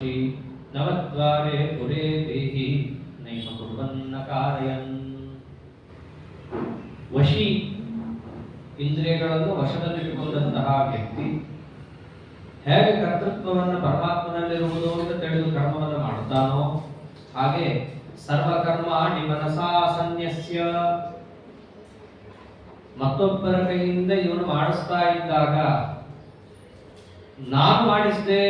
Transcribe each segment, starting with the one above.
ನವದ್ವಾರೆ ಪುರೇ ದೇಹಿ ನೈವ ಕುರ್ವನ್ನ ಕಾರಯನ್. ವಶಿ ಇಂದ್ರಿಯಗಳನ್ನು ವಶದಲ್ಲಿಟ್ಟುಕೊಂಡಂತಹ ವ್ಯಕ್ತಿ ಹೇಗೆ ಕರ್ತೃತ್ವವನ್ನು ಪರಮಾತ್ಮನಲ್ಲಿರುವುದು ಅಂತ ತಿಳಿದು ಕರ್ಮವನ್ನು ಮಾಡುತ್ತಾನೋ ಹಾಗೆ ಸರ್ವಕರ್ಮಾಣಿ ಮನಸಾ ಸನ್ಯಸ್ಯ ಮತ್ತೊಬ್ಬರ ಕೈಯಿಂದ ಇವನು ಮಾಡಿಸ್ತಾ ಇದ್ದಾಗ ನಾನು ಮಾಡಿಸಿದೆ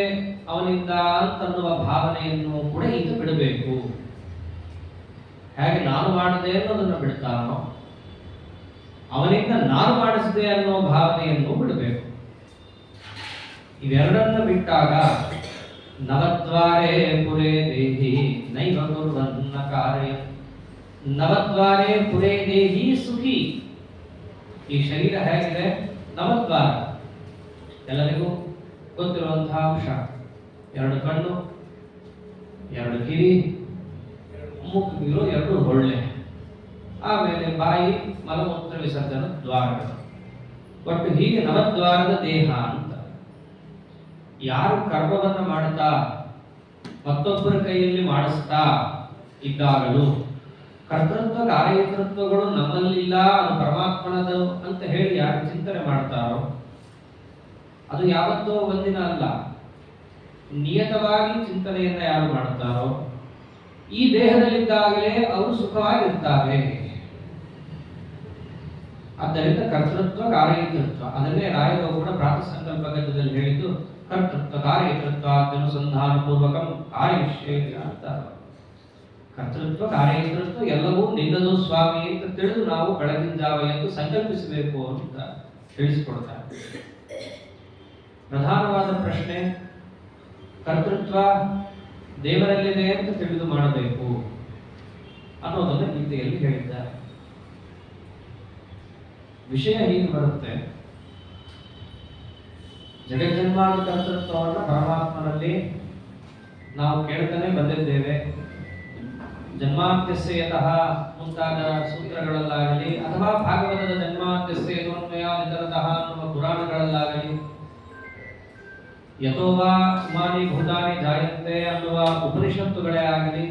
ಅವನಿಂದ ಅಂತನ್ನುವ ಭಾವನೆಯನ್ನು ಕೂಡ ಈತ ಬಿಡಬೇಕು. ಹೇಗೆ ನಾನು ಮಾಡಿದೆ ಅನ್ನೋದನ್ನು ಬಿಡ್ತಾನೋ ಅವನಿಂದ ನಾನು ಮಾಡಿಸಿದೆ ಅನ್ನೋ ಭಾವನೆಯನ್ನು ಬಿಡಬೇಕು. ಇವೆರಡನ್ನು ಬಿಟ್ಟಾಗ ನವದ್ವಾರೆ ಪುರೇ ದೇಹಿ ನೈವ ಕುರ್ವನ್ನ ಕಾರ್ಯ. ನವದ್ವಾರೆ ಪುರೇ ದೇಹಿ ಸುಖಿ. ಈ ಶರೀರ ಹೇಗಿದೆ? ನವದ್ವಾರ, ಎಲ್ಲರಿಗೂ ಗೊತ್ತಿರುವಂತಹ ಅಂಶ. ಎರಡು ಕಣ್ಣು, ಎರಡು ಕಿವಿ, ಮೂಗಿರೋ ಎರಡು ಹೊಳ್ಳೆ, ಆಮೇಲೆ ಬಾಯಿ, ಮಲಮೂತ್ರ ವಿಸರ್ಜನ ದ್ವಾರಗಳು. ಒಟ್ಟು ಹೀಗೆ ನವದ್ವಾರದ ದೇಹ ಅಂತ. ಯಾರು ಕರ್ಮವನ್ನು ಮಾಡುತ್ತಾ ಮತ್ತೊಬ್ಬರ ಕೈಯಲ್ಲಿ ಮಾಡಿಸ್ತಾ ಇದ್ದಾಗಲೂ ಕರ್ತೃತ್ವ ಕಾರ್ಯಕರ್ತೃತ್ವಗಳು ನಮ್ಮಲ್ಲಿಲ್ಲ, ಅದು ಪರಮಾತ್ಮನದು ಅಂತ ಹೇಳಿ ಯಾರು ಚಿಂತನೆ ಮಾಡ್ತಾರೋ ಅದು ಯಾವತ್ತೋ ಒಂದಿನ ಅಲ್ಲ, ನಿಯತವಾಗಿ ಚಿಂತನೆಯನ್ನ ಯಾರು ಮಾಡುತ್ತಾರೋ ಈ ದೇಹದಲ್ಲಿದ್ದಾಗಲೇ ಅವರು ಸುಖವಾಗಿರ್ತಾರೆ. ಆದ್ದರಿಂದ ಕರ್ತೃತ್ವ ಕಾರ್ಯಕರ್ತೃತ್ವ, ಅದನ್ನೇ ರಾಯರು ಕೂಡ ಪ್ರಾತಃ ಸಂಕಲ್ಪ ಗದ್ಯದಲ್ಲಿ ಹೇಳಿದ್ದು ಕರ್ತೃತ್ವ ಕಾರ್ಯಕರ್ತೃತ್ವ ಅನುಸಂಧಾನ ಪೂರ್ವಕಂ ಕಾರ್ಯವಿಷಯ ಅಂತ. ಕರ್ತೃತ್ವ ಕಾರ್ಯಕರ್ತೃತ್ವ ಎಲ್ಲವೂ ನಿನ್ನದು ಸ್ವಾಮಿ ಅಂತ ತಿಳಿದು ನಾವು ಬೆಳಗಿನ ಜಾವ ಎಂದು ಸಂಕಲ್ಪಿಸಬೇಕು ಅಂತ ತಿಳಿಸಿಕೊಡ್ತಾರೆ. ಪ್ರಧಾನವಾದ ಪ್ರಶ್ನೆ ಕರ್ತೃತ್ವ ದೇವರಲ್ಲಿದೆ ಅಂತ ತಿಳಿದು ಮಾಡಬೇಕು ಅನ್ನೋದನ್ನು ಗೀತೆಯಲ್ಲಿ ಹೇಳಿದ್ದಾರೆ. ವಿಷಯ ಹೀಗೆ ಬರುತ್ತೆ. ಜಗಜ್ಜನ್ಮಾದಿ ಕರ್ತೃತ್ವವನ್ನು ಪರಮಾತ್ಮನಲ್ಲಿ ನಾವು ಕೇಳ್ತಾನೆ ಬಂದಿದ್ದೇವೆ. ಜನ್ಮಾದ್ಯಸ್ಯ ಯತಃ ಮುಂತಾದ ಸೂತ್ರಗಳಲ್ಲಾಗಲಿ ಅಥವಾ ಭಾಗವತದ ಜನ್ಮಾದ್ಯಸ್ಯ ಯತೋನ್ಮಯ ನಿತರತಃ ಅನ್ನುವ ಪುರಾಣಗಳಲ್ಲಾಗಲಿ ಯಥೋವಾ ಉಮಾನಿ ಭೂತಾನಿ ಜಾಯಂತೆ ಅನ್ನುವ ಉಪನಿಷತ್ತುಗಳೇ ಆಗಲಿ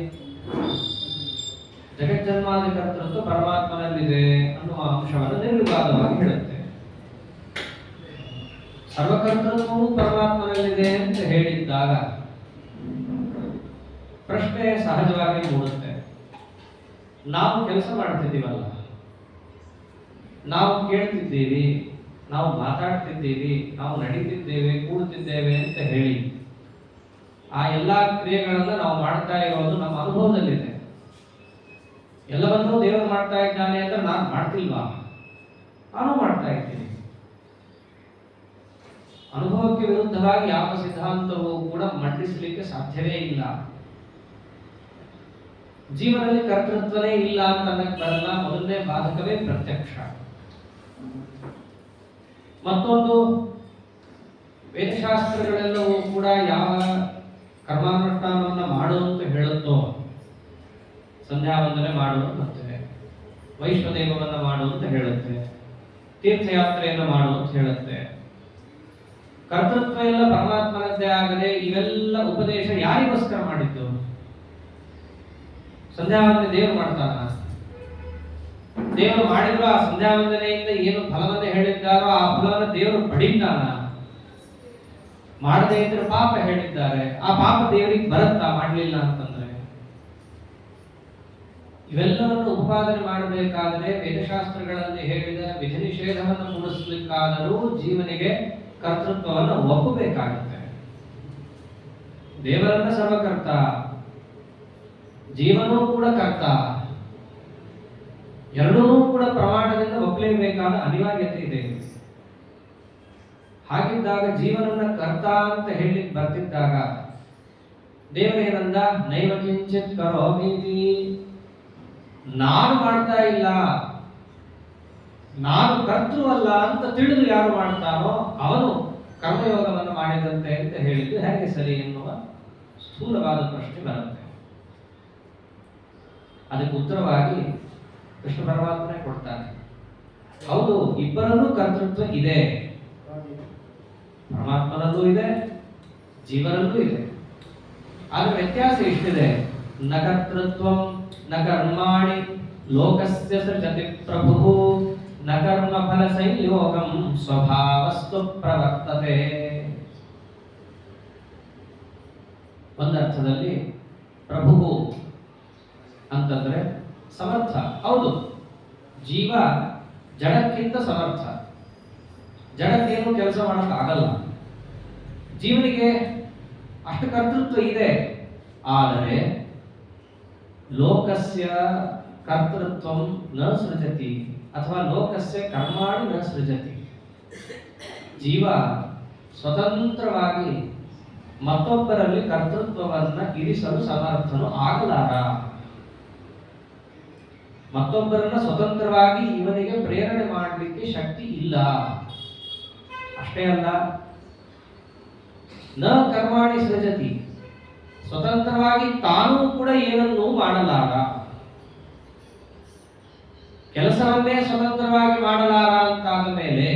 ಜಗಜ್ಜನ್ಮಾದಿ ಕರ್ತೃತ್ವ ಪರಮಾತ್ಮನಲ್ಲಿದೆ ಅನ್ನುವ ಅಂಶವನ್ನು ನಿರ್ವಿವಾದವಾಗಿ ಹೇಳುತ್ತೆ. ಸರ್ವಕರ್ತೃತ್ವವು ಪರಮಾತ್ಮನಲ್ಲಿದೆ ಅಂತ ಹೇಳಿದ್ದಾಗ ಪ್ರಶ್ನೆ ಸಹಜವಾಗಿ ಮೂಡುತ್ತೆ. ನಾವು ಕೆಲಸ ಮಾಡ್ತಿದ್ದೀವಲ್ಲ, ನಾವು ಕೇಳ್ತಿದ್ದೀವಿ, ನಾವು ಮಾತಾಡ್ತಿದ್ದೀವಿ, ನಾವು ನಡೀತಿದ್ದೇವೆ, ಕೂಡ್ತಿದ್ದೇವೆ ಅಂತ ಹೇಳಿ ಆ ಎಲ್ಲಾ ಕ್ರಿಯೆಗಳನ್ನ ನಾವು ಮಾಡ್ತಾ ಇರೋದು ನಮ್ಮ ಅನುಭವದಲ್ಲಿದೆ. ಎಲ್ಲವನ್ನೂ ದೇವರು ಮಾಡ್ತಾ ಇದ್ದಾನೆ ಅಂದ್ರೆ ನಾನು ಮಾಡ್ತಿಲ್ವಾ? ನಾನು ಮಾಡ್ತಾ ಇದ್ದೀನಿ. ಅನುಭವಕ್ಕೆ ವಿರುದ್ಧವಾಗಿ ಯಾವ ಸಿದ್ಧಾಂತವೂ ಕೂಡ ಮಂಡಿಸಲಿಕ್ಕೆ ಸಾಧ್ಯವೇ ಇಲ್ಲ. ಜೀವನದಲ್ಲಿ ಕರ್ತೃತ್ವನೇ ಇಲ್ಲ ಅಂತ ಅನ್ನಕ್ಕೆ ಬರಲ್ಲ. ಮೊದಲನೇ ಬಾಧಕವೇ ಪ್ರತ್ಯಕ್ಷ. ಮತ್ತೊಂದು, ವೇದಶಾಸ್ತ್ರಗಳೆಲ್ಲವೂ ಕೂಡ ಯಾವ ಕರ್ಮಾನುಷ್ಠಾನವನ್ನು ಮಾಡು ಅಂತ ಹೇಳುತ್ತೋ, ಸಂಧ್ಯಾವಂದನೆ ಮಾಡು ಅಂತೇವೆ, ವೈಶ್ವದೇವವನ್ನು ಮಾಡು ಅಂತ ಹೇಳುತ್ತೆ, ತೀರ್ಥಯಾತ್ರೆಯನ್ನು ಮಾಡು ಅಂತ ಹೇಳುತ್ತೆ. ಕರ್ತೃತ್ವ ಎಲ್ಲ ಪರಮಾತ್ಮನದ್ದೇ ಆಗದೆ ಇವೆಲ್ಲ ಉಪದೇಶ ಯಾರಿಗೋಸ್ಕರ ಮಾಡಿದ್ದು? ಸಂಧ್ಯಾವಂದನೆ ದೇವರು ಮಾಡ್ತಾನ? ದೇವರು ಮಾಡಿದ್ರು ಆ ಸಂಧ್ಯಾವಂದನೆಯಿಂದ ಏನು ಫಲವನ್ನು ಹೇಳಿದ್ದಾರೋ ಆ ಫಲವನ್ನು ದೇವರು ಪಡೀತಾನ? ಮಾಡದೇ ಇದ್ರೆ ಪಾಪ ಹೇಳಿದ್ದಾರೆ, ಆ ಪಾಪ ದೇವರಿಗೆ ಬರುತ್ತಾ ಮಾಡಲಿಲ್ಲ ಅಂತಂದ್ರೆ? ಇವೆಲ್ಲವನ್ನು ಉತ್ಪಾದನೆ ಮಾಡಬೇಕಾದರೆ ವೇದಶಾಸ್ತ್ರಗಳಲ್ಲಿ ಹೇಳಿದ ವಿಧಿ ನಿಷೇಧವನ್ನು ಮೂಡಿಸಲಿಕ್ಕಾದರೂ ಜೀವನಿಗೆ ಕರ್ತೃತ್ವವನ್ನು ಒಪ್ಪಬೇಕಾಗುತ್ತೆ. ದೇವರನ್ನ ಸರ್ವಕರ್ತ, ಜೀವನೂ ಕೂಡ ಕರ್ತ, ಎರಡೂ ಕೂಡ ಪ್ರಮಾಣದಿಂದ ಒಪ್ಪಲೇಬೇಕಾದ ಅನಿವಾರ್ಯತೆ ಇದೆ. ಹಾಗಿದ್ದಾಗ ಜೀವನನ್ನ ಕರ್ತ ಅಂತ ಹೇಳಿ ಬರ್ತಿದ್ದಾಗ ದೇವರೇನಂದ? ನೈವ ಕಿಂಚಿತ್ ಕರೋಮೀತಿ. ನಾನು ಮಾಡ್ತಾ ಇಲ್ಲ, ನಾನು ಕರ್ತೃವಲ್ಲ ಅಂತ ತಿಳಿದು ಯಾರು ಮಾಡ್ತಾನೋ ಅವನು ಕರ್ಮಯೋಗವನ್ನು ಮಾಡಿದಂತೆ ಅಂತ ಹೇಳಿದ್ದು ಹೇಗೆ ಸರಿ ಎನ್ನುವ ಸ್ಥೂಲವಾದ ಪ್ರಶ್ನೆ ಬರುತ್ತೆ. ಅದಕ್ಕೆ ಉತ್ತರವಾಗಿ ಕೃಷ್ಣ ಪರಮಾತ್ಮನೇ ಕೊಡ್ತಾನೆ. ಹೌದು, ಇಬ್ಬರಲ್ಲೂ ಕರ್ತೃತ್ವ ಇದೆ, ಪರಮಾತ್ಮನಲ್ಲೂ ಇದೆ, ಜೀವನಲ್ಲೂ ಇದೆ. ಆದ್ರೆ ವ್ಯತ್ಯಾಸ ಎಷ್ಟಿದೆ. ನ ಕರ್ತೃತ್ವಂ ನ ಕರ್ಮಾಣಿ ಲೋಕಸ್ಯ ಸೃಜತಿ ಪ್ರಭು ನ ಕರ್ಮ ಫಲ ಸಂಯೋಗಂ ಸ್ವಭಾವಸ್ತು ಪ್ರವರ್ತತೆ. ಒಂದರ್ಥದಲ್ಲಿ ಪ್ರಭು ಅಂತಂದ್ರೆ ಸಮರ್ಥ. ಹೌದು, ಜೀವ ಜಡಕ್ಕಿಂತ ಸಮರ್ಥ. ಜಡಕ್ಕೇನು ಕೆಲಸ ಮಾಡಕ್ ಆಗಲ್ಲ. ಜೀವನಿಗೆ ಅಷ್ಟು ಕರ್ತೃತ್ವ ಇದೆ. ಆದರೆ ಲೋಕಸ್ಯ ಕರ್ತೃತ್ವಂ ನ ಸೃಜತಿ ಅಥವಾ ಲೋಕಸ್ಯ ಕರ್ಮಾಣಿ ನ ಸೃಜತಿ. ಜೀವ ಸ್ವತಂತ್ರವಾಗಿ ಮತ್ತೊಬ್ಬರಲ್ಲಿ ಕರ್ತೃತ್ವವನ್ನ ಇರಿಸಲು ಸಮರ್ಥನು ಆಗಲಾರ. ಮತ್ತೊಬ್ಬರನ್ನ ಸ್ವತಂತ್ರವಾಗಿ ಇವನಿಗೆ ಪ್ರೇರಣೆ ಮಾಡಲಿಕ್ಕೆ ಶಕ್ತಿ ಇಲ್ಲ. ಅಷ್ಟೇ ಅಲ್ಲ, ನ ಕರ್ಮಾಣಿ ಸೃಜತಿ, ಸ್ವತಂತ್ರವಾಗಿ ತಾನೂ ಕೂಡ ಏನನ್ನೂ ಮಾಡಲಾರ. ಕೆಲಸವನ್ನೇ ಸ್ವತಂತ್ರವಾಗಿ ಮಾಡಲಾರ ಅಂತಾದ ಮೇಲೆ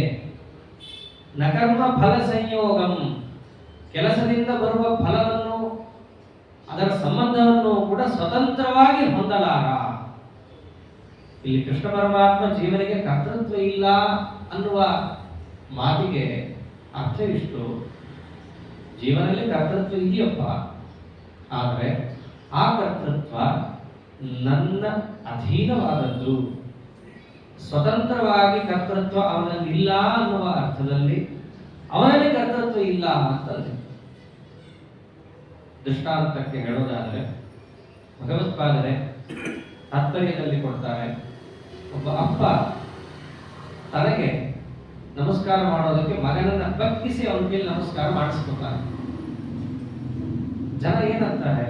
ನ ಕರ್ಮ ಫಲ ಸಂಯೋಗಂ, ಕೆಲಸದಿಂದ ಬರುವ ಫಲವನ್ನು ಅದರ ಸಂಬಂಧವನ್ನು ಕೂಡ ಸ್ವತಂತ್ರವಾಗಿ ಹೊಂದಲಾರ. ಇಲ್ಲಿ ಕೃಷ್ಣ ಪರಮಾತ್ಮ ಜೀವನಿಗೆ ಕರ್ತೃತ್ವ ಇಲ್ಲ ಅನ್ನುವ ಮಾತಿಗೆ ಅರ್ಥ ಇಷ್ಟು. ಜೀವನದಲ್ಲಿ ಕರ್ತೃತ್ವ ಇದೆಯಪ್ಪ, ಆದರೆ ಆ ಕರ್ತೃತ್ವ ನನ್ನ ಅಧೀನವಾದದ್ದು. ಸ್ವತಂತ್ರವಾಗಿ ಕರ್ತೃತ್ವ ಅವನಲ್ಲಿ ಇಲ್ಲ ಅನ್ನುವ ಅರ್ಥದಲ್ಲಿ ಅವನಲ್ಲಿ ಕರ್ತೃತ್ವ ಇಲ್ಲ ಅಂತಂದ್ರೆ. ದೃಷ್ಟಾಂತಕ್ಕೆ ಹೇಳೋದಾದರೆ ಭಗವತ್ಪಾದರೆ ತಾತ್ಪರ್ಯದಲ್ಲಿ ಕೊಡ್ತಾರೆ. ಒಬ್ಬ ಅಪ್ಪ ತನಗೆ ನಮಸ್ಕಾರ ಮಾಡೋದಕ್ಕೆ ಮಗನನ್ನ ಬಗ್ಗಿಸಿ ಅವನ ಮೇಲೆ ನಮಸ್ಕಾರ ಮಾಡಿಸ್ಕೊತಾನೆ. ಜನ ಏನಂತಾರೆ,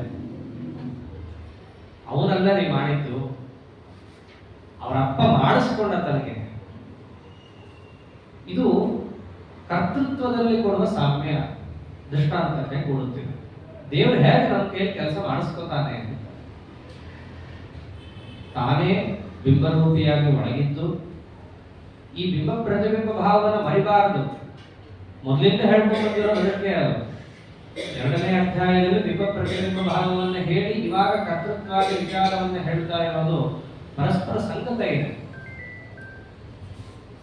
ಅವನಲ್ಲರಿ ಮಾಡಿದ್ದು, ಅವರ ಅಪ್ಪ ಮಾಡಿಸ್ಕೊಂಡ ತನಗೆ. ಇದು ಕರ್ತೃತ್ವದಲ್ಲಿ ಕೊಡುವ ಸಾಮ್ಯ ದೃಷ್ಟಾಂತಕ್ಕೆ ಕೊಡುತ್ತಿದೆ. ದೇವರು ಹೇಗೆ ನಮ್ಮ ಕೈಯಲ್ಲಿ ಕೆಲಸ ಮಾಡಿಸ್ಕೊತಾನೆ ಅಂತ. ತಾನೇ ಬಿಂಬರೂಪಿಯಾಗಿ ಒಳಗಿದ್ದು ಈ ಬಿಂಬ ಪ್ರತಿಬಿಂಬ ಭಾವವನ್ನು ಮರಿಬಾರದು. ಮೊದಲಿಂದ ಹೇಳ್ಕೊಂಡು ಬಂದಿರೋ ಅದಕ್ಕೆ ಎರಡನೇ ಅಧ್ಯಾಯದಲ್ಲಿ ಬಿಂಬ ಪ್ರತಿಬಿಂಬ ಭಾವವನ್ನು ಹೇಳಿ ಇವಾಗ ಕರ್ತೃತ್ವವಾಗಿ ವಿಚಾರವನ್ನು ಹೇಳ್ತಾ ಇರೋದು ಪರಸ್ಪರ ಸಂಗತ ಇದೆ.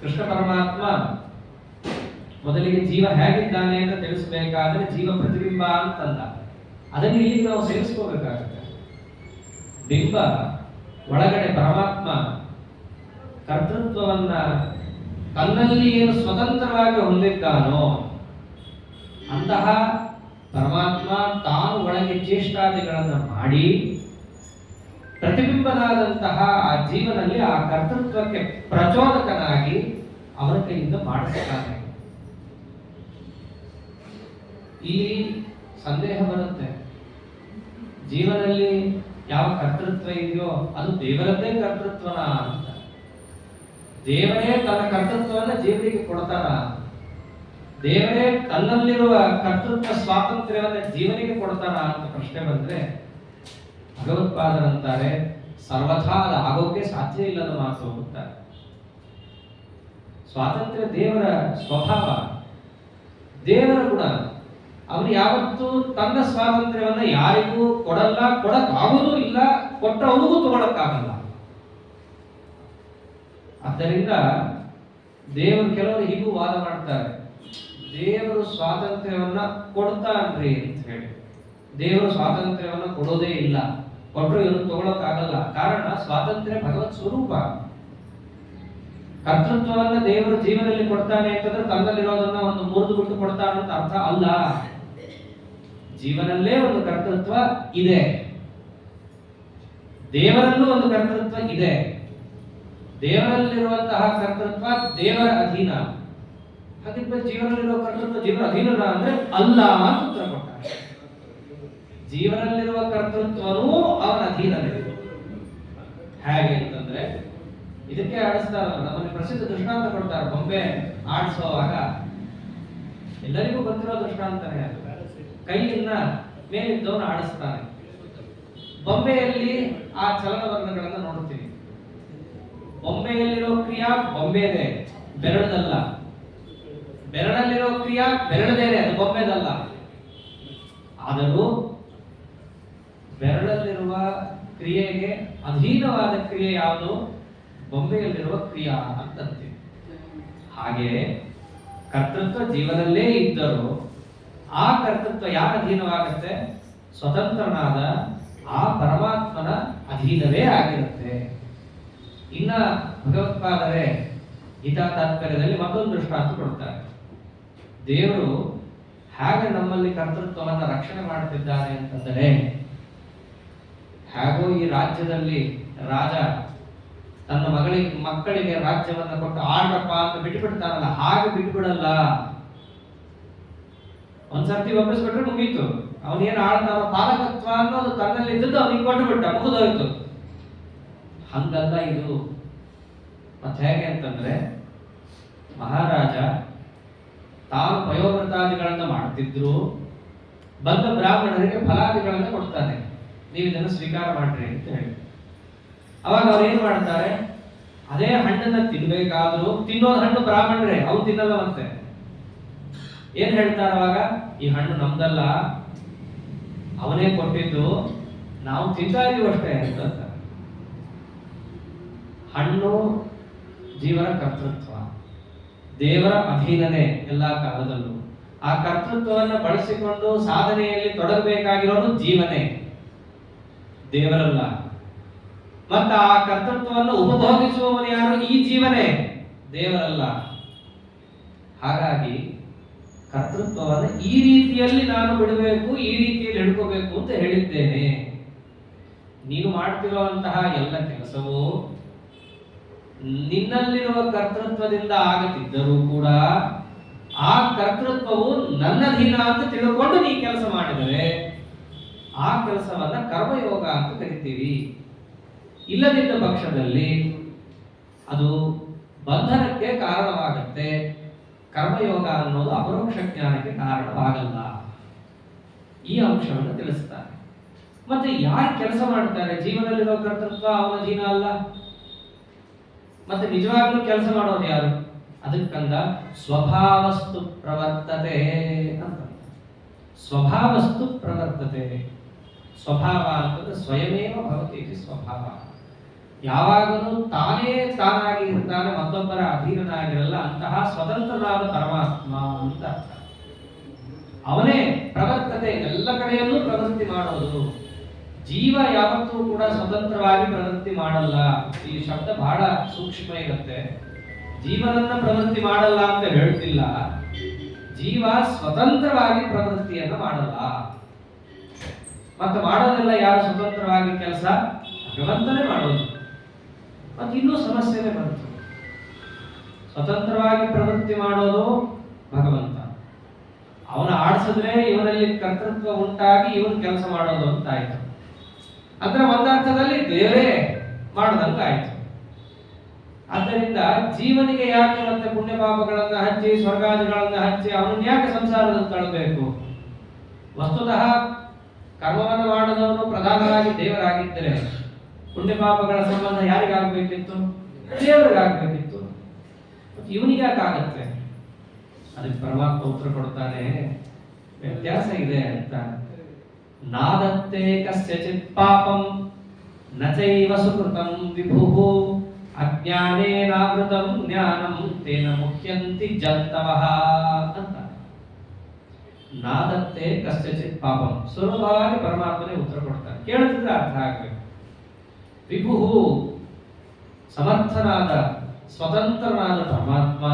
ಕೃಷ್ಣ ಪರಮಾತ್ಮ ಮೊದಲಿಗೆ ಜೀವ ಹೇಗಿದ್ದಾನೆ ಅಂತ ತಿಳಿಸಬೇಕಾದ್ರೆ ಜೀವ ಪ್ರತಿಬಿಂಬ ಅಂತಂದ. ಅದನ್ನು ಇಲ್ಲಿ ನಾವು ಸೇರಿಸ್ಕೋಬೇಕಾಗುತ್ತೆ. ಬಿಂಬ ಒಳಗಡೆ ಪರಮಾತ್ಮ ಕರ್ತೃತ್ವವನ್ನ ತನ್ನಲ್ಲಿ ಏನು ಸ್ವತಂತ್ರವಾಗಿ ಹೊಂದಿದ್ದಾನೋ ಅಂತಹ ಪರಮಾತ್ಮ ತಾನು ಒಳಗೆ ಚೇಷ್ಟಾದಿಗಳನ್ನು ಮಾಡಿ ಪ್ರತಿಬಿಂಬನಾದಂತಹ ಆ ಜೀವನಲ್ಲಿ ಆ ಕರ್ತೃತ್ವಕ್ಕೆ ಪ್ರಚೋದಕನಾಗಿ ಅವನ ಕೈಯಿಂದ ಮಾಡಿಸ್ತಾನೆ. ಇಲ್ಲಿ ಸಂದೇಹ ಬರುತ್ತೆ, ಜೀವನದಲ್ಲಿ ಯಾವ ಕರ್ತೃತ್ವ ಇದೆಯೋ ಅದು ದೇವರದ್ದೇ ಕರ್ತೃತ್ವನ ಅಂತ. ದೇವರೇ ತನ್ನ ಕರ್ತೃತ್ವವನ್ನು ಜೀವನಿಗೆ ಕೊಡ್ತಾನ? ದೇವರೇ ತನ್ನಲ್ಲಿರುವ ಕರ್ತೃತ್ವ ಸ್ವಾತಂತ್ರ್ಯವನ್ನು ಜೀವನಿಗೆ ಕೊಡ್ತಾನ ಅಂತ ಪ್ರಶ್ನೆ ಬಂದ್ರೆ ಭಗವತ್ಪಾದರಂತಾರೆ ಸರ್ವಥಾ ಅದು ಆಗೋಕೆ ಸಾಧ್ಯ ಇಲ್ಲದ ಮಾತು ಅಂತಾರೆ. ಸ್ವಾತಂತ್ರ್ಯ ದೇವರ ಸ್ವಭಾವ, ದೇವರ ಗುಣ. ಅವನು ಯಾವತ್ತೂ ತನ್ನ ಸ್ವಾತಂತ್ರ್ಯವನ್ನ ಯಾರಿಗೂ ಕೊಡಲ್ಲ, ಕೊಡಕ್ಕಾಗೋದು ಇಲ್ಲ, ಕೊಟ್ಟವನಿಗೂ ತಗೊಳಕ್ಕಾಗಲ್ಲ. ಆದ್ದರಿಂದ ದೇವರು ಕೆಲವರು ಹೀಗೂ ವಾದ ಮಾಡ್ತಾರೆ, ದೇವರು ಸ್ವಾತಂತ್ರ್ಯವನ್ನ ಕೊಡ್ತಾನ್ರಿ ಅಂತ ಹೇಳಿ. ದೇವರು ಸ್ವಾತಂತ್ರ್ಯವನ್ನ ಕೊಡೋದೇ ಇಲ್ಲ, ಕೊಟ್ಟರು ಇವನು ತಗೊಳಕ್ಕಾಗಲ್ಲ. ಕಾರಣ ಸ್ವಾತಂತ್ರ್ಯ ಭಗವತ್ ಸ್ವರೂಪ. ಕರ್ತೃತ್ವವನ್ನ ದೇವರು ಜೀವನದಲ್ಲಿ ಕೊಡ್ತಾನೆ ಅಂತಂದ್ರೆ ತನ್ನಲ್ಲಿರೋದನ್ನ ಒಂದು ಮುರಿದು ಬಿಟ್ಟು ಕೊಡ್ತಾನಂತ ಅರ್ಥ ಅಲ್ಲ. ಜೀವನಲ್ಲೇ ಒಂದು ಕರ್ತೃತ್ವ ಇದೆ, ದೇವರಲ್ಲೂ ಒಂದು ಕರ್ತೃತ್ವ ಇದೆ. ದೇವರಲ್ಲಿರುವಂತಹ ಕರ್ತೃತ್ವ ದೇವರ ಅಧೀನ. ಹಾಗಿದ್ರೆ ಜೀವನಲ್ಲಿರುವ ಕರ್ತೃತ್ವ ಜೀವನ ಅಧೀನನ ಅಂದ್ರೆ ಅಲ್ಲ ಅಂತ ಉತ್ತರ ಕೊಡ್ತಾರೆ. ಜೀವನಲ್ಲಿರುವ ಕರ್ತೃತ್ವನೂ ಅವನ ಅಧೀನನೇ. ಹೇಗೆ ಅಂತಂದ್ರೆ ಇದಕ್ಕೆ ಆಡಿಸ್ತಾರಲ್ಲ, ನಮ್ಮಲ್ಲಿ ಪ್ರಸಿದ್ಧ ದೃಷ್ಟಾಂತ ಕೊಡ್ತಾರೆ. ಬೊಂಬೆ ಆಡಿಸುವಾಗ ಎಲ್ಲರಿಗೂ ಗೊತ್ತಿರೋ ದೃಷ್ಟಾಂತನೇ ಅದು. ಕೈಯನ್ನ ಮೇಲಿದ್ದವನು ಆಡಿಸ್ತಾನೆ. ಬೊಂಬೆಯಲ್ಲಿ ಆ ಚಲನವಲನಗಳನ್ನು ನೋಡುತ್ತೀವಿ. ಬೊಂಬೆಯಲ್ಲಿರೋ ಕ್ರಿಯಾ ಬೊಂಬೆದೆ, ಬೆರಳದಲ್ಲ. ಬೆರಳಲ್ಲಿರೋ ಕ್ರಿಯಾ ಬೆರಳದೇನೆ, ಅದು ಬೊಂಬೆದಲ್ಲ. ಆದರೂ ಮಾಡಿರುವ ಕ್ರಿಯೆಗೆ ಅಧೀನವಾದ ಕ್ರಿಯೆ ಯಾವುದು? ಬೊಂಬೆಯಲ್ಲಿರುವ ಕ್ರಿಯಾ ಅಂತಂತೆ. ಹಾಗೆ ಕರ್ತೃತ್ವ ಜೀವನಲ್ಲೇ ಇದ್ದರೂ ಆ ಕರ್ತೃತ್ವ ಯಾರ ಅಧೀನವಾಗುತ್ತೆ? ಸ್ವತಂತ್ರನಾದ ಆ ಪರಮಾತ್ಮನ ಅಧೀನವೇ ಆಗಿರುತ್ತೆ. ಇನ್ನ ಭಗವತ್ಪಾದರೆ ಗೀತಾ ತಾತ್ಪರ್ಯದಲ್ಲಿ ಮತ್ತೊಂದು ದೃಷ್ಟಾಂತ ಕೊಡ್ತಾರೆ. ದೇವರು ಹೇಗೆ ನಮ್ಮಲ್ಲಿ ಕರ್ತೃತ್ವವನ್ನು ರಕ್ಷಣೆ ಮಾಡುತ್ತಿದ್ದಾರೆ ಅಂತಂದರೆ, ಹೇಗೋ ಈ ರಾಜ್ಯದಲ್ಲಿ ರಾಜ ತನ್ನ ಮಕ್ಕಳಿಗೆ ರಾಜ್ಯವನ್ನು ಕೊಟ್ಟು ಆಡಪ್ಪ ಅಂತ ಬಿಟ್ಟುಬಿಡ್ತಾನಲ್ಲ, ಹಾಗೆ ಬಿಟ್ಟುಬಿಡಲ್ಲ. ಒಂದ್ಸರ್ತಿ ವಾಪಸ್ಬಿಟ್ರೆ ಮುಗೀತು. ಅವನೇನು ಆಳ್ತಾನೋ ಪಾಲಕತ್ವ ಅನ್ನೋದು ತನ್ನಲ್ಲಿ ಇದ್ದದ್ದು ಅವನಿಗೆ ಕೊಟ್ಟು ಬಿಟ್ಟ, ಮುಗಿದೋಯ್ತು. ಹಂಗಲ್ಲ ಇದು. ಮತ್ತೆ ಹೇಗೆ ಅಂತಂದ್ರೆ, ಮಹಾರಾಜ ತಾನು ಪಯೋವ್ರತಾದಿಗಳನ್ನ ಮಾಡ್ತಿದ್ರು, ಬಂದ ಬ್ರಾಹ್ಮಣರಿಗೆ ಫಲಾದಿಗಳನ್ನ ಕೊಡ್ತಾನೆ, ನೀವು ಇದನ್ನು ಸ್ವೀಕಾರ ಮಾಡ್ರಿ ಅಂತ ಹೇಳಿ. ಅವಾಗ ಅವ್ರು ಏನ್ ಮಾಡ್ತಾರೆ? ಅದೇ ಹಣ್ಣನ್ನ ತಿನ್ಬೇಕಾದ್ರೂ ತಿನ್ನೋದು ಹಣ್ಣು ಬ್ರಾಹ್ಮಣರೇ, ಅವ್ರು ತಿನ್ನಲ್ಲವಂತೆ. ಏನ್ ಹೇಳ್ತಾರೆ ಅವಾಗ? ಈ ಹಣ್ಣು ನಮ್ದಲ್ಲ, ಅವನೇ ಕೊಟ್ಟಿದ್ದು, ನಾವು ತಿಂತಾ ಇದೀವಿ ಅಷ್ಟೇ ಅಂತ. ಹಣ್ಣು ಜೀವನ ಕರ್ತೃತ್ವ, ದೇವರ ಅಧೀನನೇ ಎಲ್ಲ ಕಾಲದಲ್ಲೂ. ಆ ಕರ್ತೃತ್ವವನ್ನು ಬಳಸಿಕೊಂಡು ಸಾಧನೆಯಲ್ಲಿ ತೊಡಗಬೇಕಾಗಿರೋದು ಜೀವನೇ, ದೇವರಲ್ಲ. ಮತ್ತ ಆ ಕರ್ತೃತ್ವವನ್ನು ಉಪಭೋಗಿಸುವವನು ಯಾರು? ಈ ಜೀವನೇ, ದೇವರಲ್ಲ. ಹಾಗಾಗಿ ಕರ್ತೃತ್ವವನ್ನು ಈ ರೀತಿಯಲ್ಲಿ ನಾನು ಬಿಡಬೇಕು, ಈ ರೀತಿಯಲ್ಲಿ ಹಿಡ್ಕೋಬೇಕು ಅಂತ ಹೇಳಿದ್ದೇನೆ. ನೀನು ಮಾಡ್ತಿರುವಂತಹ ಎಲ್ಲ ಕೆಲಸವು ನಿನ್ನಲ್ಲಿರುವ ಕರ್ತೃತ್ವದಿಂದ ಆಗದಿದ್ದರೂ ಕೂಡ ಆ ಕರ್ತೃತ್ವವು ನನ್ನಧೀನ ಅಂತ ತಿಳ್ಕೊಂಡು ನೀ ಕೆಲಸ ಮಾಡಿದರೆ ಆ ಕೆಲಸವನ್ನ ಕರ್ಮಯೋಗ ಅಂತ ಕರಿತೀವಿ. ಇಲ್ಲದಿದ್ದ ಪಕ್ಷದಲ್ಲಿ ಅದು ಬಂಧನಕ್ಕೆ ಕಾರಣವಾಗುತ್ತೆ. ಕರ್ಮಯೋಗ ಅನ್ನೋದು ಅಪರೋಕ್ಷ ಜ್ಞಾನಕ್ಕೆ ಕಾರಣವಾಗಲ್ಲ. ಈ ಅಂಶವನ್ನು ತಿಳಿಸ್ತಾರೆ. ಮತ್ತೆ ಯಾರು ಕೆಲಸ ಮಾಡ್ತಾರೆ? ಜೀವನದಲ್ಲಿರೋ ಕರ್ತೃತ್ವ ಅವನ ಅಧೀನ ಅಲ್ಲ. ಮತ್ತೆ ನಿಜವಾಗ್ಲೂ ಕೆಲಸ ಮಾಡೋದು ಯಾರು? ಅದಕ್ಕಂದ ಸ್ವಭಾವಸ್ತು ಪ್ರವರ್ತತೆ ಅಂತ. ಸ್ವಭಾವಸ್ತು ಪ್ರವರ್ತತೆ. ಸ್ವಭಾವ ಅಂತಂದ್ರೆ ಸ್ವಯಮೇವ ಭವತಿ ಸ್ವಭಾವ. ಯಾವಾಗಲೂ ತಾನೇ ತಾನಾಗಿ ಇರ್ತಾನೆ, ಮತ್ತೊಬ್ಬರ ಅಧೀನನಾಗಿರಲ್ಲ. ಅಂತಹ ಸ್ವತಂತ್ರನಾದ ಪರಮಾತ್ಮ ಅಂತ ಅರ್ಥ. ಅವನೇ ಪ್ರವರ್ತತೆ, ಎಲ್ಲ ಕಡೆಯಲ್ಲೂ ಪ್ರವೃತ್ತಿ ಮಾಡೋದು. ಜೀವ ಯಾವತ್ತೂ ಕೂಡ ಸ್ವತಂತ್ರವಾಗಿ ಪ್ರವೃತ್ತಿ ಮಾಡಲ್ಲ. ಈ ಶಬ್ದ ಬಹಳ ಸೂಕ್ಷ್ಮ ಇರುತ್ತೆ. ಜೀವನನ್ನ ಪ್ರವೃತ್ತಿ ಮಾಡಲ್ಲ ಅಂತ ಹೇಳ್ತಿಲ್ಲ, ಜೀವ ಸ್ವತಂತ್ರವಾಗಿ ಪ್ರವೃತ್ತಿಯನ್ನ ಮಾಡಲ್ಲ. ಮತ್ತೆ ಮಾಡೋದೆಲ್ಲ ಯಾರು ಸ್ವತಂತ್ರವಾಗಿ ಕೆಲಸ? ಭಗವಂತನೇ ಮಾಡೋದು. ಮತ್ತೆ ಇನ್ನೂ ಸಮಸ್ಯೆನೇ ಬರುತ್ತೆ. ಸ್ವತಂತ್ರವಾಗಿ ಪ್ರವೃತ್ತಿ ಮಾಡೋದು ಭಗವಂತ, ಅವನ ಆಡಿಸಿದ್ರೆ ಇವನಲ್ಲಿ ಕರ್ತೃತ್ವ ಉಂಟಾಗಿ ಇವನು ಕೆಲಸ ಮಾಡೋದು ಅಂತ ಆಯ್ತು. ಅಂದ್ರೆ ಒಂದರ್ಥದಲ್ಲಿ ದೇವರೇ ಮಾಡದಂಗಾಯ್ತು. ಆದ್ದರಿಂದ ಜೀವನಿಗೆ ಯಾಕೆ ಮತ್ತೆ ಪುಣ್ಯ ಪಾಪಗಳನ್ನ ಹಂಚಿ ಸ್ವರ್ಗಾದಿಗಳನ್ನ ಹಂಚಿ ಅವನನ್ನ ಯಾಕೆ ಸಂಸಾರದಲ್ಲಿ ತಳ್ಳಬೇಕು? ವಸ್ತುತಃ ಕರ್ಮವನ್ನು ಮಾಡದವನು ಪ್ರಧಾನವಾಗಿ ದೇವರಾಗಿದ್ದರೆ ಪುಣ್ಯ ಪಾಪಗಳ ಸಂಬಂಧ ಯಾರಿಗಾಗಬೇಕಿತ್ತು? ದೇವರಿಗಾಗಬೇಕಿತ್ತು. ಇವನಿಗೆ ಯಾಕಾಗತ್ತೆ? ಅದಕ್ಕೆ ಪರಮಾತ್ಮ ಉತ್ತರ ಕೊಡ್ತಾನೆ, ವ್ಯತ್ಯಾಸ ಇದೆ ಅಂತ. ನಾದತ್ತೆ ಕಸ್ಯಚಿತ್ ಪಾಪಂ ನಚೈವ ಸುಕೃತಂ ವಿಭುಃ ಅಜ್ಞಾನೇನಾವೃತಂ ಜ್ಞಾನಂ ತೇನ ಮುಖ್ಯಂತಿ ಜಂತವಃ ಅಂತ. ನಾದತ್ತೆ ಕಸ್ಯಚಿತ್ ಪಾಪಂ, ಸುಲಭವಾಗಿ ಪರಮಾತ್ಮನೇ ಉತ್ತರ ಕೊಡ್ತಾನೆ. ಕೇಳುತ್ತಿದ್ರೆ ಅರ್ಥ ಆಗಬೇಕು. ವಿಭುಃ, ಸಮರ್ಥನಾದ ಸ್ವತಂತ್ರನಾದ ಪರಮಾತ್ಮ.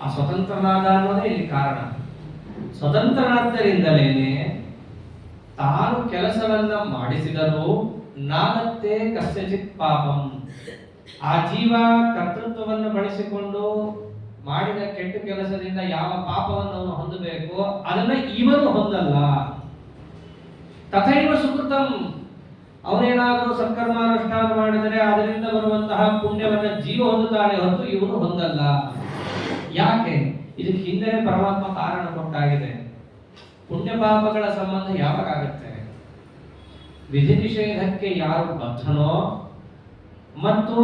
ಆ ಸ್ವತಂತ್ರನಾದ ಅನ್ನೋದೇ ಇಲ್ಲಿ ಕಾರಣ. ಸ್ವತಂತ್ರನಾದ್ದರಿಂದಲೇನೆ ತಾನು ಕೆಲಸವನ್ನ ಮಾಡಿಸಿದರೂ ನಾದತ್ತೆ ಕಸ್ಯಚಿತ್ ಪಾಪಂ, ಆ ಜೀವ ಕರ್ತೃತ್ವವನ್ನು ಬಳಸಿಕೊಂಡು ಮಾಡಿದ ಕೆಟ್ಟ ಕೆಲಸದಿಂದ ಯಾವ ಪಾಪವನ್ನು ಅವನು ಹೊಂದಬೇಕು ಅದನ್ನ ಇವನು ಹೊಂದಲ್ಲ. ತಥೈವ ಸುಕೃತಂ, ಅವನೇನಾದರೂ ಸತ್ಕರ್ಮಾನುಷ್ಠಾನ ಮಾಡಿದರೆ ಅದರಿಂದ ಬರುವಂತಹ ಪುಣ್ಯವನ್ನ ಜೀವ ಹೊಂದುತ್ತಾನೆ ಹೊರತು ಇವನು ಹೊಂದಲ್ಲ. ಯಾಕೆ? ಇದಕ್ಕೆ ಹಿಂದೆ ಪರಮಾತ್ಮ ಕಾರಣ ಕೊಟ್ಟಾಗಿದೆ. ಪುಣ್ಯ ಪಾಪಗಳ ಸಂಬಂಧ ಯಾವಾಗ ಆಗುತ್ತೆ? ವಿಧಿ ನಿಷೇಧಕ್ಕೆ ಯಾರು ಬದ್ಧನೋ ಮತ್ತು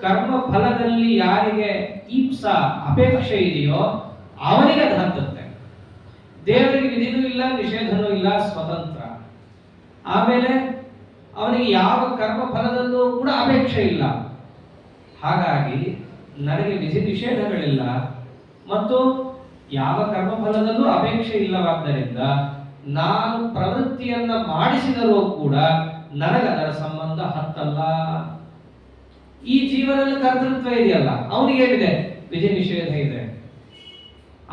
ಕರ್ಮ ಫಲದಲ್ಲಿ ಯಾರಿಗೆ ಈಪ್ಸ ಅಪೇಕ್ಷೆ ಇದೆಯೋ ಅವನಿಗೆ ಅದು ಹತ್ತುತ್ತೆ. ದೇವರಿಗೆ ವಿಧಿನೂ ಇಲ್ಲ, ನಿಷೇಧನೂ ಇಲ್ಲ, ಸ್ವತಂತ್ರ. ಆಮೇಲೆ ಅವನಿಗೆ ಯಾವ ಕರ್ಮ ಫಲದಲ್ಲೂ ಕೂಡ ಅಪೇಕ್ಷೆ ಇಲ್ಲ. ಹಾಗಾಗಿ ನನಗೆ ವಿಧಿ ನಿಷೇಧಗಳಿಲ್ಲ ಮತ್ತು ಯಾವ ಕರ್ಮಫಲದಲ್ಲೂ ಅಪೇಕ್ಷೆ ಇಲ್ಲವಾದ್ದರಿಂದ ನಾನು ಪ್ರವೃತ್ತಿಯನ್ನ ಮಾಡಿಸಿದರೂ ಕೂಡ ನನಗದರ ಸಂಬಂಧ ಹತ್ತಲ್ಲ. ಈ ಜೀವನದಲ್ಲಿ ಕರ್ತೃತ್ವ ಇದೆಯಲ್ಲ, ಅವನಿಗೇನಿದೆ? ವಿಧಿ ನಿಷೇಧ ಇದೆ.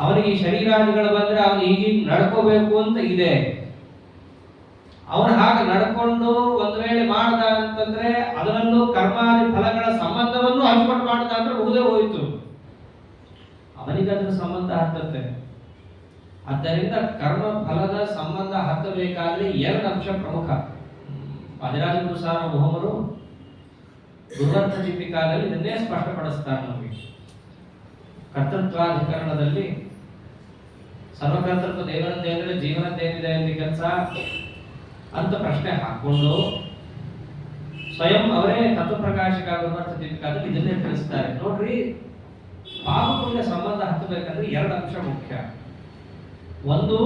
ಅವನಿಗೆ ಶರೀರಾದಿಗಳು ಬಂದ್ರೆ ಅವನು ಹೀಗೆ ನಡ್ಕೋಬೇಕು ಅಂತ ಇದೆ. ಅವನು ಹಾಗೆ ನಡ್ಕೊಂಡು ಒಂದು ವೇಳೆ ಮಾಡ್ದ ಅಂತಂದ್ರೆ ಅದರಲ್ಲೂ ಕರ್ಮಾದಿ ಫಲಗಳ ಸಂಬಂಧವನ್ನು ಹಂಚ್ಕೊಂಡು ಮಾಡ್ದ ಅಂದ್ರೆ ಮುಗಿದೇ ಹೋಯಿತು, ಅವನಿಗೆ ಅದರ ಸಂಬಂಧ ಹತ್ತತ್ತೆ. ಆದ್ದರಿಂದ ಕರ್ಮ ಫಲದ ಸಂಬಂಧ ಹತ್ತಬೇಕಾದ್ರೆ ಎರಡು ಅಂಶ ಪ್ರಮುಖ. ವಾದಿರಾಜ ಗುರು ಸಾರ್ವಭೌಮರು ಗುರುವಂತ ದೀಪಿಕಾದಲ್ಲಿ ಇದನ್ನೇ ಸ್ಪಷ್ಟಪಡಿಸ್ತಾರೆ ನಮಗೆ. ಕರ್ತೃತ್ವಾಧಿಕರಣದಲ್ಲಿ ಸರ್ವಕರ್ತೃತ್ವ ದೇವರದ್ದೇನಿದೆ, ಜೀವನದ್ದೇನಿದೆ ಎಂದು ಕೆಲಸ ಅಂತ ಪ್ರಶ್ನೆ ಹಾಕೊಂಡು ಸ್ವಯಂ ಅವರೇ ತತ್ವಪ್ರಕಾಶಕ ಗುರುವಂತ ದೀಪಿಕಾದಲ್ಲಿ ಇದನ್ನೇ ತಿಳಿಸ್ತಾರೆ. ನೋಡ್ರಿ, ಪಾಪ ಪುಣ್ಯ ಸಂಬಂಧ ಹತ್ತಬೇಕಂದ್ರೆ ಎರಡು ಅಂಶ ಮುಖ್ಯ. ಒಂದು,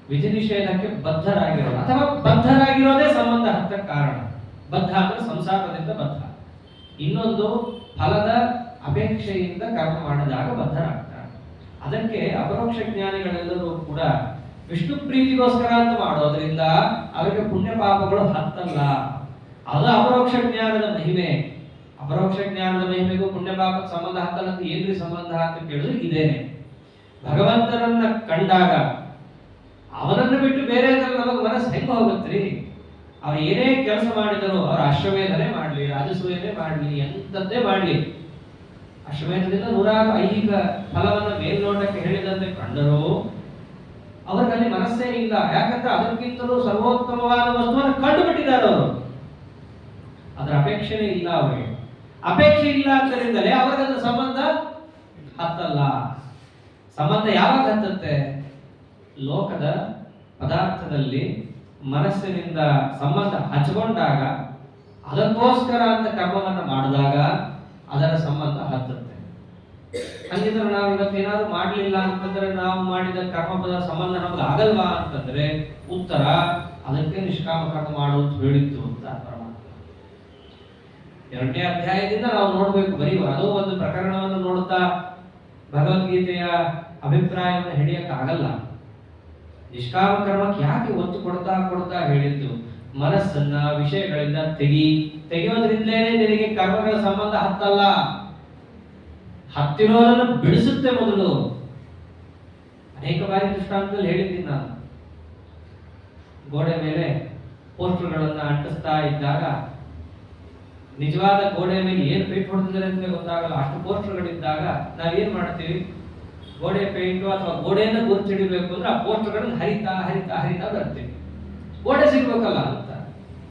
ವಿಧಿ ನಿಷೇಧಕ್ಕೆ ಬದ್ಧರಾಗಿರೋದು ಅಥವಾ ಬದ್ಧರಾಗಿರೋದೇ ಸಂಬಂಧ ಹತ್ತಕ್ಕೆ ಕಾರಣ. ಬದ್ಧ ಅಂದ್ರೆ ಸಂಸಾರದಿಂದ ಬದ್ಧ. ಇನ್ನೊಂದು, ಫಲದ ಅಪೇಕ್ಷೆಯಿಂದ ಕರ್ಮ ಮಾಡಿದಾಗ ಬದ್ಧರಾಗ್ತಾರೆ. ಅದಕ್ಕೆ ಅಪರೋಕ್ಷ ಜ್ಞಾನಿಗಳೆಲ್ಲರೂ ಕೂಡ ವಿಷ್ಣು ಪ್ರೀತಿಗೋಸ್ಕರ ಅಂತ ಮಾಡೋದ್ರಿಂದ ಅವರಿಗೆ ಪುಣ್ಯ ಪಾಪಗಳು ಹತ್ತಲ್ಲ. ಅದು ಅಪರೋಕ್ಷ ಜ್ಞಾನದ ಮಹಿಮೆ. ಅಪರೋಕ್ಷ ಜ್ಞಾನದ ಮಹಿಮೆಗೂ ಪುಣ್ಯ ಪಾಪದ ಸಂಬಂಧ ಹತ್ತಲ್ಲ ಅಂತ ಏನ್ರಿ ಸಂಬಂಧ ಅಂತ ಕೇಳಿದ್ರೆ ಇದೇನೆ. ಭಗವಂತನನ್ನ ಕಂಡಾಗ ಅವನನ್ನು ಬಿಟ್ಟು ಬೇರೆ ನಮಗೆ ಮನಸ್ಸು ಹೆಂಗ ಹೋಗುತ್ತ್ರಿ? ಅವ್ರು ಏನೇ ಕೆಲಸ ಮಾಡಿದರು, ಅವ್ರ ಅಶ್ವಮೇಧನೆ ಮಾಡ್ಲಿ, ರಾಜಸೂಯನೇ ಮಾಡ್ಲಿ, ಎಂತದ್ದೇ ಮಾಡ್ಲಿ, ಅಶ್ವಮೇಧದಿಂದ 105 ಫಲವನ್ನ ಮೇಲ್ನೋಟಕ್ಕೆ ಹೇಳಿದಂತೆ ಕಂಡರು ಅವರಲ್ಲಿ ಮನಸ್ಸೇ ಇಲ್ಲ. ಯಾಕಂದ್ರೆ ಅದಕ್ಕಿಂತಲೂ ಸರ್ವೋತ್ತಮವಾದ ವಸ್ತುವನ್ನು ಕಂಡುಬಿಟ್ಟಿದ್ದಾರೆ ಅವರು. ಅದರ ಅಪೇಕ್ಷೆನೇ ಇಲ್ಲ ಅವರಿಗೆ. ಅಪೇಕ್ಷೆ ಇಲ್ಲ ಅಂತರಿಂದಲೇ ಅವರಿಗದ ಸಂಬಂಧ ಹತ್ತಲ್ಲ. ಸಂಬಂಧ ಯಾವಾಗ ಹತ್ತತ್ತೆ? ಲೋಕದ ಪದಾರ್ಥದಲ್ಲಿ ಮನಸ್ಸಿನಿಂದ ಸಂಬಂಧ ಹಚ್ಕೊಂಡಾಗ, ಅದಕ್ಕೋಸ್ಕರ ಅಂತ ಕರ್ಮವನ್ನು ಮಾಡಿದಾಗ ಅದರ ಸಂಬಂಧ ಹತ್ತುತ್ತೆ. ಹಂಗಿದ್ರೆ ನಾವು ಇವತ್ತೇನಾದ್ರು ಮಾಡಲಿಲ್ಲ ಅಂತಂದ್ರೆ ನಾವು ಮಾಡಿದ ಕರ್ಮಪದ ಸಂಬಂಧ ನಮ್ಗೆ ಆಗಲ್ವಾ ಅಂತಂದ್ರೆ ಉತ್ತರ, ಅದಕ್ಕೆ ನಿಷ್ಕಾಮ ಕರ್ಮ ಮಾಡುವುದು ಹೇಳಿತ್ತು ಅಂತ ಪರಮಾತ್ಮ 2ನೇ ಅಧ್ಯಾಯದಿಂದ ನಾವು ನೋಡ್ಬೇಕು. ಬರೀ ಅದೋ ಒಂದು ಪ್ರಕರಣವನ್ನು ನೋಡ್ತಾ ಭಗವದ್ಗೀತೆಯ ಅಭಿಪ್ರಾಯವನ್ನು ಹಿಡಿಯಕ್ಕಾಗಲ್ಲ. ನಿಷ್ಕಾಮ ಕರ್ಮಕ್ಕೆ ಯಾಕೆ ಒತ್ತು ಕೊಡ್ತಾ ಕೊಡ್ತಾ ಹೇಳಿದ್ದು? ಮನಸ್ಸನ್ನ ವಿಷಯಗಳಿಂದ ತೆಗೆಯೋದ್ರಿಂದಲೇ ನಿನಗೆ ಕರ್ಮಗಳ ಸಂಬಂಧ ಹತ್ತಲ್ಲ, ಹತ್ತಿರೋದನ್ನು ಬಿಡಿಸುತ್ತೆ ಮೊದಲು. ಅನೇಕ ಬಾರಿ ದೃಷ್ಟಾಂತದಲ್ಲಿ ಹೇಳಿದ್ದೀನಿ ನಾನು. ಗೋಡೆ ಮೇಲೆ ಪೋಸ್ಟರ್ಗಳನ್ನ ಅಂಟಿಸ್ತಾ ಇದ್ದಾಗ ನಿಜವಾದ ಗೋಡೆ ಮೇಲೆ ಏನು ಪೇಂಟ್ ಹೊಡೆದಿದ್ದಾರೆ ಅಂತ ಗೊತ್ತಾಗಲ್ಲ. ಅಷ್ಟು ಪೋಸ್ಟರ್ಗಳಿದ್ದಾಗ ನಾವೇನ್ ಮಾಡ್ತೀವಿ? ಗೋಡೆ ಪೇಂಟು ಅಥವಾ ಗೋಡೆಯನ್ನು ಗುರುತಿಡಬೇಕು ಅಂದ್ರೆ ಆ ಪೋಸ್ಟರ್ಗಳನ್ನ ಹರಿತಾ ಹರಿತಾ ಹರಿತಾ ಬರ್ತೀವಿ. ಗೋಡೆ ಸಿಗ್ಬೇಕಲ್ಲ ಅಂತ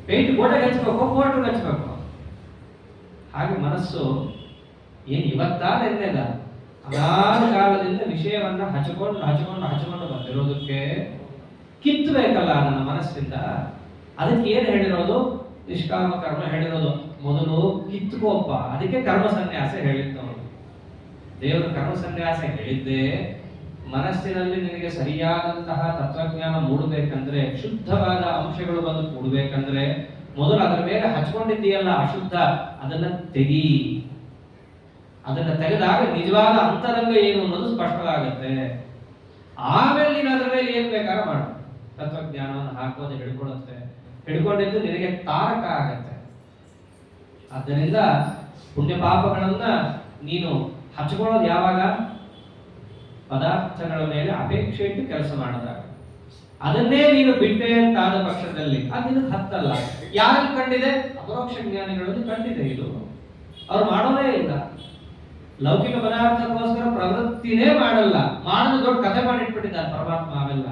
ಪೇಂಟ್ ಗೋಡೆಗೆ ಹಚ್ಬೇಕು, ಪೋಸ್ಟರ್ಗೆ ಹಚ್ಬೇಕು. ಹಾಗೆ ಮನಸ್ಸು ಏನು ಇವತ್ತಾನೆಲ್ಲ ಅನಾದ ಕಾಲದಿಂದ ವಿಷಯವನ್ನ ಹಚ್ಕೊಂಡು ಬಂದಿರೋದಕ್ಕೆ ಕಿತ್ತಬೇಕಲ್ಲ ನನ್ನ ಮನಸ್ಸಿಂದ. ಅದಕ್ಕೆ ಏನು ಹೇಳಿರೋದು? ನಿಷ್ಕಾಮ ಕರ್ಮ ಹೇಳಿರೋದು. ಮೊದಲು ಕಿತ್ತುಕೋಪ್ಪ. ಅದಕ್ಕೆ ಕರ್ಮ ಸನ್ಯಾಸ ಹೇಳಿದ್ದು. ದೇವರು ಕರ್ಮ ಸನ್ಯಾಸ ಹೇಳಿದ್ದೆ ಮನಸ್ಸಿನಲ್ಲಿ ನಿನಗೆ ಸರಿಯಾದಂತಹ ತತ್ವಜ್ಞಾನ ಮೂಡಬೇಕಂದ್ರೆ, ಶುದ್ಧವಾದ ಅಂಶಗಳು ಬಂದು ಕೂಡಬೇಕಂದ್ರೆ ಮೊದಲು ಅದರ ಮೇಲೆ ಹಚ್ಕೊಂಡಿದ್ದೀಯಲ್ಲ ಅಶುದ್ಧ, ಅದನ್ನ ತೆಗಿ. ಅದನ್ನ ತೆಗೆದಾಗ ನಿಜವಾದ ಅಂತರಂಗ ಏನು ಅನ್ನೋದು ಸ್ಪಷ್ಟವಾಗುತ್ತೆ. ಆಮೇಲೆ ನೀನು ಅದರ ಮೇಲೆ ಏನ್ ಬೇಕಾದ್ರೂ ಮಾಡು. ತತ್ವಜ್ಞಾನವನ್ನು ಹಾಕೋದು ಹಿಡ್ಕೊಳ್ಳುತ್ತೆ. ಹಿಡ್ಕೊಂಡಿದ್ದು ನಿನಗೆ ತಾರಕ ಆಗತ್ತೆ. ಆದ್ದರಿಂದ ಪುಣ್ಯ ಪಾಪಗಳನ್ನ ನೀನು ಹಚ್ಕೊಳ್ಳೋದು ಯಾವಾಗ? ಪದಾರ್ಥಗಳ ಮೇಲೆ ಅಪೇಕ್ಷೆ ಇಟ್ಟು ಕೆಲಸ ಮಾಡಿದಾಗ. ಅದನ್ನೇ ನೀನು ಬಿಟ್ಟೆ ಅಂತಾದ ಪಕ್ಷದಲ್ಲಿ ಅದು ನಿನಗೆ ಹತ್ತಲ್ಲ. ಯಾರಿಗೆ ಕಂಡಿದೆ? ಅಪರೋಕ್ಷ ಜ್ಞಾನಿಗಳಲ್ಲಿ ಕಂಡಿದೆ. ಇದು ಅವ್ರು ಮಾಡೋದೇ ಇಲ್ಲ. ಲೌಕಿಕ ಪದಾರ್ಥಕ್ಕೋಸ್ಕರ ಪ್ರವೃತ್ತಿನೇ ಮಾಡಲ್ಲ. ಮಾಡಲು ದೊಡ್ಡ ಕಥೆ ಮಾಡಿಟ್ಬಿಟ್ಟಿದ್ದಾನೆ ಪರಮಾತ್ಮ. ಅವೆಲ್ಲ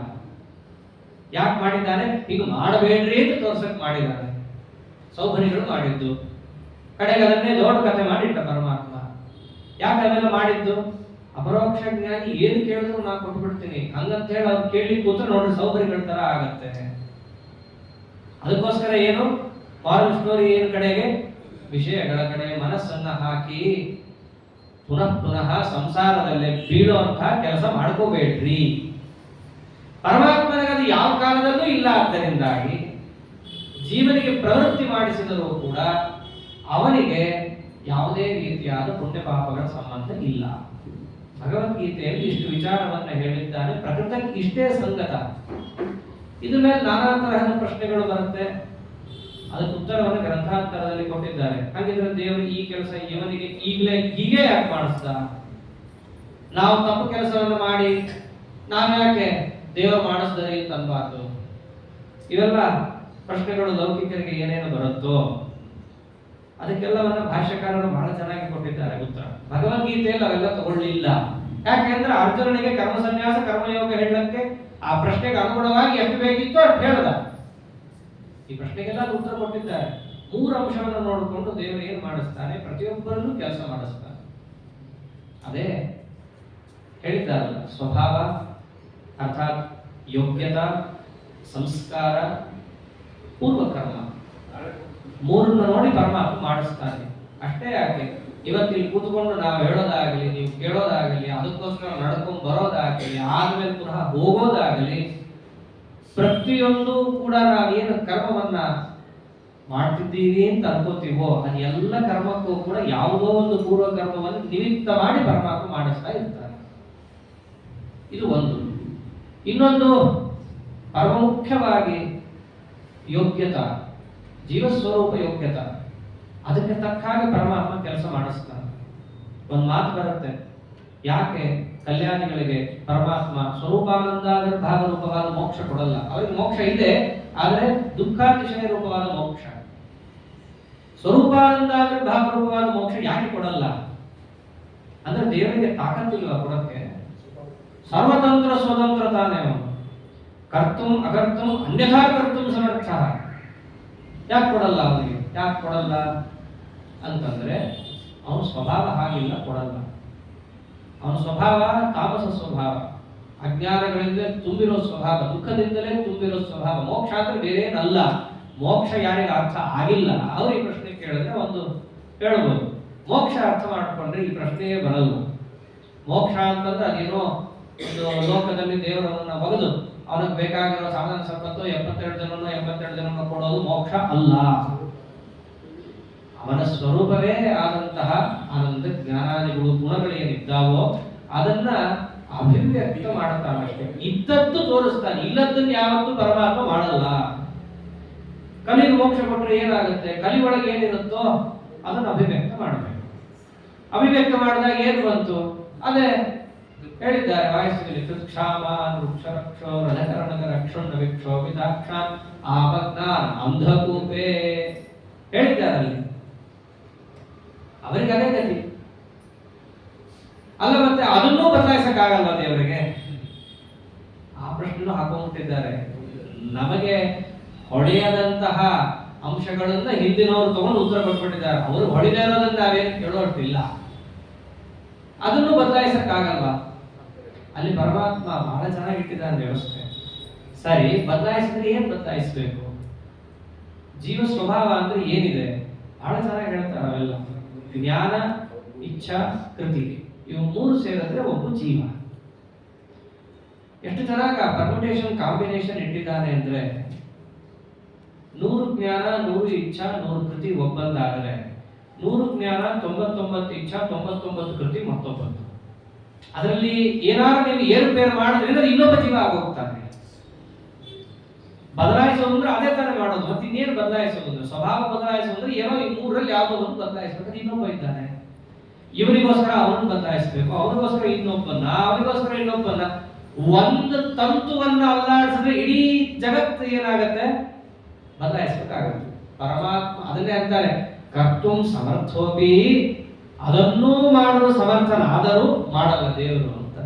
ಯಾಕೆ ಮಾಡಿದ್ದಾನೆ? ಈಗ ಮಾಡಬೇಡ್ರಿ ಅಂತ ತೋರ್ಸಕ್ ಮಾಡಿದ್ದಾನೆ. ಸೌಭರಿಗಳು ಮಾಡಿದ್ದು ಕಡೆಗೆ ಅದನ್ನೇ ದೊಡ್ಡ ಕಥೆ ಮಾಡಿಟ್ಟ ಪರಮಾತ್ಮ. ಯಾಕೆ ಅವೆಲ್ಲ ಮಾಡಿದ್ದು? ಅಪರೋಕ್ಷ ಜ್ಞಾನಿ ಏನು ಕೇಳಿದ್ರು ನಾನು ಕೊಟ್ಬಿಡ್ತೀನಿ ಹಂಗಂತ ಹೇಳಿ ಅವ್ರು ಕೇಳಿ ಕೂತ್ರೆ ನೋಡ್ರಿ ಸೌಭರಿಗಳ ತರ ಆಗತ್ತೆ. ಅದಕ್ಕೋಸ್ಕರ ಏನು ಮಾರಲ್ ಸ್ಟೋರಿ ಏನು ಕಡೆಗೆ ವಿಷಯಗಳ ಕಡೆ ಮನಸ್ಸನ್ನ ಹಾಕಿ ಪುನಃ ಪುನಃ ಸಂಸಾರದಲ್ಲೇ ಬೀಳುವಂತಹ ಕೆಲಸ ಮಾಡ್ಕೋಬೇಡ್ರಿ. ಪರಮಾತ್ಮನಿಗೆ ಅದು ಯಾವ ಕಾಲದಲ್ಲೂ ಇಲ್ಲ. ಆದ್ದರಿಂದಾಗಿ ಜೀವನಿಗೆ ಪ್ರವೃತ್ತಿ ಮಾಡಿಸಿದರೂ ಕೂಡ ಅವನಿಗೆ ಯಾವುದೇ ರೀತಿಯಾದ ಪುಣ್ಯ ಪಾಪಗಳ ಸಂಬಂಧ ಇಲ್ಲ. ಭಗವದ್ಗೀತೆಯಲ್ಲಿ ಇಷ್ಟು ವಿಚಾರವನ್ನ ಹೇಳಿದ್ದಾನೆ. ಪ್ರಕೃತಕ್ಕೆ ಇಷ್ಟೇ ಸಂಗತ. ಇದ್ರ ಮೇಲೆ ನಾನಾ ತರಹದ ಪ್ರಶ್ನೆಗಳು ಬರುತ್ತೆ. ಅದಕ್ಕೆ ಉತ್ತರವನ್ನು ಗ್ರಂಥಾಂತರದಲ್ಲಿ ಕೊಟ್ಟಿದ್ದಾರೆ. ಹಾಗಿದ್ರೆ ದೇವರು ಈ ಕೆಲಸ ಇವನಿಗೆ ಈಗಲೇ ಹೀಗೆ ಯಾಕೆ ಮಾಡಿಸ್ದ? ನಾವು ತಪ್ಪು ಕೆಲಸವನ್ನು ಮಾಡಿ ನಾವ್ಯಾಕೆ ದೇವರು ಮಾಡಿಸ್ತಾರೆ ಅಂತ ಅನ್ಬಾರ್ದು. ಇವೆಲ್ಲ ಪ್ರಶ್ನೆಗಳು ಲೌಕಿಕರಿಗೆ ಏನೇನು ಬರುತ್ತೋ ಅದಕ್ಕೆಲ್ಲವನ್ನ ಭಾಷ್ಯಕಾರರು ಬಹಳ ಚೆನ್ನಾಗಿ ಕೊಟ್ಟಿದ್ದಾರೆ ಉತ್ತರ. ಭಗವದ್ಗೀತೆಯಲ್ಲಿ ಅವೆಲ್ಲ ತಗೊಳ್ಳಿಲ್ಲ. ಯಾಕೆಂದ್ರೆ ಅರ್ಜುನನಿಗೆ ಕರ್ಮ ಸನ್ಯಾಸ ಕರ್ಮಯೋಗ ಹೇಳಕ್ಕೆ ಆ ಪ್ರಶ್ನೆಗೆ ಅನುಗುಣವಾಗಿ ಎಷ್ಟು ಬೇಕಿತ್ತು ಅಷ್ಟು ಹೇಳ್ದ. ಈ ಪ್ರಶ್ನೆಗೆಲ್ಲ ಉತ್ತರ ಕೊಟ್ಟಿದ್ದಾರೆ. 3 ಅಂಶವನ್ನು ನೋಡಿಕೊಂಡು ದೇವರು ಏನ್ ಮಾಡಿಸ್ತಾನೆ, ಪ್ರತಿಯೊಬ್ಬರಲ್ಲೂ ಕೆಲಸ ಮಾಡಿಸ್ತಾನೆ. ಅದೇ ಹೇಳಿದ್ದಾರಲ್ಲ, ಸ್ವಭಾವ ಅರ್ಥಾತ್ ಯೋಗ್ಯತಾ, ಸಂಸ್ಕಾರ, ಪೂರ್ವಕರ್ಮ, 3 ನೋಡಿ ಪರಮಾತ್ಮ ಮಾಡಿಸ್ತಾನೆ. ಅಷ್ಟೇ ಯಾಕೆ, ಇವತ್ತಿಲ್ಲಿ ಕೂತ್ಕೊಂಡು ನಾವು ಹೇಳೋದಾಗಲಿ, ನೀವು ಕೇಳೋದಾಗಲಿ, ಅದಕ್ಕೋಸ್ಕರ ನಡ್ಕೊಂಡು ಬರೋದಾಗಲಿ, ಆದ್ಮೇಲೆ ಪುನಃ ಹೋಗೋದಾಗಲಿ, ಪ್ರತಿಯೊಂದು ಕೂಡ ನಾವೇನು ಕರ್ಮವನ್ನ ಮಾಡ್ತಿದ್ದೀವಿ ಅಂತ ಅನ್ಕೋತೀವೋ ಅದೆಲ್ಲ ಕರ್ಮಕ್ಕೂ ಕೂಡ ಯಾವುದೋ ಒಂದು ಪೂರ್ವ ಕರ್ಮವನ್ನು ನಿಮಿತ್ತ ಮಾಡಿ ಪರಮಾತ್ಮ ಮಾಡಿಸ್ತಾ ಇರ್ತಾರೆ. ಇದು ಒಂದು. ಇನ್ನೊಂದು ಪರಮ ಮುಖ್ಯವಾಗಿ ಯೋಗ್ಯತಾ, ಜೀವಸ್ವರೂಪ ಯೋಗ್ಯತಾ. ಅದಕ್ಕೆ ತಕ್ಕ ಹಾಗೆ ಪರಮಾತ್ಮ ಕೆಲಸ ಮಾಡಿಸ್ತಾನೆ. ಒಂದು ಮಾತು ಬರುತ್ತೆ, ಯಾಕೆ ಕಲ್ಯಾಣಿಗಳಿಗೆ ಪರಮಾತ್ಮ ಸ್ವರೂಪಾನಂದಾದ ಭಾಗರೂಪವಾದ ಮೋಕ್ಷ ಕೊಡಲ್ಲ? ಅವರಿಗೆ ಮೋಕ್ಷ ಇದೆ, ಆದರೆ ದುಃಖಾತಿಶಯ ರೂಪವಾದ ಮೋಕ್ಷ. ಸ್ವರೂಪಾನಂದಾದ ಭಾಗರೂಪವಾದ ಮೋಕ್ಷ ಯಾಕೆ ಕೊಡಲ್ಲ ಅಂದ್ರೆ ದೇವರಿಗೆ ತಾಕತ್ತಿಲ್ವಾ ಕೊಡಕ್ಕೆ? ಸರ್ವತಂತ್ರ ಸ್ವತಂತ್ರ ತಾನೇ ಅವನು. ಕರ್ತುಂ ಅಕರ್ತುಂ ಅನ್ಯಥಾ ಕರ್ತುಂ ಸಮರ್ಥ. ಯಾಕೆ ಕೊಡಲ್ಲ ಅವನಿಗೆ? ಯಾಕೆ ಕೊಡಲ್ಲ ಅಂತಂದ್ರೆ ಅವನ ಸ್ವಭಾವ ಹಾಗಿಲ್ಲ, ಕೊಡಲ್ಲ. ಅವನ ಸ್ವಭಾವ ತಾಮಸ ಸ್ವಭಾವ, ಅಜ್ಞಾನಗಳಿಂದ ತುಂಬಿರೋ ಸ್ವಭಾವ, ದುಃಖದಿಂದಲೇ ತುಂಬಿರೋ ಸ್ವಭಾವ. ಮೋಕ್ಷ ಅಂದ್ರೆ ಬೇರೆ ಏನಲ್ಲ. ಮೋಕ್ಷ ಯಾರಿಗೆ ಅರ್ಥ ಆಗಿಲ್ಲ ಅವ್ರು ಈ ಪ್ರಶ್ನೆ ಕೇಳಿದ್ರೆ ಒಂದು ಹೇಳ್ಬೋದು. ಮೋಕ್ಷ ಅರ್ಥ ಮಾಡ್ಕೊಂಡ್ರೆ ಈ ಪ್ರಶ್ನೆಯೇ ಬರಲ್ಲ. ಮೋಕ್ಷ ಅಂತಂದ್ರೆ ಅದೇನೋ ಒಂದು ಲೋಕದಲ್ಲಿ ದೇವರನ್ನ ಒಗೆದು ಅವನಿಗೆ ಬೇಕಾಗಿರೋ ಸಾಧನ ಸಂಪತ್ತು 72 ಜನರನ್ನು ಕೊಡೋದು ಮೋಕ್ಷ ಅಲ್ಲ. ಅವನ ಸ್ವರೂಪವೇ ಆದಂತಹ ಆನಂದ ಜ್ಞಾನಾದಿಗಳು ಗುಣಗಳೇನಿದ್ದಾವೋ ಅದನ್ನ ಅಭಿವ್ಯಕ್ತ ಮಾಡ್ತಾನಷ್ಟೇ. ಇದ್ದದ್ದು ತೋರಿಸ್ತಾನೆ, ಇಲ್ಲದನ್ನು ಯಾವತ್ತೂ ಪರಮಾತ್ಮ ಮಾಡಲ್ಲ. ಕಲಿಗೆ ಮೋಕ್ಷ ಕೊಟ್ಟರೆ ಏನಾಗುತ್ತೆ? ಕಲಿ ಒಳಗೆ ಏನಿರುತ್ತೋ ಅದನ್ನು ಅಭಿವ್ಯಕ್ತ ಮಾಡಬೇಕು. ಅಭಿವ್ಯಕ್ತ ಮಾಡಿದಾಗ ಏನ್ ಬಂತು? ಅದೇ ಹೇಳಿದ್ದಾರೆ ವಾಯಸ್ಸಲ್ಲಿ, ಕ್ಷಾಮ ವೃಕ್ಷ ರಕ್ಷೋ ರಜಕರಣಕ ರಕ್ಷೋಣ ವಿಕ್ಷೋ ಪಿತಾಕ್ಷಾನ್ ಆಪಜ್ಞಾನ ಅಂಧಕೂಪೇ ಹೇಳಿದ್ದಾರಲ್ಲಿ. ಅವರಿಗೆ ಅದೇ ಗತಿ ಅಲ್ಲ. ಮತ್ತೆ ಅದನ್ನೂ ಬದಲಾಯಿಸಕ್ಕಾಗಲ್ಲ ದೇವರಿಗೆ. ಆ ಪ್ರಶ್ನೆ ಹಾಕೊಂಡ್ಬಿಟ್ಟಿದ್ದಾರೆ. ನಮಗೆ ಹೊಡೆಯದಂತಹ ಅಂಶಗಳನ್ನ ಹಿಂದಿನವರು ತಗೊಂಡು ಉತ್ತರ ಕೊಟ್ಬಿಟ್ಟಿದ್ದಾರೆ. ಅವರು ಹೊಡೆದೇ ಇರೋದನ್ನ ನಾವೇನು ಕೇಳೋಷ್ಟಿಲ್ಲ. ಅದನ್ನು ಬದಲಾಯಿಸಕ್ಕಾಗಲ್ವಾ? ಅಲ್ಲಿ ಪರಮಾತ್ಮ ಬಹಳ ಚೆನ್ನಾಗಿಟ್ಟಿದ್ದಾನೆ ವ್ಯವಸ್ಥೆ. ಸರಿ, ಬದಲಾಯಿಸಿದ್ರೆ ಏನ್ ಬದಲಾಯಿಸಬೇಕು? ಜೀವ ಸ್ವಭಾವ ಅಂದ್ರೆ ಏನಿದೆ? ಬಹಳ ಚೆನ್ನಾಗಿ ಹೇಳ್ತಾರೆ ಅವೆಲ್ಲ. ಜ್ಞಾನ, ಇಚ್ಛಾ, ಕೃತಿ, ಇವು 3 ಸೇರಿದ್ರೆ ಒಬ್ಬ ಜೀವ. ಎಷ್ಟು ಚೆನ್ನಾಗಿ ಪರ್ಮುಟೇಷನ್ ಕಾಂಬಿನೇಷನ್ ಇಟ್ಟಿದ್ದಾನೆ ಅಂದ್ರೆ 100 ಜ್ಞಾನ, 100 ಇಚ್ಛಾ, 100 ಕೃತಿ ಒಬ್ಬಂದಾದರೆ 100 ಜ್ಞಾನ, 99 ಇಚ್ಛಾ, 99 ಕೃತಿ ಮತ್ತೊಬ್ಬಂದು. ಅದರಲ್ಲಿ ಏನಾದ್ರು ನೀವು ಏರುಪೇರು ಮಾಡಿದ್ರೆ ಇನ್ನೊಬ್ಬ ಜೀವ ಆಗೋಗ್ತಾನೆ. ಬದಲಾಯಿಸೋದಂದ್ರೆ ಅದೇ ತರ ಮಾಡೋದು. ಮತ್ತೆ ಇನ್ನೇನು ಬದಲಾಯಿಸೋದು? ಸ್ವಭಾವ ಬದಲಾಯಿಸೋದ್ರೆ ಏನೋ ಈ 3ರಲ್ಲಿ ಯಾವುದೋ ಒಂದು ಬದಲಾಯಿಸಬೇಕು. ಇನ್ನೊಬ್ಬ ಇದ್ದಾನೆ, ಇವನಿಗೋಸ್ಕರ ಅವನು ಬದಲಾಯಿಸಬೇಕು, ಅವನಿಗೋಸ್ಕರ ಇನ್ನೊಬ್ಬನ, ಅವನಿಗೋಸ್ಕರ ಇನ್ನೊಬ್ಬನ. ಒಂದು ತಂತುವನ್ನ ಅಲ್ಲಾಡಿಸಿದ್ರೆ ಇಡೀ ಜಗತ್ತು ಏನಾಗತ್ತೆ? ಬದಲಾಯಿಸಬೇಕಾಗುತ್ತೆ. ಪರಮಾತ್ಮ ಅದನ್ನೇ ಅಂತಾರೆ, ಕರ್ತುಂ ಸಮರ್ಥೋಪಿ, ಅದನ್ನೂ ಮಾಡಲು ಸಮರ್ಥನಾದರೂ ಮಾಡಲ್ಲ ದೇವರು ಅಂತ.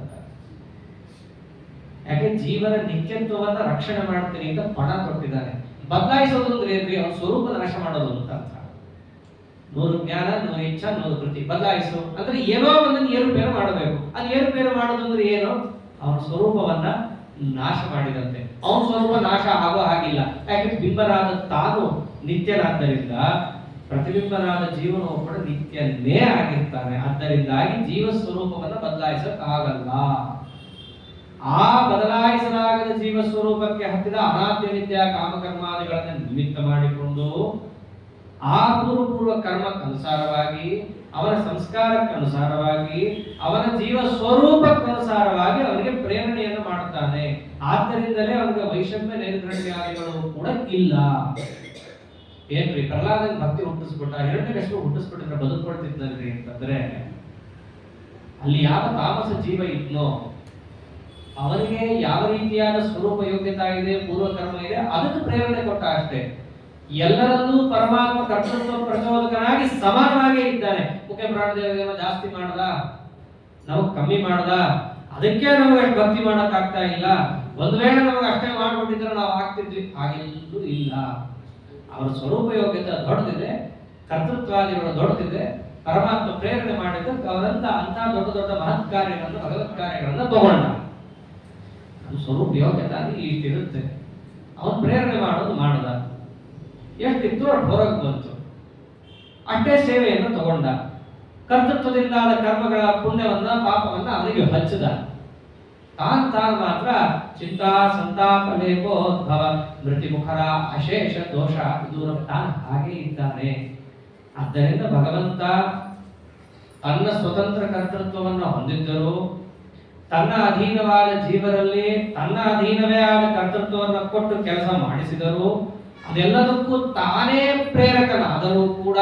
ಯಾಕೆ? ಜೀವನ ನಿತ್ಯತ್ವವನ್ನ ರಕ್ಷಣೆ ಮಾಡ್ತೀನಿ ಅಂತ ಪಣ ಕೊಟ್ಟಿದ್ದಾನೆ. ಬದಲಾಯಿಸೋದು ಅಂದ್ರೆ ಏನ್ರಿ? ಅವನ ಸ್ವರೂಪದ ನಾಶ ಮಾಡೋದು ಅಂತ ಅರ್ಥ. 100 ಜ್ಞಾನ, 100 ಇಚ್ಛಾ, 100 ಕೃತಿ. ಬದಲಾಯಿಸು ಅಂದ್ರೆ ಏನೋ ಒಂದನ್ನು ಏರುಪೇರು ಮಾಡಬೇಕು. ಅದು ಏರುಪೇರು ಮಾಡೋದು ಅಂದ್ರೆ ಏನು? ಅವನ ಸ್ವರೂಪವನ್ನ ನಾಶ ಮಾಡಿದಂತೆ. ಅವನ ಸ್ವರೂಪ ನಾಶ ಆಗೋ ಹಾಗಿಲ್ಲ. ಯಾಕೆ? ಬಿಂಬನಾದ ತಾನು ನಿತ್ಯನಾದ್ದರಿಂದ ಪ್ರತಿಬಿಂಬನಾದ ಜೀವನ ಕೂಡ ನಿತ್ಯನೇ ಆಗಿರ್ತಾನೆ. ಆದ್ದರಿಂದಾಗಿ ಜೀವ ಸ್ವರೂಪವನ್ನು ಬದಲಾಯಿಸಕ್ಕಾಗಲ್ಲ. ಆ ಬದಲಾಯಿಸಲಾಗದ ಜೀವ ಸ್ವರೂಪಕ್ಕೆ ಹತ್ತಿದ ಅನಾದ್ಯ ವಿದ್ಯಾ ಕಾಮಕರ್ಮಾದಿಗಳನ್ನು ನಿಮಿತ್ತ ಮಾಡಿಕೊಂಡು ಆ ಪೂರ್ವ ಕರ್ಮಕ್ಕನುಸಾರವಾಗಿ ಅವನ ಸಂಸ್ಕಾರಕ್ಕನುಸಾರವಾಗಿ ಅವನ ಜೀವ ಸ್ವರೂಪಕ್ಕನುಸಾರವಾಗಿ ಅವನಿಗೆ ಪ್ರೇರಣೆಯನ್ನು ಮಾಡುತ್ತಾನೆ. ಆದ್ದರಿಂದಲೇ ಅವನಿಗೆ ವೈಷಮ್ಯ ನೈರ್ಗಣ್ಯಾದಿಗಳು ಕೂಡ ಇಲ್ಲ. ಏನ್ರಿ ಪ್ರಹ್ಲಾದನ ಭಕ್ತಿ ಹುಟ್ಟಿಸ್ಬಿಟ್ಟ, ಹಿರಣ್ಯಕಶಿಪು ಹುಟ್ಟಿಸ್ಬಿಟ್ಟಿದ್ರೆ ಬದುಕೊಳ್ತಿದ್ನಲ್ರಿ ಅಂತಂದ್ರೆ ಅಲ್ಲಿ ಯಾವ ತಾಮಸ ಜೀವ ಇದ್ನೋ ಅವನಿಗೆ ಯಾವ ರೀತಿಯಾದ ಸ್ವರೂಪ ಯೋಗ್ಯತಾ ಇದೆ, ಪೂರ್ವಕರ್ಮ ಇದೆ, ಅದಕ್ಕೆ ಪ್ರೇರಣೆ ಕೊಟ್ಟ ಅಷ್ಟೇ. ಎಲ್ಲರನ್ನೂ ಪರಮಾತ್ಮ ಕರ್ತೃತ್ವ ಪ್ರಚೋದಕನಾಗಿ ಸಮಾನವಾಗಿ ಇದ್ದಾನೆ. ಮುಖ್ಯ ಪ್ರಾಣದೇವರೇನೋ ಜಾಸ್ತಿ ಮಾಡ್ದ, ನಮಗ್ ಕಮ್ಮಿ ಮಾಡ್ದ, ಅದಕ್ಕೆ ನಮಗೆ ಅಷ್ಟು ಭಕ್ತಿ ಮಾಡಕ್ ಆಗ್ತಾ ಇಲ್ಲ. ಒಂದು ವೇಳೆ ನಮಗೆ ಅಷ್ಟೇ ಮಾಡ್ಬಿಟ್ಟಿದ್ರೆ ನಾವು ಆಗ್ತಿದ್ವಿ, ಹಾಗೆಲ್ಲೂ ಇಲ್ಲ. ಅವರ ಸ್ವರೂಪ ಯೋಗ್ಯತೆ ದೊಡ್ಡದಿದೆ, ಕರ್ತೃತ್ವಾದಿಗಳು ದೊಡ್ಡದಿದೆ. ಪರಮಾತ್ಮ ಪ್ರೇರಣೆ ಮಾಡಿದ್ದಕ್ಕೆ ಅವರಂತ ಅಂತ ದೊಡ್ಡ ದೊಡ್ಡ ಮಹತ್ ಕಾರ್ಯಗಳನ್ನು ಭಗವತ್ ಕಾರ್ಯಗಳನ್ನು ತಗೊಂಡ. ಅದು ಸ್ವರೂಪ ಯೋಗ್ಯತೆ ಇಷ್ಟಿರುತ್ತೆ. ಅವನು ಪ್ರೇರಣೆ ಮಾಡೋದು ಮಾಡದ, ಎಷ್ಟಿತ್ತು ಅಷ್ಟು ಹೊರಗೆ ಬಂತು, ಅಷ್ಟೇ ಸೇವೆಯನ್ನು ತಗೊಂಡ. ಕರ್ತೃತ್ವದಿಂದಾದ ಕರ್ಮಗಳ ಪುಣ್ಯವನ್ನ ಪಾಪವನ್ನ ಅವನಿಗೆ ಹಚ್ಚದ. ತಾನು ಮಾತ್ರ ಚಿಂತಾ ಸಂತಾಪ ಲೇಪೋದ್ಭವ ಮೃತಿಮುಖರ ಅಶೇಷ ದೋಷ ದೂರ ತಾನು ಹಾಗೆ ಇದ್ದಾನೆ. ಆದ್ದರಿಂದ ಭಗವಂತ ತನ್ನ ಸ್ವತಂತ್ರ ಕರ್ತೃತ್ವವನ್ನು ಹೊಂದಿದ್ದರೂ ತನ್ನ ಅಧೀನವಾದ ಜೀವರಲ್ಲಿ ತನ್ನ ಅಧೀನವೇ ಆದ ಕರ್ತೃತ್ವವನ್ನು ಕೊಟ್ಟು ಕೆಲಸ ಮಾಡಿಸಿದರು. ಅದೆಲ್ಲದಕ್ಕೂ ತಾನೇ ಪ್ರೇರಕನಾದರೂ ಕೂಡ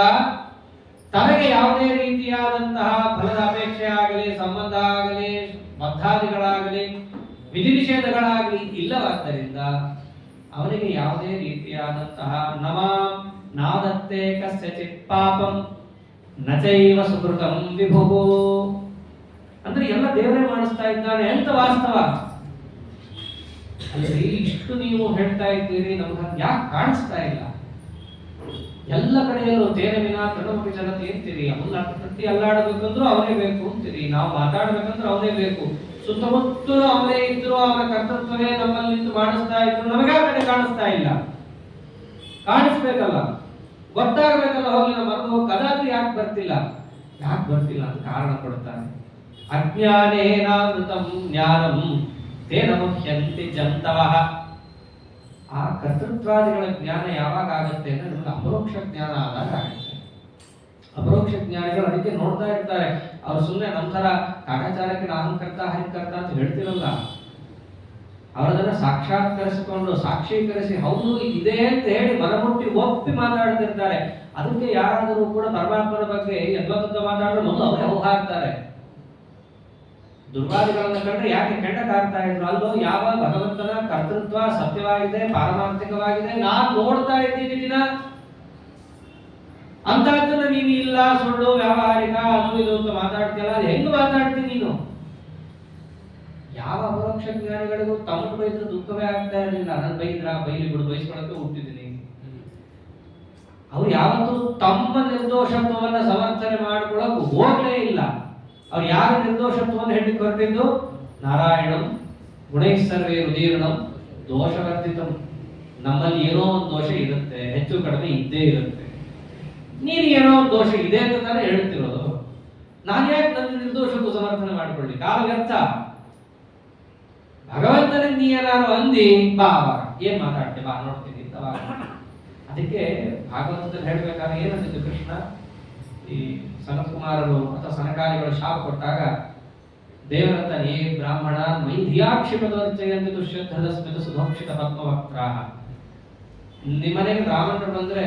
ತನಗೆ ಯಾವುದೇ ರೀತಿಯಾದಂತಹ ಫಲದ ಅಪೇಕ್ಷೆ ಆಗಲಿ, ಸಂಬಂಧ ಆಗಲಿ, ಬದ್ಧಾದಿಗಳಾಗಲಿ, ವಿಧಿ ನಿಷೇಧಗಳಾಗಲಿ ಇಲ್ಲವಾದ್ದರಿಂದ ಅವನಿಗೆ ಯಾವುದೇ ರೀತಿಯಾದಂತಹ ನಮಾಂ ನಾದತ್ತೆ ಕಸ್ಯಚಿತ್ ಪಾಪಂ ನಚೈವ ಸುಕೃತಂ ವಿಭುಃ ಅಂದ್ರೆ ಎಲ್ಲ ದೇವರೇ ಮಾಡಿಸ್ತಾ ಇದ್ದಾನೆ ಅಂತ ವಾಸ್ತವ. ಅಲ್ರಿ ಇಷ್ಟು ನೀವು ಹೇಳ್ತಾ ಇದ್ದೀರಿ, ನಮ್ಗೆ ಯಾಕೆ ಕಾಣಿಸ್ತಾ ಇಲ್ಲ? ಎಲ್ಲ ಕಡೆಯಲ್ಲೂ ತೇನ ವಿನ ತೃಣಮುಖಿ ಜನತೆ ಅಂತೀರಿ. ಅವನ್ನ ಪ್ರತಿ ಅಲ್ಲಾಡಬೇಕಂದ್ರೂ ಅವನೇ ಬೇಕು ಅಂತೀರಿ, ನಾವು ಮಾತಾಡ್ಬೇಕಂದ್ರೂ ಅವನೇ ಬೇಕು. ಸುತ್ತಮುತ್ತಲು ಅವನೇ ಇದ್ರು, ಅವನ ಕರ್ತೃತ್ವವೇ ನಮ್ಮಲ್ಲಿ ನಿಂತು ಮಾಡಿಸ್ತಾ ಇದ್ರು, ನಮಗೆ ಆ ಕಡೆ ಕಾಣಿಸ್ತಾ ಇಲ್ಲ. ಕಾಣಿಸ್ಬೇಕಲ್ಲ, ಗೊತ್ತಾಗಬೇಕಲ್ಲ. ಹೋಗಿ ನಮ್ಮ ಮನಸ್ಸು ಕದಾಪಿ ಯಾಕೆ ಬರ್ತಿಲ್ಲ ಅಂತ ಕಾರಣ ಕೊಡ್ತಾನೆ. ಅಜ್ಞಾನೇನಾವೃತಂ ಜ್ಞಾನಂ ತೇನ ಮುಹ್ಯಂತಿ ಜಂತವಃ. ಆ ಕರ್ತೃತ್ವಾದಿಗಳ ಜ್ಞಾನ ಯಾವಾಗ ಆಗುತ್ತೆ ಅಂದ್ರೆ ನಮ್ಗೆ ಅಪರೋಕ್ಷ ಜ್ಞಾನ ಆದಾಗ ಆಗುತ್ತೆ. ಅಪರೋಕ್ಷ ಜ್ಞಾನಿಗಳು ಅದಕ್ಕೆ ನೋಡ್ತಾ ಇರ್ತಾರೆ. ಅವ್ರು ಸುಮ್ಮನೆ ನಂತರ ಕಾಟಾಚಾರಕ್ಕೆ ಅಹಂಕರ್ತ ಹರಿಕರ್ತ ಅಂತ ಹೇಳ್ತಿರಲ್ಲ, ಅವರದನ್ನ ಸಾಕ್ಷಾತ್ಕರಿಸಿಕೊಂಡು ಸಾಕ್ಷೀಕರಿಸಿ ಹೌದು ಇದೆ ಅಂತ ಹೇಳಿ ಮನಮುಟ್ಟಿ ಒಪ್ಪಿ ಮಾತಾಡ್ತಿರ್ತಾರೆ. ಅದಕ್ಕೆ ಯಾರಾದರೂ ಕೂಡ ಪರಮಾತ್ಮನ ಬಗ್ಗೆ ಯದ್ವತ್ತ ಮಾತಾಡಿದ್ರೆ ಮೊದಲು ಅವರೇ ಹೋಗ್ತಾರೆ. ದುರ್ವಾದಿಗಳನ್ನ ಕಂಡ್ರೆ ಯಾಕೆ ಕೆಂಡ ಕಾರ್ತಾ ಇದ್ರು? ಅಲ್ಲೋ ಯಾವ ಭಗವಂತನ ಕರ್ತೃತ್ವ ಸತ್ಯವಾಗಿದೆ, ಪಾರಮಾರ್ಥಿಕವಾಗಿದೆ, ನಾನ್ ನೋಡ್ತಾ ಇದ್ದೀನಿ ದಿನ. ಅಂತಹದ್ದನ್ನ ನೀನು ಇಲ್ಲ, ಸುಳ್ಳು, ವ್ಯಾವಹಾರಿಕ, ಅದು ಇದು ಅಂತ ಮಾತಾಡ್ತಿಯಲ್ಲ, ಅದು ಹೆಂಗ್ ಮಾತಾಡ್ತೀನಿ ನೀನು? ಯಾವ ಅಪರೋಕ್ಷ ಜ್ಞಾನಿಗಳಿಗೂ ತಮ್ಮ ಬೈದ್ರೆ ದುಃಖವೇ ಆಗ್ತಾ ಇರಲಿಲ್ಲ. ನನ್ನ ಬೈಲಿ ಬಿಡು, ಬಯಸ್ಕೊಳಕ್ಕೆ ಹುಟ್ಟಿದ್ದೀನಿ. ಅವ್ರು ಯಾವತ್ತೂ ತಮ್ಮ ನಿರ್ದೋಷತ್ವವನ್ನ ಸಮರ್ಥನೆ ಮಾಡ್ಕೊಳಕ್ ಹೋಗ್ಲೇ ಇಲ್ಲ. ಅವ್ರು ಯಾರ ನಿರ್ದೋಷತ್ವವನ್ನು ಹೇಳಿ ಹೊರಟಿದ್ದು? ನಾರಾಯಣಂ ಗುಣೈಸ್ಸರ್ವೇ ಉದೀರ್ಣಂ ದೋಷವರ್ಧಿತಂ. ನಮ್ಮಲ್ಲಿ ಏನೋ ಒಂದು ದೋಷ ಇರುತ್ತೆ, ಹೆಚ್ಚು ಕಡಿಮೆ ಇದ್ದೇ ಇರುತ್ತೆ. ನೀನು ಏನೋ ಒಂದು ದೋಷ ಇದೆ ಅಂತ ತಾನೇ ಹೇಳ್ತಿರೋದು. ನಾನು ಯಾಕೆ ನನ್ನ ನಿರ್ದೋಷಕ್ಕೂ ಸಮರ್ಥನೆ ಮಾಡಿಕೊಳ್ಳಿ? ಕಾಲ ವ್ಯರ್ಥ. ಭಗವಂತನಿಗೆ ನೀ ಏನಾರು ಅಂದಿ, ಬಾ ಏನ್ ಮಾತಾಡ್ತೆ, ಬಾ ನೋಡ್ತೀನಿ ಅಂತ. ಅದಕ್ಕೆ ಭಾಗವತದಲ್ಲಿ ಹೇಳ್ಬೇಕಾದ್ರೆ ಏನಂತಿದ್ದು ಕೃಷ್ಣ, ಈ ಸನತ್ಕುಮಾರರು ಅಥವಾ ಸನಕಾಲಿಗಳು ಶಾಪ ಕೊಟ್ಟಾಗ ದೇವರಂತ ಏ ಬ್ರಾಹ್ಮಣ ಮೈಧಿಯಾಕ್ಷಿಪದರ್ಚಯಂತೆ ದುಷ್ಯಂತದ ಸ್ಮಿತ ಸುಧೋಕ್ಷಿತ ಪದ್ಮವಕ್ತ್ರಾಹ. ನಿಮ್ಮನೆಗೆ ಬ್ರಾಹ್ಮಣರು ಬಂದ್ರೆ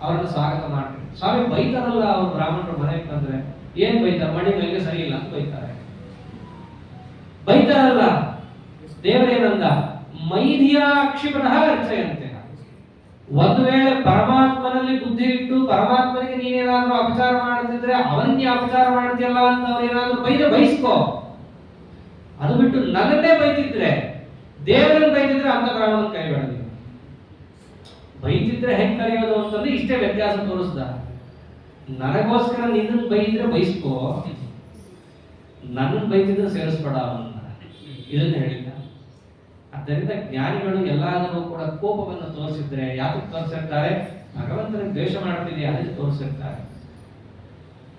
ಅವರನ್ನು ಸ್ವಾಗತ ಮಾಡ್ರಿ. ಸ್ವಾಮಿ ಬೈತಾರಲ್ಲ ಅವ್ರು ಬ್ರಾಹ್ಮಣರು ಮನೆಗೆ ಬಂದ್ರೆ, ಏನ್ ಬೈತಾರೆ? ಮಡಿ ಮೇಲೆ ಸರಿ ಇಲ್ಲ ಅಂತ ಬೈತಾರೆ. ಬೈತಾರಲ್ಲ, ದೇವರೇನಂದ? ಮೈಧಿಯಾಕ್ಷಿಪತಃ ಅರ್ಚಯಂತೆ. ಒಂದು ವೇಳೆ ಪರಮಾತ್ಮನಲ್ಲಿ ಬುದ್ಧಿ ಇಟ್ಟು ಪರಮಾತ್ಮನಿಗೆ ನೀನೇನಾದ್ರೂ ಅಪಚಾರ ಮಾಡ್ತಿದ್ರೆ ಅವನಿಗೆ ಅಪಚಾರ ಮಾಡ್ತಿಯಲ್ಲ ಅಂತ ಅವ್ರೇನಾದ್ರೂ ಬೈಸ್ಕೋ. ಅದು ಬಿಟ್ಟು ನನ್ನನ್ನೇ ಬೈತಿದ್ರೆ, ದೇವರನ್ನು ಬೈತಿದ್ರೆ ಅಂತ ಬ್ರಾಹ್ಮಣನ ಕರಿಬೇಡ. ನೀವು ಬೈತಿದ್ರೆ ಹೆಂಗ್ ಕರೆಯೋದು ಅಂತಂದ್ರೆ ಇಷ್ಟೇ ವ್ಯತ್ಯಾಸ ತೋರಿಸ್ದ. ನನಗೋಸ್ಕರ ನಿನ್ನನ್ನು ಬೈದ್ರೆ ಬೈಸ್ಕೋ, ನನ್ನನ್ನು ಬೈತಿದ್ರೆ ಸೇರಿಸ್ಬೇಡ ಅವನ್ನ, ಇದನ್ನ ಹೇಳಿದ್ದ. ಆದ್ದರಿಂದ ಜ್ಞಾನಿಗಳು ಎಲ್ಲಾದರೂ ಕೂಡ ಕೋಪವನ್ನು ತೋರಿಸಿದ್ರೆ ಯಾಕೆ ತೋರಿಸಿರ್ತಾರೆ? ಭಗವಂತನಿಗೆ ದ್ವೇಷ ಮಾಡ್ತಿದೆ ಅದಕ್ಕೆ ತೋರಿಸಿರ್ತಾರೆ.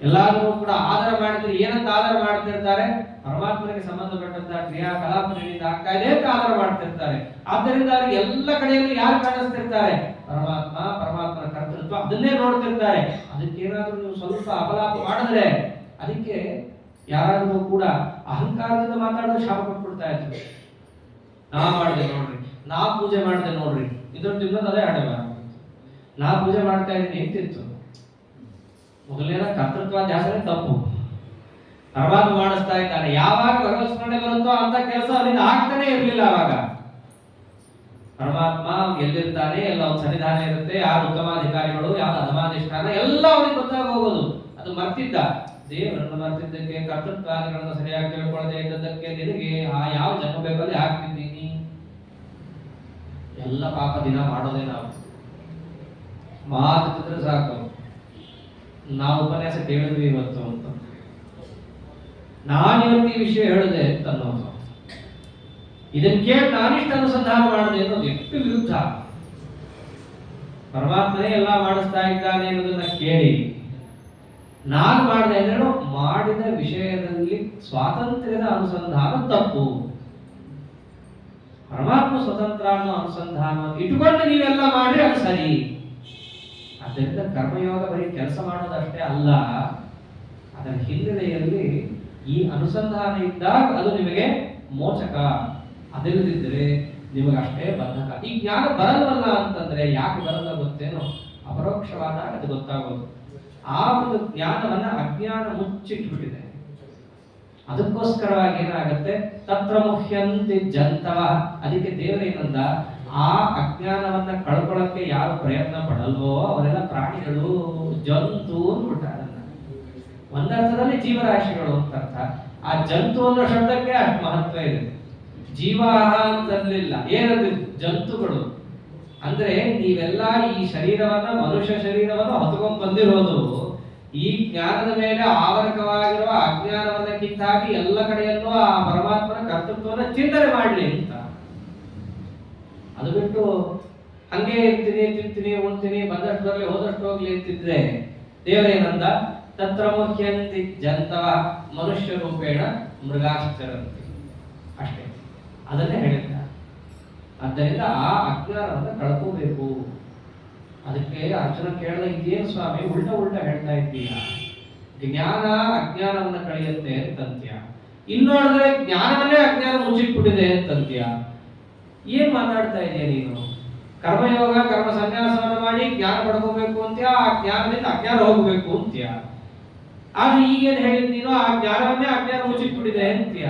ಎಲ್ಲಾದರೂ ಕೂಡ ಆಧಾರ ಮಾಡಿದ್ರೆ ಏನಂತ ಆಧಾರ ಮಾಡ್ತಿರ್ತಾರೆ? ಪರಮಾತ್ಮನಿಗೆ ಸಂಬಂಧಪಟ್ಟಂತಹ ಕ್ರಿಯಾಕಲಾಪಗಳಿಂದ ಆಗ್ತಾ ಇದೆ ಅಂತ ಆಧಾರ ಮಾಡ್ತಿರ್ತಾರೆ. ಆದ್ದರಿಂದ ಅವ್ರಿಗೆ ಎಲ್ಲ ಕಡೆಯಲ್ಲೂ ಯಾರು ಕಾಣಿಸ್ತಿರ್ತಾರೆ? ಪರಮಾತ್ಮ, ಪರಮಾತ್ಮನ ಕರ್ತೃತ್ವ, ಅದನ್ನೇ ನೋಡ್ತಿರ್ತಾರೆ. ಅದಕ್ಕೇನಾದ್ರೂ ನೀವು ಸ್ವಲ್ಪ ಅಪಲಾಪ ಮಾಡಿದ್ರೆ, ಅದಕ್ಕೆ ಯಾರಾದ್ರೂ ಕೂಡ ಅಹಂಕಾರದಿಂದ ಮಾತಾಡೋದು ಶಾಪ ಕೊಟ್ಬಿಡ್ತಾ ಇದ್ರು. ನಾ ಮಾಡಿದೆ ನೋಡ್ರಿ, ನಾ ಪೂಜೆ ಮಾಡಿದೆ ನೋಡ್ರಿ, ಇದ್ರದ್ದು ಇನ್ನೊಂದು ಅದೇ ಆಡಲ್ಲ. ನಾ ಪೂಜೆ ಮಾಡ್ತಾ ಇದ್ದೀನಿ ಎಂತಿತ್ತು? ಮೊದಲನೇದ ಕರ್ತೃತ್ವ ಧ್ಯಾಸನೇ ತಪ್ಪು. ಪರಮಾತ್ಮ ಮಾಡಿಸ್ತಾ ಇದ್ದಾನೆ. ಯಾವಾಗ ಭಗವತ್ ಸ್ಮರಣೆ ಬರುತ್ತೋ ಅಂತ ಕೆಲಸ ಅವನಿಂದ ಆಗ್ತಾನೆ ಇರಲಿಲ್ಲ. ಅವಾಗ ಪರಮಾತ್ಮ ಎಲ್ಲಿರ್ತಾನೆ, ಎಲ್ಲ ಒಂದು ಸನ್ನಿಧಾನ ಇರುತ್ತೆ, ಯಾರು ಉತ್ತಮಾಧಿಕಾರಿಗಳು, ಯಾವ್ದು ಅಧಮಾಧಿಷ್ಠಾನ, ಎಲ್ಲ ಅವನಿಗೆ ಗೊತ್ತಾಗ ಹೋಗೋದು. ಅದು ಮರ್ತಿದ್ದ. ದೇವರನ್ನು ಮರ್ತಿದ್ದಕ್ಕೆ, ಕರ್ತೃತ್ವಾದಿಗಳನ್ನು ಸರಿಯಾಗಿ ತಿಳ್ಕೊಳ್ಳದೆ ಇದ್ದದ್ದಕ್ಕೆ ನಿನಗೆ ಆ ಯಾವ ಜನ್ಮ ಬೇಕಲ್ಲಿ ಹಾಕ್ತಿದ್ದೀನಿ. ಎಲ್ಲ ಪಾಪ ದಿನ ಮಾಡೋದೇ ನಾವು. ಮಾತಿದ್ರೆ ಸಾಕು. ನಾವು ಉಪನ್ಯಾಸ ಕೇಳಿದ್ವಿ ಇವತ್ತು ಅಂತ, ನಾನಿವತ್ತು ಈ ವಿಷಯ ಹೇಳಿದೆ ಅಂತ ಅನ್ನೋದು, ಇದನ್ನ ಕೇಳಿ ನಾನಿಷ್ಟು ಅನುಸಂಧಾನ ಮಾಡಿದೆ ಅನ್ನೋದು ಎಷ್ಟು ವಿರುದ್ಧ. ಪರಮಾತ್ಮನೇ ಎಲ್ಲ ಮಾಡಿಸ್ತಾ ಇದ್ದಾನೆ ಅನ್ನೋದನ್ನ ಕೇಳಿ ನಾನು ಮಾಡಿದೆ ಅಂದ್ರೆ ಮಾಡಿದ ವಿಷಯದಲ್ಲಿ ಸ್ವಾತಂತ್ರ್ಯದ ಅನುಸಂಧಾನ ತಪ್ಪು. ಪರಮಾತ್ಮ ಸ್ವತಂತ್ರ ಅನ್ನೋ ಅನುಸಂಧಾನ ಇಟ್ಕೊಂಡು ನೀವೆಲ್ಲ ಮಾಡ್ರಿ, ಅದು ಸರಿ. ಆದ್ದರಿಂದ ಕರ್ಮಯೋಗ ಬರೀ ಕೆಲಸ ಮಾಡೋದಷ್ಟೇ ಅಲ್ಲ, ಅದರ ಹಿನ್ನೆಲೆಯಲ್ಲಿ ಈ ಅನುಸಂಧಾನ ಇದ್ದಾಗ ಅದು ನಿಮಗೆ ಮೋಚಕ. ಅದಿಲ್ಲದಿದ್ದರೆ ನಿಮಗೆ ಅಷ್ಟೇ ಬಂಧಕ. ಈ ಜ್ಞಾನ ಬರಲ್ವಲ್ಲ ಅಂತಂದ್ರೆ ಯಾಕೆ ಬರಲ್ಲ ಗೊತ್ತೇನೋ? ಅಪರೋಕ್ಷವಾದಾಗ ಅದು ಗೊತ್ತಾಗೋದು. ಆ ಒಂದು ಜ್ಞಾನವನ್ನ ಅಜ್ಞಾನ ಮುಚ್ಚಿಟ್ಬಿಟ್ಟಿದೆ. ಅದಕ್ಕೋಸ್ಕರವಾಗಿ ಏನಾಗುತ್ತೆ? ತತ್ರ ಮುಹ್ಯಂತಿ ಜಂತವ. ಅದಕ್ಕೆ ದೇವರೇನಂದ, ಆ ಅಜ್ಞಾನವನ್ನ ಕಳ್ಕೊಳ್ಳಕ್ಕೆ ಯಾರು ಪ್ರಯತ್ನ ಪಡಲ್ವೋ ಅವರೆಲ್ಲ ಪ್ರಾಣಿಗಳು, ಜಂತು ಅಂದ್ಬಿಟ್ಟ. ಒಂದರ್ಥದಲ್ಲಿ ಜೀವರಾಶಿಗಳು ಅಂತ ಅರ್ಥ. ಆ ಜಂತು ಅನ್ನೋ ಶಬ್ದಕ್ಕೆ ಅಷ್ಟು ಮಹತ್ವ ಇದೆ. ಜೀವಾಹ ಅಂತರ್ಲಿಲ್ಲ, ಏನದು? ಜಂತುಗಳು. ಅಂದ್ರೆ ನೀವೆಲ್ಲ ಈ ಶರೀರವನ್ನ, ಮನುಷ್ಯ ಶರೀರವನ್ನು ಹೊತ್ಕೊಂಡ್ ಬಂದಿರೋದು ಈ ಜ್ಞಾನದ ಮೇಲೆ ಆವರಕವಾಗಿರುವ ಅಜ್ಞಾನವನ್ನ ಕಿತ್ತಾಗಿ ಎಲ್ಲ ಕಡೆಯಲ್ಲೂ ಆ ಪರಮಾತ್ಮನ ಕರ್ತೃತ್ವವನ್ನು ಚಿಂತನೆ ಮಾಡ್ಲಿ ಅಂತ. ಅದು ಬಿಟ್ಟು ಹಂಗೆ ಇರ್ತೀನಿ, ತಿಂತೀನಿ, ಉಣ್ತೀನಿ, ಬಂದಷ್ಟು ಬರಲಿ, ಹೋದಷ್ಟು ಹೋಗ್ಲಿ ಅಂತಿದ್ರೆ ದೇವರೇನಂದ? ತತ್ರ ಮುಖ್ಯಂತಿ ಜಂತವ ಮನುಷ್ಯ ರೂಪೇಣ ಮೃಗಾಶ್ಚರಂತಿ. ಅಷ್ಟೇ, ಅದನ್ನೇ ಹೇಳಿದ್ದ. ಆದ್ದರಿಂದ ಆ ಅಜ್ಞಾನವನ್ನು ಕಳ್ಕೋಬೇಕು. ಅದಕ್ಕೆ ಅರ್ಜುನ ಕೇಳಿದ, ಇದೇನು ಸ್ವಾಮಿ ಉಲ್ಟಾ ಹೇಳ್ತಾ ಇದ್ದೀಯ? ಜ್ಞಾನ ಅಜ್ಞಾನವನ್ನ ಕಳೆಯುತ್ತೆ ಅಂತಂತ್ಯ, ಇನ್ನೋಡಿದ್ರೆ ಜ್ಞಾನವನ್ನೇ ಅಜ್ಞಾನ ಮುಚ್ಚಿಟ್ಬಿಟ್ಟಿದೆ ಅಂತಂತ್ಯ. ಏನ್ ಮಾತಾಡ್ತಾ ಇದೆಯಾ ನೀನು? ಕರ್ಮಯೋಗ, ಕರ್ಮ ಸನ್ಯಾಸವನ್ನು ಮಾಡಿ ಜ್ಞಾನ ಪಡ್ಕೋಬೇಕು ಅಂತ್ಯ, ಆ ಜ್ಞಾನದಿಂದ ಅಜ್ಞಾನ ಹೋಗಬೇಕು ಅಂತ್ಯ. ಆದ್ರೆ ಈಗೇನು ಹೇಳಿದ್ ನೀನು? ಆ ಜ್ಞಾನವನ್ನೇ ಅಜ್ಞಾನ ಮುಚ್ಚಿಟ್ಬಿಟ್ಟಿದೆ ಅಂತ್ಯ.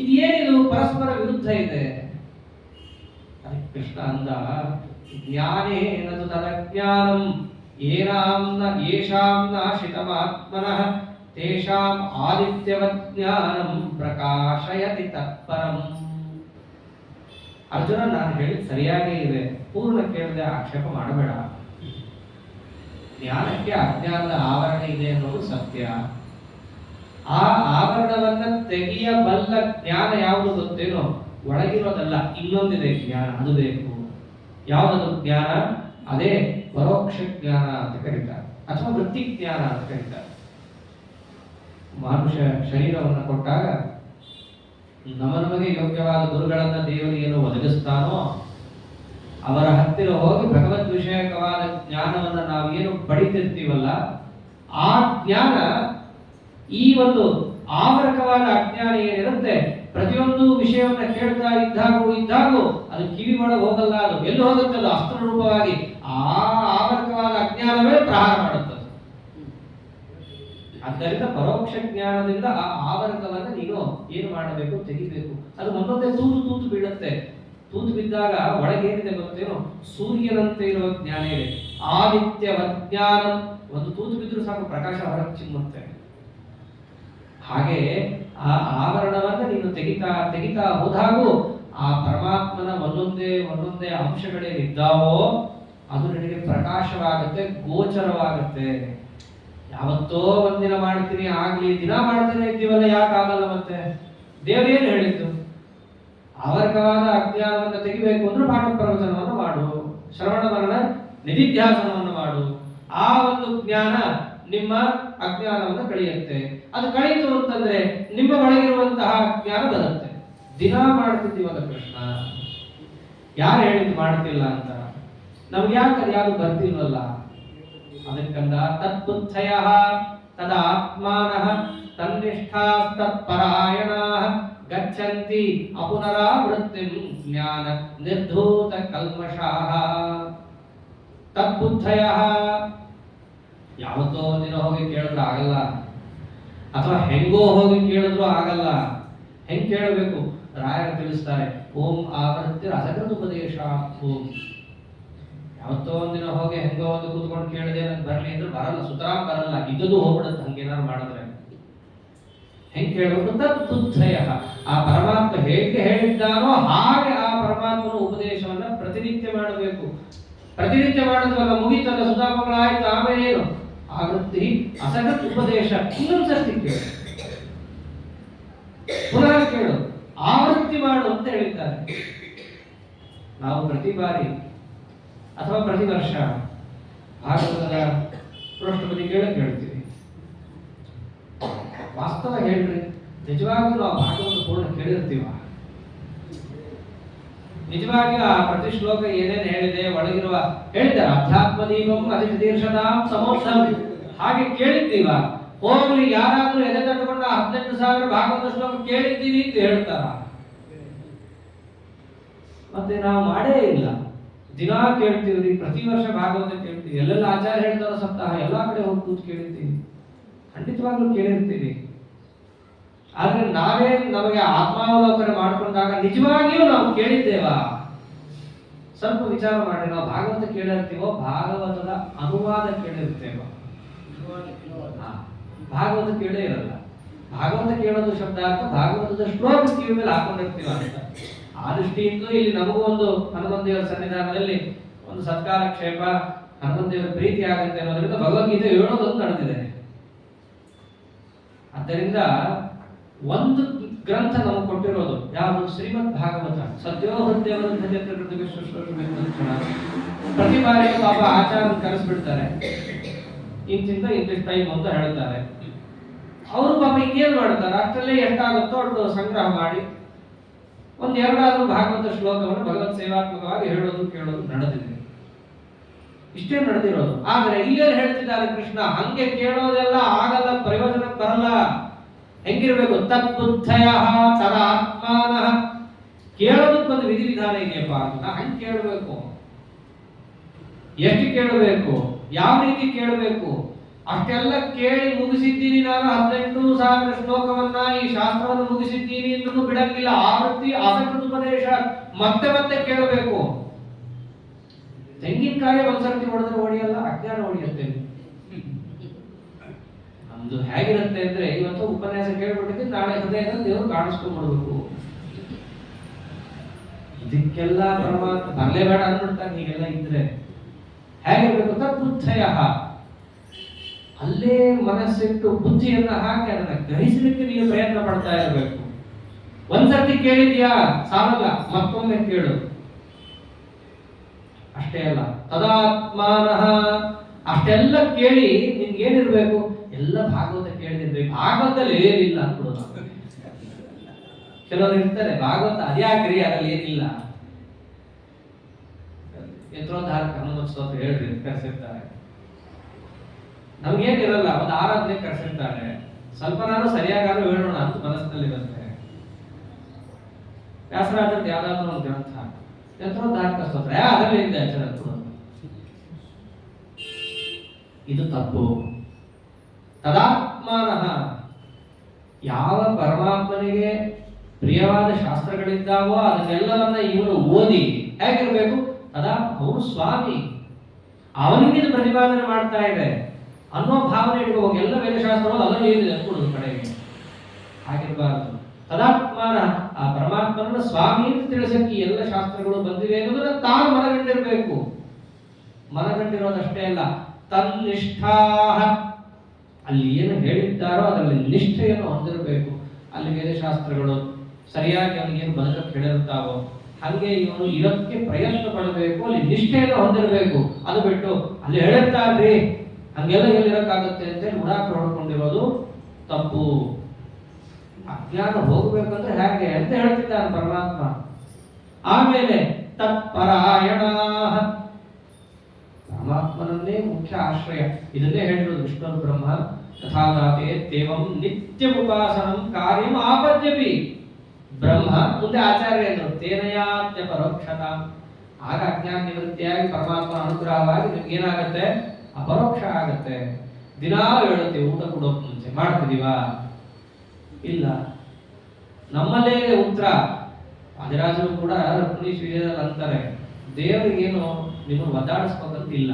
ಇದೇನಿದು? ಪರಸ್ಪರ ವಿರುದ್ಧ ಇದೆ. ಕೃಷ್ಣ ಅಂದ, ಜ್ಞಾನೇನ ತದಜ್ಞಾನಂ ಯೇಷಾಂ ನಾಶಿತಮಾತ್ಮನಃ ತೇಷಾಂ ಆದಿತ್ಯವತ್ ಜ್ಞಾನಂ ಪ್ರಕಾಶಯತಿ ತತ್ಪರಂ. ಅರ್ಜುನ, ನಾನು ಹೇಳಿದ ಸರಿಯಾಗೇ ಇದೆ, ಪೂರ್ಣ ಕೇಳಿದೆ, ಆಕ್ಷೇಪ ಮಾಡಬೇಡ. ಜ್ಞಾನಕ್ಕೆ ಅಜ್ಞಾನದ ಆವರಣ ಇದೆ ಅನ್ನೋದು ಸತ್ಯ. ಆ ಆವರಣವನ್ನ ತೆಗೆಯಬಲ್ಲ ಜ್ಞಾನ ಯಾವುದು ಗೊತ್ತೇನೋ? ಒಳಗಿರೋದಲ್ಲ, ಇನ್ನೊಂದಿದೆ ಜ್ಞಾನ, ಅದು ಬೇಕು. ಯಾವುದದು ಜ್ಞಾನ? ಅದೇ ಪರೋಕ್ಷ ಜ್ಞಾನ ಅಂತ ಕರೀತಾರೆ, ಅಥವಾ ವೃತ್ತಿ ಜ್ಞಾನ ಅಂತ ಕರೀತಾರೆ. ಮನುಷ್ಯ ಶರೀರವನ್ನು ಕೊಟ್ಟಾಗ ನಮಗೆ ಯೋಗ್ಯವಾದ ಗುರುಗಳನ್ನ ದೇವರು ಏನು ಒದಗಿಸ್ತಾನೋ ಅವರ ಹತ್ತಿರ ಹೋಗಿ ಭಗವದ್ ವಿಷಯಕವಾದ ಜ್ಞಾನವನ್ನ ನಾವು ಏನು ಪಡಿತಿರ್ತೀವಲ್ಲ, ಆ ಜ್ಞಾನ, ಈ ಒಂದು ಆವರಕವಾದ ಅಜ್ಞಾನ ಏನಿರುತ್ತೆ, ಪ್ರತಿಯೊಂದು ವಿಷಯವನ್ನ ಕೇಳ್ತಾ ಇದ್ದಾಗೂ ಅದು ಕಿವಿ ಒಳಗೆ ಹೋಗಲ್ಲ. ಅದು ಎಲ್ಲಿ ಹೋಗುತ್ತಲ್ಲ ಅಸ್ತ್ರ ರೂಪವಾಗಿ ಆ ಆವರಕವಾದ ಅಜ್ಞಾನವೇ ಪ್ರಹಾರ ಮಾಡುತ್ತದೆ. ಆದ್ದರಿಂದ ಪರೋಕ್ಷ ಜ್ಞಾನದಿಂದ ಆ ಆವರಕವನ್ನ ನೀನು ಏನು ಮಾಡಬೇಕು? ತೆಗಿಬೇಕು. ಅದು ಒಂದೊಂದೇ ತೂತು ಬೀಳುತ್ತೆ. ತೂತು ಬಿದ್ದಾಗ ಒಳಗೇನಿದೆ ಗೊತ್ತೇನೋ? ಸೂರ್ಯನಂತೆ ಇರುವ ಜ್ಞಾನ ಇದೆ. ಆದಿತ್ಯವಜ್ಞಾನ. ಒಂದು ತೂತು ಬಿದ್ದರೂ ಸಾಕು, ಪ್ರಕಾಶ ಹೊರಗೆ ಚಿಮ್ಮುತ್ತೆ. ಹಾಗೆ ಆ ಆವರಣವನ್ನ ನೀನು ತೆಗಿತಾ ಹೋದಾಗೂ ಆ ಪರಮಾತ್ಮನ ಒಂದೊಂದೇ ಅಂಶಗಳೇನಿದ್ದಾವೋ ಅದು ನಿನಗೆ ಪ್ರಕಾಶವಾಗುತ್ತೆ, ಗೋಚರವಾಗುತ್ತೆ. ಯಾವತ್ತೋ ಒಂದಿನ ಮಾಡ್ತೀನಿ ಆಗ್ಲಿ, ದಿನ ಮಾಡ್ತೀನಿ ಇದ್ದೀವಲ್ಲ, ಯಾಕಾಗಲ್ಲ? ಮತ್ತೆ ದೇವರೇನು ಹೇಳಿದ್ದು? ಆವರ್ಕವಾದ ಅಜ್ಞಾನವನ್ನು ತೆಗಿಬೇಕು ಅಂದ್ರೆ ಪಾಠ ಪ್ರವಚನವನ್ನು ಮಾಡು, ಶ್ರವಣ ಮರಣ ನಿಧಿಧ್ಯಾಸನವನ್ನು ಮಾಡು. ಆ ಒಂದು ಜ್ಞಾನ ನಿಮ್ಮ ಅಜ್ಞಾನವನ್ನು ಕಳೆಯುತ್ತೆ. ಅದು ಕಳೀತು ಅಂತಂದ್ರೆ ನಿಮ್ಮ ಒಳಗಿರುವಂತಹ ಜ್ಞಾನ ಬರುತ್ತೆ. ದಿನ ಮಾಡ್ತಿದ್ದೀವಲ್ಲ ಕೃಷ್ಣ, ಯಾರು ಹೇಳಿದ್ ಮಾಡ್ತಿಲ್ಲ ಅಂತ? ನಮ್ಗೆ ಯಾಕೆ ಯಾರು ಬರ್ತಿಲ್ವಲ್ಲ? ಅದಕ್ಕಂದ ತದ್ಬುದ್ಧಯ ತದ ಆತ್ಮಾನಃ ತನ್ನಿಷ್ಠಾಸ್ತತ್ಪರಾಯಣಾಃ ಗಚ್ಚಂತಿ ಅಪುನರಾವೃತ್ತಿಂ ಜ್ಞಾನ ನಿರ್ಧೂತ ಕಲ್ಮಷಾಃ. ತದ್ಬುದ್ಧಯ ಯಾವತ್ತೋ ಒಂದಿನ ಹೋಗಿ ಕೇಳಿದ್ರು ಆಗಲ್ಲ, ಅಥವಾ ಹೆಂಗೋ ಹೋಗಿ ಕೇಳಿದ್ರು ಆಗಲ್ಲ. ಹೆಂಗ್ ಕೇಳಬೇಕು? ರಾಯರು ತಿಳಿಸ್ತಾರೆ, ಓಂ ಆವೃತ್ತಿ ಅಸಕೃತ ಉಪದೇಶ ಓಂ. ಯಾವತ್ತೋ ಒಂದಿನ ಹೋಗಿ ಹೆಂಗೋ ಒಂದು ಕೂತ್ಕೊಂಡು ಕೇಳಿದೆ ನನಗೆ ಬರಲಿ ಅಂದ್ರೆ ಬರಲ್ಲ, ಸುತರಾಂ ಬರಲ್ಲ, ಇದ್ದದು ಹೋಗ್ಬಿಡುತ್ತೆ ಹಂಗೇನಾದ್ರು ಮಾಡಿದ್ರೆ. ಹೆಂಗ್ ಕೇಳಬೇಕು? ತದ್ಬುದ್ಧಯ, ಆ ಪರಮಾತ್ಮ ಹೇಗೆ ಹೇಳಿದ್ದಾನೋ ಹಾಗೆ ಆ ಪರಮಾತ್ಮನ ಉಪದೇಶವನ್ನ ಪ್ರತಿನಿತ್ಯ ಮಾಡಬೇಕು. ಪ್ರತಿನಿತ್ಯ ಮಾಡಿದ್ವಲ್ಲ, ಮುಗಿತಲ್ಲ, ಸುಧಾಮಗಳಾಯ್ತು, ಆಮೇಲೆ ಏನು? ಆವೃತ್ತಿ ಅಸಕೃತ್ ಉಪದೇಶ. ಇನ್ನೊಂದ್ಸರ್ತಿ ಕೇಳು, ಪುನಃ ಕೇಳು, ಆವೃತ್ತಿ ಮಾಡು ಅಂತ ಹೇಳಿದ್ದಾರೆ. ನಾವು ಪ್ರತಿ ಬಾರಿ ಅಥವಾ ಪ್ರತಿ ವರ್ಷ ಭಾಗವತದ ಪೃಷ್ಠಪತಿ ಕೇಳ್ತೀವಿ. ವಾಸ್ತವ ಹೇಳ್ರಿ, ನಿಜವಾಗಿಯೂ ನಾವು ಭಾಗವತ ಪೂರ್ಣ ಕೇಳಿರ್ತೀವ? ನಿಜವಾಗಿಯೂ ಆ ಪ್ರತಿ ಶ್ಲೋಕ ಏನೇನು ಹೇಳಿದೆ, ಒಳಗಿರುವ ಹೇಳಿದ್ದಾರೆ, ಅಧ್ಯಾತ್ಮ ದೀಪಂ ಅಧಿತೀರ್ಷತಾಂ ಸಮೋತ್ಸವ, ಹಾಗೆ ಕೇಳಿದ್ದೀವ? ಹೋಗ್ಲಿ, ಯಾರಾದ್ರೂ ಎದೆ ತಟ್ಟುಕೊಂಡ 18,000 ಭಾಗವತ ಶ್ಲೋಕ ಕೇಳಿದ್ದೀವಿ ಅಂತ ಹೇಳ್ತಾರ? ಮತ್ತೆ ನಾವು ಮಾಡೇ ಇಲ್ಲ. ದಿನಾ ಕೇಳ್ತೀವಿ, ಪ್ರತಿ ವರ್ಷ ಭಾಗವತ ಕೇಳ್ತೀವಿ, ಎಲ್ಲೆಲ್ಲ ಆಚಾರ್ಯ ಹೇಳ್ತಾರೋ ಸಪ್ತಾಹ ಎಲ್ಲಾ ಕಡೆ ಹೋಗಿ ಕೂತು ಕೇಳಿರ್ತೀವಿ, ಖಂಡಿತವಾಗ್ಲೂ ಕೇಳಿರ್ತೀವಿ. ಆದ್ರೆ ನಾವೇ ನಮಗೆ ಆತ್ಮಾವಲೋಕನ ಮಾಡಿಕೊಂಡಾಗ ನಿಜವಾಗಿಯೂ ನಾವು ಕೇಳಿದ್ದೇವಾ? ಸ್ವಲ್ಪ ವಿಚಾರ ಮಾಡಿ. ನಾವು ಭಾಗವತ ಕೇಳಿರ್ತೀವೋ, ಭಾಗವತದ ಅನುವಾದ ಕೇಳಿರ್ತೇವೋ? ಭಾಗವತ ಕೇಳೇ ಇರಲ್ಲ. ಭಾಗವತ ಕೇಳೋದು ಶಬ್ದಾರ್ಥ ಭಾಗವತದ ಶ್ಲೋಕ ಕಿವಿ ಮೇಲೆ ಹಾಕೊಂಡಿರ್ತೀವ ಅಂತ. ಆ ದೃಷ್ಟಿಯಿಂದ ಇಲ್ಲಿ ನಮಗೂ ಒಂದು ಹನುಮಂತ ದೇವರ ಸನ್ನಿಧಾನದಲ್ಲಿ ಒಂದು ಸತ್ಕಾಲ ಕ್ಷೇಪ, ಹನುಮಂತ ದೇವರ ಪ್ರೀತಿ ಆಗುತ್ತೆ ಅನ್ನೋದ್ರಿಂದ ಭಗವದ್ಗೀತೆ ಹೇಳೋದೊಂದು ನಡೆದಿದೆ. ಆದ್ದರಿಂದ ಒಂದು ಗ್ರಂಥ ನಮಗೆ ಕೊಟ್ಟಿರೋದು ಯಾವುದು? ಶ್ರೀಮದ್ ಭಾಗವತ. ಸದ್ಯೋ ಹೃದಯ ಪ್ರತಿ ಬಾರಿ ಪಾಪ ಆಚಾರ್ಯ ಕರೆಸ್ಬಿಡ್ತಾರೆ, ಇಂತಿಂದ ಇಂತಿಷ್ಟು ಟೈಮ್ ಅಂತ ಹೇಳ್ತಾರೆ. ಅವರು ಪಾಪ ಹಿಂಗೇನು ಮಾಡ್ತಾರೆ, ಅಷ್ಟರಲ್ಲೇ ಎಷ್ಟಾಗುತ್ತೋ ಅಷ್ಟು ಸಂಗ್ರಹ ಮಾಡಿ ಒಂದು ಎರಡಾದ್ರೂ ಭಾಗವತ ಶ್ಲೋಕವನ್ನು ಭಗವತ್ ಸೇವಾತ್ಮಕವಾಗಿ ಹೇಳೋದು ಕೇಳೋದು ನಡೆದಿದೆ. ಇಷ್ಟೇ ನಡೆದಿರೋದು. ಆದರೆ ಇಲ್ಲೇನು ಹೇಳ್ತಿದ್ದಾರೆ ಕೃಷ್ಣ? ಹಂಗೆ ಕೇಳೋದೆಲ್ಲ ಆಗಲ್ಲ, ಪ್ರಯೋಜನಕ್ಕೆ ಬರಲ್ಲ. ಹೆಂಗಿರ್ಬೇಕು? ತದ್ಬುದ್ಧಯ ತದಾತ್ಮಾನಃ. ಕೇಳೋದಕ್ಕೊಂದು ವಿಧಿವಿಧಾನ ಇದೆಯಪ್ಪ ಅಂತ. ಹಂಗೆ ಕೇಳಬೇಕು. ಎಷ್ಟು ಕೇಳಬೇಕು, ಯಾವ ರೀತಿ ಕೇಳಬೇಕು? ಅಷ್ಟೆಲ್ಲ ಕೇಳಿ ಮುಗಿಸಿದ್ದೀನಿ ನಾನು, 18,000 ಶ್ಲೋಕವನ್ನ, ಈ ಶಾಸ್ತ್ರವನ್ನು ಮುಗಿಸಿದ್ದೀನಿ ಎಂದು ಬಿಡಂಗಿಲ್ಲ. ಆವೃತ್ತಿ ಅಸಕೃತ ಉಪದೇಶ, ಮತ್ತೆ ಮತ್ತೆ ಕೇಳಬೇಕು. ತೆಂಗಿನಕಾಯಿ ಒಂದ್ಸರ್ತಿ ಹೊಡೆದ್ರೆ ಹೊಡಿಯಲ್ಲ, ಅಜ್ಞಾನ ಹೊಡಿಯುತ್ತೆ. ನಮ್ದು ಹೇಗಿರುತ್ತೆ ಅಂದ್ರೆ, ಇವತ್ತು ಉಪನ್ಯಾಸ ಕೇಳ್ಬಿಟ್ಟಿದ್ರೆ ನಾಳೆ ಹೃದಯದಲ್ಲಿ ದೇವರು ಕಾಣಿಸ್ಕೊಂಡ್ಬಿಡ್ಬೇಕು. ಇದಕ್ಕೆಲ್ಲ ಪರಮಾತ್ಮ ಬರಲೇ ಬೇಡ ಅಂದ್ಬಿಡ್ತಾನೆ. ಹೀಗೆಲ್ಲ ಇದ್ರೆ ಹೇಗಿರ್ಬೇಕು? ತದ್ಬುದ್ಧಯ, ಅಲ್ಲೇ ಮನಸ್ಸಿಟ್ಟು ಬುದ್ಧಿಯನ್ನ ಹಾಕಿ ಅದನ್ನ ಗ್ರಹಿಸಲಿಕ್ಕೆ ನೀನು ಪ್ರಯತ್ನ ಪಡ್ತಾ ಇರಬೇಕು. ಒಂದ್ಸರ್ತಿ ಕೇಳಿದ್ಯಾ ಸಾಲಲ್ಲ, ಮತ್ತೊಮ್ಮೆ ಕೇಳು. ಅಷ್ಟೇ ಅಲ್ಲ, ತದಾತ್ಮಾನಃ, ಅಷ್ಟೆಲ್ಲ ಕೇಳಿ ನಿನ್ಗೇನಿರ್ಬೇಕು? ಎಲ್ಲ ಭಾಗವತ ಕೇಳಿದ್ರೆ ಭಾಗವತದಲ್ಲಿ ಏನಿಲ್ಲ ಅನ್ಬಿಡೋದು. ಕೆಲವರು ಇರ್ತಾರೆ, ಭಾಗವತ ಅದ್ಯಾಕ್ರಿ ಅದ್ರಲ್ಲಿ ಏನಿಲ್ಲ, ಯಂತ್ರೋದ್ಧಾರಕ ಹನುಮತ್ ಸ್ತೋತ್ರ ಹೇಳ್ರಿ ಕರೆಸಿರ್ತಾರೆ. ನಮ್ಗೇನಿರಲ್ಲ, ಒಂದು ಆರಾಧನೆ ಕರೆಸಿರ್ತಾರೆ, ಸ್ವಲ್ಪ ನಾನು ಸರಿಯಾಗಾದ್ರೂ ಹೇಳೋಣ ಅಂತ ಮನಸ್ಸಿನಲ್ಲಿ ಬರುತ್ತೆ. ವ್ಯಾಸರಾಜರದ್ದು ಯಾವ್ದಾದ್ರು ಒಂದು ಗ್ರಂಥ ಯಂತ್ರೋದ್ಧಾರಕ ಸ್ತೋತ್ರ, ಅದರಲ್ಲಿ ಇದೆ ಆಚಾರ. ಇದು ತಪ್ಪು. ತದಾತ್ಮಾನಃ, ಯಾವ ಪರಮಾತ್ಮನಿಗೆ ಪ್ರಿಯವಾದ ಶಾಸ್ತ್ರಗಳಿದ್ದಾವೋ ಅದನ್ನೆಲ್ಲವನ್ನ ಇವನು ಓದಿ ಹೇಗಿರ್ಬೇಕು? ತದಾ ಅವನು ಸ್ವಾಮಿ, ಅವನಿಗೆ ಪ್ರತಿಪಾದನೆ ಮಾಡ್ತಾ ಇದೆ ಅನ್ನೋ ಭಾವನೆ ಇಟ್ಕೋಬೇಕು. ಎಲ್ಲ ವೇದಶಾಸ್ತ್ರಗಳು ಅದರಲ್ಲಿ ಏನಿದೆ ಅನ್ಕೊಡೋದು ಕಡೆಗೆ ಹಾಗಿರಬಾರದು. ತದಾತ್ಮಾನ, ಆ ಪರಮಾತ್ಮನ ಸ್ವಾಮಿ ಅಂತ ತಿಳಿಸಕ್ಕೆ ಎಲ್ಲ ಶಾಸ್ತ್ರಗಳು ಬಂದಿವೆ ಅನ್ನೋದನ್ನ ತಾನು ಮನಗಂಡಿರ್ಬೇಕು. ಮನಗಂಡಿರೋದಷ್ಟೇ ಅಲ್ಲ, ತನ್ನಿಷ್ಠಾ, ಅಲ್ಲಿ ಏನು ಹೇಳಿದ್ದಾರೋ ಅದರಲ್ಲಿ ನಿಷ್ಠೆಯನ್ನು ಹೊಂದಿರಬೇಕು. ಅಲ್ಲಿ ವೇದಶಾಸ್ತ್ರಗಳು ಸರಿಯಾಗಿ ಅವನಿಗೇನು ಬದುಕಕ್ಕೆ ಹೇಳಿರ್ತಾವೋ ಹಾಗೆ ಇವನು ಇದಕ್ಕೆ ಪ್ರಯತ್ನ ಪಡಬೇಕು, ಅಲ್ಲಿ ನಿಷ್ಠೆಯನ್ನು ಹೊಂದಿರಬೇಕು. ಅದು ಬಿಟ್ಟು ಅಲ್ಲಿ ಹೇಳಿರ್ತಾರ್ರಿ ಹಂಗೆಲ್ಲ ಎಲ್ಲಿರಕ್ಕಾಗತ್ತೆ ಅಂತೇಳಿ ಉಡಾಫೆ ಹೊಡ್ಕೊಂಡಿರೋದು ತಪ್ಪು. ಅಜ್ಞಾನ ಹೋಗ್ಬೇಕಂದ್ರೆ ಹೇಗೆ ಅಂತ ಹೇಳ್ತಿದ್ದಾನೆ ಪರಮಾತ್ಮ. ಆಮೇಲೆ ತತ್ಪರಾಯಣ, ಪರಮಾತ್ಮನನ್ನೇ ಮುಖ್ಯ ಆಶ್ರಯ. ಇದನ್ನೇ ಹೇಳಿರೋದು ವಿಷ್ಣು ಬ್ರಹ್ಮ ತಥಾದಾತೆ ತೇವಂ ನಿತ್ಯ ಉಪಾಸನಂ ಕಾರ್ಯಂ ಆಪದ್ಯಪಿ. ಬ್ರಹ್ಮ ಮುಂದೆ ಆಚಾರ್ಯ ಎಂದರು ತೇನಯಾತ್ಯ ಪರೋಕ್ಷತ. ಆಗ ಅಜ್ಞಾನ ನಿವೃತ್ತಿಯಾಗಿ ಪರಮಾತ್ಮ ಅನುಗ್ರಹವಾಗಿ ನಿಮ್ಗೆ ಏನಾಗತ್ತೆ, ಅಪರೋಕ್ಷ ಆಗತ್ತೆ. ದಿನಾ ಹೇಳುತ್ತೆ ಊಟ ಕೊಡೋಕ್ ಮುಂಚೆ ಮಾಡ್ತಿದೀವಾ? ಇಲ್ಲ. ನಮ್ಮಲ್ಲೇ ಉತ್ತರ ಅಧಿರಾಜರು ಕೂಡ ರುಕ್ಮಿಣೀಶ್ ವಿಜಯದಲ್ಲಿ ಅಂತಾರೆ, ದೇವರಿಗೇನು ನಿಮ್ಮನ್ನು ಒದ್ದಾಡಿಸ್ಬೇಕಂತಿಲ್ಲ,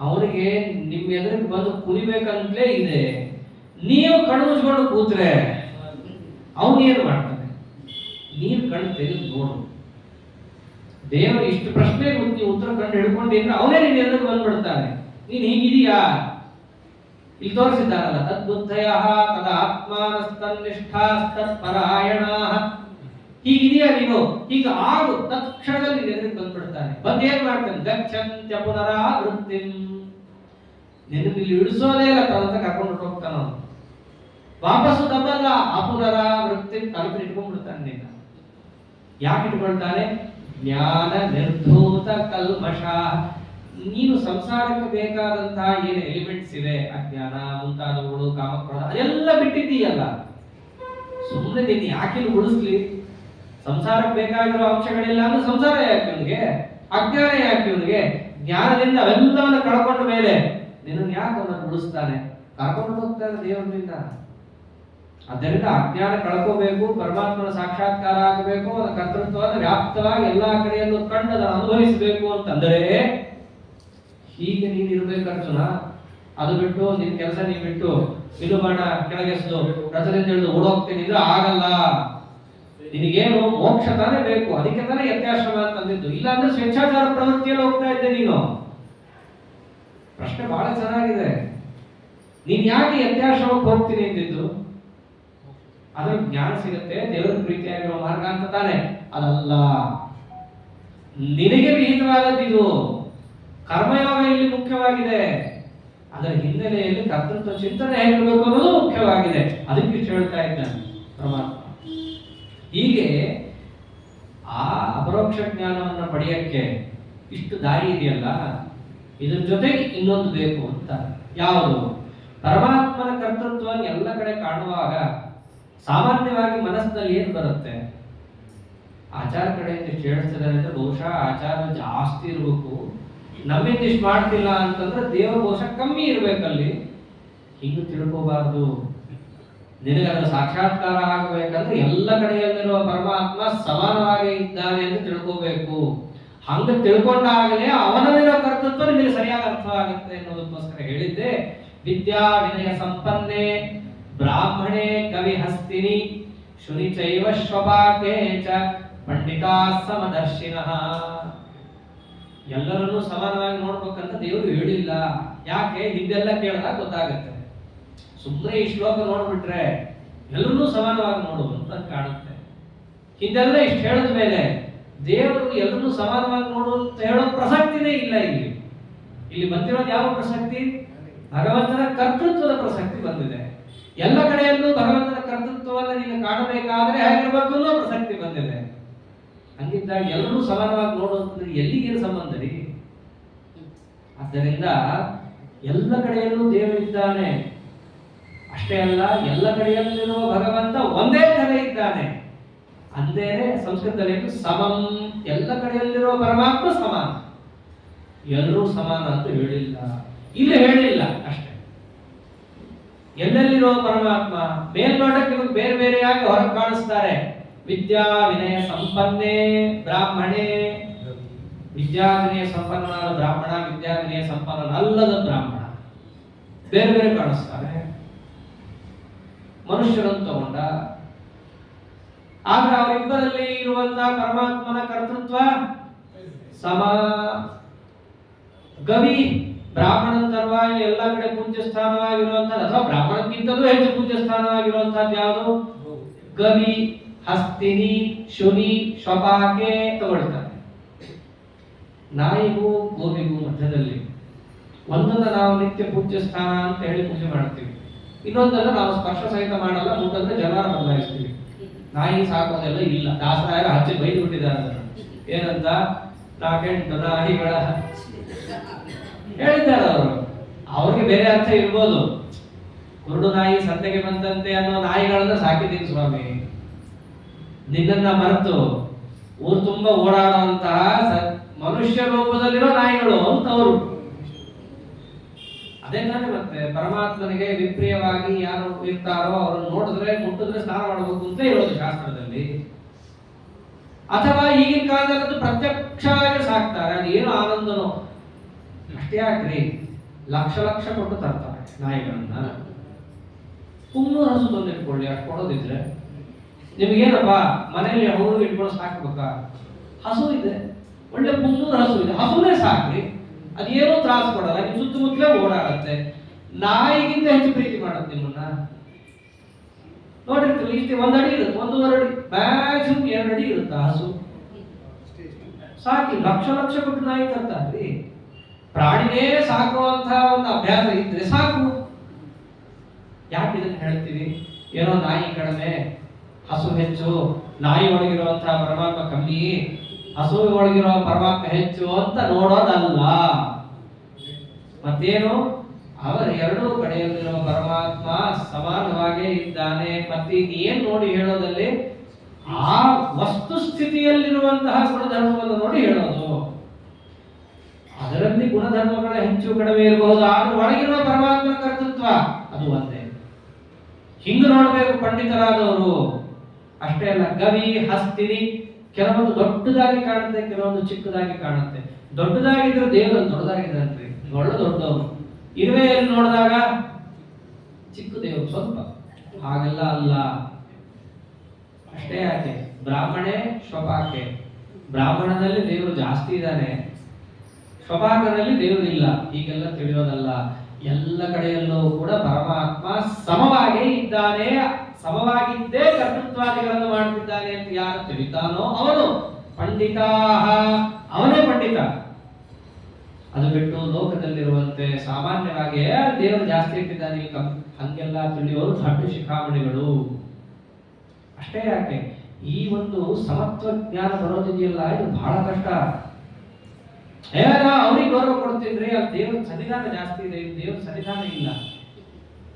ಅವನಿಗೆ ನಿಮ್ಮ ಎದುರಿಗೆ ಬಂದು ಕುಣಿಬೇಕಂತಲೇ ಇದೆ. ನೀವು ಕಣ್ಣು ಮುಚ್ಕೊಂಡು ಕೂತ್ರೆ ಅವನು ಏನು ಮಾಡ್ತಾನೆ? ನೀನು ಕಣ್ಣು ತೆಗೆದು ನೋಡು. ದೇವರು ಇಷ್ಟು ಪ್ರಶ್ನೆ ನೀವು ಉತ್ತರ ಕಂಡು ಹಿಡ್ಕೊಂಡಿದ್ರೆ ಅವನೇ ನಿನ್ನ ಎದುರಿಗೆ ಬಂದ್ಬಿಡ್ತಾನೆ. ನೀನ್ ಹೀಗಿದೀಯಾ? ಇಲ್ಲಿ ತೋರಿಸಿದ್ದಾರಲ್ಲ, ತದ್ಬುದ್ಧಯ ತದ ಆತ್ಮಾನಸ್ತನ್ನಿಷ್ಠಾಸ್ತತ್ಪರಾಯಣ. ಹೀಗಿದೆಯಾ ನೀನು? ಈಗ ಆಗು, ತಕ್ಷಣದಲ್ಲಿ ನಿನ್ನ ಎದುರಿಗೆ ಬಂದ್ಬಿಡ್ತಾನೆ. ಬಂದು ಏನ್ ಮಾಡ್ತಾನೆ? ಗಚ್ಚಂತ್ಯ ಪುನರಾವೃತ್ತಿಂ. ನಿನ್ನ ಇಲ್ಲಿ ಇಳಿಸೋದೇ ಇಲ್ಲ, ತನ್ನ ಕರ್ಕೊಂಡು ಹೋಗ್ತಾನ. ವಾಪಸ್ಸು ತಪ್ಪಲ್ಲ, ಅಪುನರಾವೃತ್ತಿ ತಲುಪಿ ಇಟ್ಕೊಂಡ್ಬಿಡ್ತಾನೆ. ನಿನ್ನ ಯಾಕೆ ಇಟ್ಕೊಳ್ತಾನೆ? ಜ್ಞಾನ ನಿರ್ಧೂತ ಕಲ್ಮಷ. ನೀನು ಸಂಸಾರಕ್ಕೆ ಬೇಕಾದಂತಹ ಏನು ಎಲಿಮೆಂಟ್ಸ್ ಇದೆ, ಅಜ್ಞಾನ ಮುಂತಾದವುಗಳು, ಕಾಮಕ್ರೋಧ, ಅದೆಲ್ಲ ಬಿಟ್ಟಿದ್ದೀಯಲ್ಲ. ಸುಮ್ಮನೆ ನೀನು ಯಾಕೆ ಉಳಿಸ್ಲಿ? ಸಂಸಾರಕ್ಕೆ ಬೇಕಾಗಿರೋ ಅಂಶಗಳಿಲ್ಲ ಅಂದ್ರೆ ಸಂಸಾರ ಯಾಕೆ ಇವನಿಗೆ? ಅಜ್ಞಾನ ಯಾಕೆ ಇವನಿಗೆ? ಜ್ಞಾನದಿಂದ ಅವೆಲ್ಲವನ್ನು ಕಳ್ಕೊಂಡ ಮೇಲೆ ನಿನ್ನನ್ನು ಯಾಕೆ ಅವನನ್ನು ಉಳಿಸ್ತಾನೆ? ಕರ್ಕೊಂಡು ಹೋಗ್ತಾನೆ ದೇವರಿಂದ. ಆದ್ದರಿಂದ ಅಜ್ಞಾನ ಕಳ್ಕೋಬೇಕು, ಪರಮಾತ್ಮನ ಸಾಕ್ಷಾತ್ಕಾರ ಆಗಬೇಕು, ಅವನ ಕರ್ತೃತ್ವವನ್ನು ವ್ಯಾಪ್ತವಾಗಿ ಎಲ್ಲಾ ಕಡೆಯಲ್ಲೂ ಕಂಡು ಅದನ್ನು ಅನುಭವಿಸಬೇಕು ಅಂತಂದರೆ ಹೀಗೆ ನೀನು ಇರ್ಬೇಕು ಅರ್ಜುನ. ಅದು ಬಿಟ್ಟು ನಿನ್ ಕೆಲಸ ನೀ ಬಿಟ್ಟು ಇದು ಮಾಡ ಕೆಳಗೆಸ್ದು ರಥದಿಂದ ಹಿಡಿದು ಓಡೋಗ್ತೀನಿ ಅಂದ್ರೆ ಆಗಲ್ಲ. ನಿನಗೇನು ಮೋಕ್ಷ ತಾನೇ ಬೇಕು, ಅದಕ್ಕೆ ತಾನೇ ಯತ್ಯಾಶ್ರಮ ಅಂತಂದಿದ್ದು. ಇಲ್ಲ ಅಂದ್ರೆ ಸ್ವೇಚ್ಛಾಚಾರ ಪ್ರವೃತ್ತಿಯಲ್ಲಿ ಹೋಗ್ತಾ ಇದ್ದೆ ನೀನು. ಪ್ರಶ್ನೆ ಬಹಳ ಚೆನ್ನಾಗಿದೆ. ನೀನ್ ಯಾಕೆ ಯತ್ಯಾಶ್ರಮಕ್ಕೆ ಹೋಗ್ತೀನಿ ಅಂದಿದ್ದು? ಅದ್ರ ಜ್ಞಾನ ಸಿಗುತ್ತೆ, ದೇವರ ಪ್ರೀತಿಯಾಗಿರೋ ಮಾರ್ಗ ಅಂತ ತಾನೆ. ಅದಲ್ಲ, ನಿನಗೆ ವಿಹಿತವಾದದ್ದು ಕರ್ಮಯೋಗ ಇಲ್ಲಿ ಮುಖ್ಯವಾಗಿದೆ. ಅದರ ಹಿನ್ನೆಲೆಯಲ್ಲಿ ಕರ್ತೃತ್ವ ಚಿಂತನೆ ಹೇಗಿರಬೇಕು ಅನ್ನೋದು ಮುಖ್ಯವಾಗಿದೆ. ಅದಕ್ಕೆ ಹೇಳ್ತಾ ಇದ್ದಾನೆ ಪರಮಾತ್ಮ. ಹೀಗೆ ಆ ಅಪರೋಕ್ಷ ಜ್ಞಾನವನ್ನು ಪಡೆಯಕ್ಕೆ ಇಷ್ಟು ದಾರಿ ಇದೆಯಲ್ಲ, ಇದ್ರ ಜೊತೆಗೆ ಇನ್ನೊಂದು ಬೇಕು ಅಂತ. ಯಾವುದು? ಪರಮಾತ್ಮನ ಕರ್ತೃತ್ವವನ್ನು ಎಲ್ಲ ಕಡೆ ಕಾಣುವಾಗ ಸಾಮಾನ್ಯವಾಗಿ ಮನಸ್ಸಿನಲ್ಲಿ ಏನು ಬರುತ್ತೆ? ಆಚಾರ ಕಡೆಯಿಂದ ಕೇಳಿಸ್ತಿದ್ದಾರೆ ಅಂದ್ರೆ ಬಹುಶಃ ಆಚಾರ ಜಾಸ್ತಿ ಇರಬೇಕು, ನಮ್ಮಿಂದ ಇಷ್ಟು ಮಾಡ್ತಿಲ್ಲ ಅಂತಂದ್ರೆ ದೇವರ ಬಹುಶಃ ಕಮ್ಮಿ ಇರ್ಬೇಕಲ್ಲಿ. ಹಿಂಗೆ ತಿಳ್ಕೋಬಾರ್ದು. ನಿನಗೆ ಅದರ ಸಾಕ್ಷಾತ್ಕಾರ ಆಗಬೇಕಂದ್ರೆ ಎಲ್ಲ ಕಡೆಯಲ್ಲಿರುವ ಪರಮಾತ್ಮ ಸಮಾನವಾಗಿ ಇದ್ದಾನೆ ಅಂತ ತಿಳ್ಕೋಬೇಕು. ಹಂಗ ತಿಳ್ಕೊಂಡಾಗಲೇ ಅವನಲ್ಲಿರೋ ಕರ್ತೃತ್ವ ನಿಮಗೆ ಸರಿಯಾಗಿ ಅರ್ಥ ಆಗುತ್ತೆ ಅನ್ನೋದಕ್ಕೋಸ್ಕರ ಹೇಳಿದ್ದೆ. ವಿದ್ಯಾ ವಿನಯ ಸಂಪನ್ನೆ ಬ್ರಾಹ್ಮಣೇ ಕವಿ ಹಸ್ತಿನಿ ಶುನಿ ಚೈವ ಶ್ವಪಾಕೆ ಚ ಪಂಡಿತಾ ಸಮದರ್ಶಿನಃ. ಎಲ್ಲರನ್ನೂ ಸಮಾನವಾಗಿ ನೋಡ್ಬೇಕಂತ ದೇವರು ಹೇಳಿಲ್ಲ. ಯಾಕೆ? ಹಿಂದೆಲ್ಲ ಕೇಳಿದಾಗ ಗೊತ್ತಾಗುತ್ತೆ. ಸುಮ್ಮನೆ ಈ ಶ್ಲೋಕ ನೋಡ್ಬಿಟ್ರೆ ಎಲ್ಲರನ್ನೂ ಸಮಾನವಾಗಿ ನೋಡು ಅಂತ ಕಾಣುತ್ತೆ. ಹಿಂದೆಲ್ಲ ಇಷ್ಟು ಹೇಳಿದ ಮೇಲೆ ದೇವರು ಎಲ್ಲರನ್ನೂ ಸಮಾನವಾಗಿ ನೋಡು ಅಂತ ಹೇಳೋ ಪ್ರಸಕ್ತಿನೇ ಇಲ್ಲ. ಇಲ್ಲಿ ಬಂದಿರೋದು ಯಾವ ಪ್ರಸಕ್ತಿ? ಭಗವಂತನ ಕರ್ತೃತ್ವದ ಪ್ರಸಕ್ತಿ ಬಂದಿದೆ. ಎಲ್ಲ ಕಡೆಯಲ್ಲೂ ಭಗವಂತನ ಕರ್ತೃತ್ವವನ್ನು ನೀನು ಕಾಣಬೇಕಾದ್ರೆ ಹೇಗಿರ್ಬೇಕು ಅನ್ನೋ ಪ್ರಸಕ್ತಿ ಬಂದಿದೆ. ಹಂಗಿದ್ದಾಗ ಎಲ್ಲರೂ ಸಮಾನವಾಗಿ ನೋಡೋದ್ರೆ ಎಲ್ಲಿಗೇನು ಸಂಬಂಧ ರೀ? ಆದ್ದರಿಂದ ಎಲ್ಲ ಕಡೆಯಲ್ಲೂ ದೇವರಿದ್ದಾನೆ. ಅಷ್ಟೇ ಅಲ್ಲ, ಎಲ್ಲ ಕಡೆಯಲ್ಲಿರುವ ಭಗವಂತ ಒಂದೇ ಕಡೆ ಇದ್ದಾನೆ. ಅಂದೇನೆ ಸಂಸ್ಕೃತದಲ್ಲಿ ಸಮಂ, ಎಲ್ಲ ಕಡೆಯಲ್ಲಿರುವ ಪರಮಾತ್ಮ ಸಮಾನ. ಎಲ್ಲರೂ ಸಮಾನ ಅಂತ ಹೇಳಿಲ್ಲ, ಇಲ್ಲಿ ಹೇಳಿಲ್ಲ ಅಷ್ಟೇ. ಎಲ್ಲೆಲ್ಲಿರುವ ಪರಮಾತ್ಮ ಮೇಲ್ನೋಟಕ್ಕೆ ಬೇರೆ ಬೇರೆಯಾಗಿ ಹೊರಗೆ ಕಾಣಿಸ್ತಾರೆ. ವಿದ್ಯಾ ವಿನಯ ಸಂಪನ್ನೇ ಬ್ರಾಹ್ಮಣೇ. ವಿದ್ಯಾ ವಿನಯ ಸಂಪನ್ನನಾದ ಬ್ರಾಹ್ಮಣ, ವಿದ್ಯಾ ವಿನಯ ಸಂಪನ್ನನಲ್ಲದ ಬ್ರಾಹ್ಮಣ ಬೇರೆ ಬೇರೆ ಕಾಣಿಸ್ತಾರೆ. ಮನುಷ್ಯರನ್ನು ತಗೊಂಡ ಆಗ ಅವರಿಬ್ಬರಲ್ಲಿ ಇರುವಂತಹ ಪರಮಾತ್ಮನ ಕರ್ತೃತ್ವ ಸಮ. ಗವಿ ಬ್ರಾಹ್ಮಣನ ತರುವಾಗಿ ಎಲ್ಲ ಕಡೆ ಪೂಜ್ಯ ಸ್ಥಾನವಾಗಿರುವಂತಹ, ಅಥವಾ ಬ್ರಾಹ್ಮಣಕ್ಕಿಂತಲೂ ಹೆಚ್ಚು ಪೂಜ್ಯ ಸ್ಥಾನವಾಗಿರುವಂತಹದ್ದು ಯಾವುದು? ಗವಿ, ಹಸ್ತಿನಿ, ಶುನಿ, ಶ್ವಪಾಕೆ ತಗೊಳ್ತಾರೆ. ನಾಯಿಗೂ ಗೋವಿಗೂ ಮಧ್ಯದಲ್ಲಿ ಒಂದನ್ನು ನಾವು ನಿತ್ಯ ಪೂಜ್ಯ ಸ್ಥಾನ ಅಂತ ಹೇಳಿ ಪೂಜೆ ಮಾಡ್ತೀವಿ, ಇನ್ನೊಂದನ್ನು ನಾವು ಸ್ಪರ್ಶ ಸಹಿತ ಮಾಡಲ್ಲ, ಮುಂದಂದ್ರೆ ಜನರ ಬದಲಾಯಿಸ್ತೀವಿ. ನಾಯಿ ಸಾಕೋದೆಲ್ಲ ಇಲ್ಲ. ದಾಸರಾಯರು ಆಚೆ ಬೈದು ಬಿಟ್ಟಿದ್ದಾರೆ ಅದನ್ನು. ಏನಂತ? ನಾಕೆಂಟು ನಾಯಿಗಳ ಹೇಳಿದ್ದಾರೆ ಅವರು. ಅವ್ರಿಗೆ ಬೇರೆ ಅರ್ಥ ಇರ್ಬೋದು. ಕುರುಡು ನಾಯಿ ಸಂತೆಗೆ ಬಂದಂತೆ ಅನ್ನೋ ನಾಯಿಗಳನ್ನ ಸಾಕಿದ್ದೀನಿ ಸ್ವಾಮಿ. ನಿನ್ನನ್ನ ಮರೆತು ಊರು ತುಂಬಾ ಓಡಾಡುವಂತಹ ಮನುಷ್ಯ ರೂಪದಲ್ಲಿರೋ ನಾಯಿಗಳು ಅಂತವರು. ಅದೇ ತಾನೇ ಮತ್ತೆ ಪರಮಾತ್ಮನಿಗೆ ವಿಪ್ರಿಯವಾಗಿ ಯಾರು ಇರ್ತಾರೋ ಅವ್ರನ್ನ ನೋಡಿದ್ರೆ ಮುಟ್ಟಿದ್ರೆ ಸ್ನಾನ ಮಾಡಬೇಕು ಅಂತ ಇರೋದು ಶಾಸ್ತ್ರದಲ್ಲಿ. ಅಥವಾ ಈಗಿನ ಕಾಲದಲ್ಲಿ ಪ್ರತ್ಯಕ್ಷವಾಗಿ ಸಾಕ್ತಾರೆ, ಅದು ಏನು ಆನಂದನೋ. ಅಷ್ಟೇ ಯಾಕ್ರಿ, ಲಕ್ಷ ಲಕ್ಷ ಕೊಟ್ಟು ತರ್ತಾರೆ ನಾಯಿಗಳನ್ನ. ಪುಂಗ್ನೂರು ಹಸು ತಂದು ಇಟ್ಕೊಳ್ಳಿ, ಅಷ್ಟು ಕೊಡೋದಿದ್ರೆ ನಿಮ್ಗೇನಪ್ಪ ಮನೆಯಲ್ಲಿ ಹುಡುಗ ಇಟ್ಕೊಂಡು ಸಾಕ್ಬೇಕಾ? ಹಸು ಇದೆ, ಒಳ್ಳೆ ಪುಂಗ್ನೂರು ಹಸು ಇದೆ, ಹಸುನೇ ಸಾಕ್ರಿ, ಅದೇನೋ ತ್ರಾಸ ಕೊಡಲ್ಲ, ನಿಮ್ ಸುತ್ತಮುತ್ತಲೇ ಓಡಾಡತ್ತೆ. ನಾಯಿಗಿಂತ ಹೆಚ್ಚು ಪ್ರೀತಿ ಮಾಡುತ್ತೆ ನಿಮ್ಮನ್ನ. ನೋಡಿರ್ತೀವಿ, ಇಷ್ಟು 1 ಅಡಿ ಇರುತ್ತೆ, 1.5 ಅಡಿ, ಮ್ಯಾಕ್ಸಿಮಮ್ 2 ಅಡಿ ಇರುತ್ತೆ ಹಸು. ಸಾಕಿ ಲಕ್ಷ ಲಕ್ಷ ಕೊಟ್ಟು ನಾಯಿ ತರ್ತಾರ್ರಿ. ಪ್ರಾಣಿನೇ ಸಾಕುವಂತ ಒಂದು ಅಭ್ಯಾಸ ಇದ್ರೆ ಸಾಕು. ಯಾಕೆ ಇದನ್ನ ಹೇಳ್ತೀವಿ? ಏನೋ ನಾಯಿ ಕಡಿಮೆ, ಹಸು ಹೆಚ್ಚು, ನಾಯಿ ಒಳಗಿರುವಂತಹ ಪರಮಾತ್ಮ ಕಮ್ಮಿ, ಹಸು ಒಳಗಿರೋ ಪರಮಾತ್ಮ ಹೆಚ್ಚು ಅಂತ ನೋಡೋದಲ್ಲ. ಮತ್ತೇನು? ಅವರ ಎರಡೂ ಕಡೆಯಲ್ಲಿರುವ ಪರಮಾತ್ಮ ಸಮಾನವಾಗೇ ಇದ್ದಾನೆ. ಮತ್ತೆ ಏನ್ ನೋಡಿ ಹೇಳೋದಲ್ಲಿ? ಆ ವಸ್ತು ಸ್ಥಿತಿಯಲ್ಲಿರುವಂತಹ ಗುಣಧರ್ಮವನ್ನು ನೋಡಿ ಹೇಳೋದು. ಅದರಲ್ಲಿ ಗುಣಧರ್ಮಗಳ ಹೆಚ್ಚು ಕಡಿಮೆ ಇರಬಹುದು, ಆದ್ರೂ ಒಳಗಿರುವ ಪರಮಾತ್ಮನ ಕರ್ತೃತ್ವ ಅದು ಒಂದೇ. ಹಿಂಗ ನೋಡ್ಬೇಕು ಪಂಡಿತರಾದವರು. ಅಷ್ಟೇ ಅಲ್ಲ, ಗವಿ ಹಸ್ತಿನಿ ಕೆಲವೊಂದು ದೊಡ್ಡದಾಗಿ ಕಾಣುತ್ತೆ, ಕೆಲವೊಂದು ಚಿಕ್ಕದಾಗಿ ಕಾಣುತ್ತೆ. ದೊಡ್ಡದಾಗಿದ್ರೆ ದೇವರು ದೊಡ್ಡದಾಗಿದ್ದಾನ್ರಿ, ಒಳ್ಳೆ ದೊಡ್ಡವರು. ಇರುವೆಯಲ್ಲಿ ನೋಡಿದಾಗ ಚಿಕ್ಕ ದೇವರು ಸ್ವಲ್ಪ, ಹಾಗೆಲ್ಲ ಅಲ್ಲ. ಅಷ್ಟೇ ಯಾಕೆ, ಬ್ರಾಹ್ಮಣೇ ಶ್ವಪಾಕೆ, ಬ್ರಾಹ್ಮಣನಲ್ಲಿ ದೇವರು ಜಾಸ್ತಿ ಇದ್ದಾನೆ, ಶ್ವಪಾಕನಲ್ಲಿ ದೇವರು ಇಲ್ಲ, ಹೀಗೆಲ್ಲ ತಿಳಿಯೋದಲ್ಲ. ಎಲ್ಲ ಕಡೆಯಲ್ಲೂ ಕೂಡ ಪರಮಾತ್ಮ ಸಮವಾಗೇ ಇದ್ದಾನೆ. ಸಮವಾಗಿದ್ದೇ ಕರ್ತೃತ್ವಾದಿಗಳನ್ನು ಮಾಡ್ತಿದ್ದಾನೆ ಅಂತ ಯಾರು ತಿಳಿತಾನೋ ಅವನು ಪಂಡಿತ, ಅವನೇ ಪಂಡಿತ. ಅದು ಬಿಟ್ಟು ಲೋಕದಲ್ಲಿರುವಂತೆ ಸಾಮಾನ್ಯವಾಗಿ ದೇವರು ಜಾಸ್ತಿ ಇಟ್ಟಿದ್ದಾನೆ ಹಂಗೆಲ್ಲ ತಿಳಿಯೋರು ದೊಡ್ಡ ಶಿಖಾಮಣಿಗಳು. ಅಷ್ಟೇ ಯಾಕೆ, ಈ ಒಂದು ಸಮತ್ವ ಜ್ಞಾನ ಬರೋದಿದೆಯಲ್ಲ, ಇದು ಬಹಳ ಕಷ್ಟ. ಅವ್ರಿಗೆ ಗೌರವ ಕೊಡ್ತಿದ್ರಿ, ಅಲ್ಲಿ ದೇವ್ರ ಸನ್ನಿಧಾನ ಜಾಸ್ತಿ ಇದೆ, ದೇವ್ರ ಸನ್ನಿಧಾನ ಇಲ್ಲ,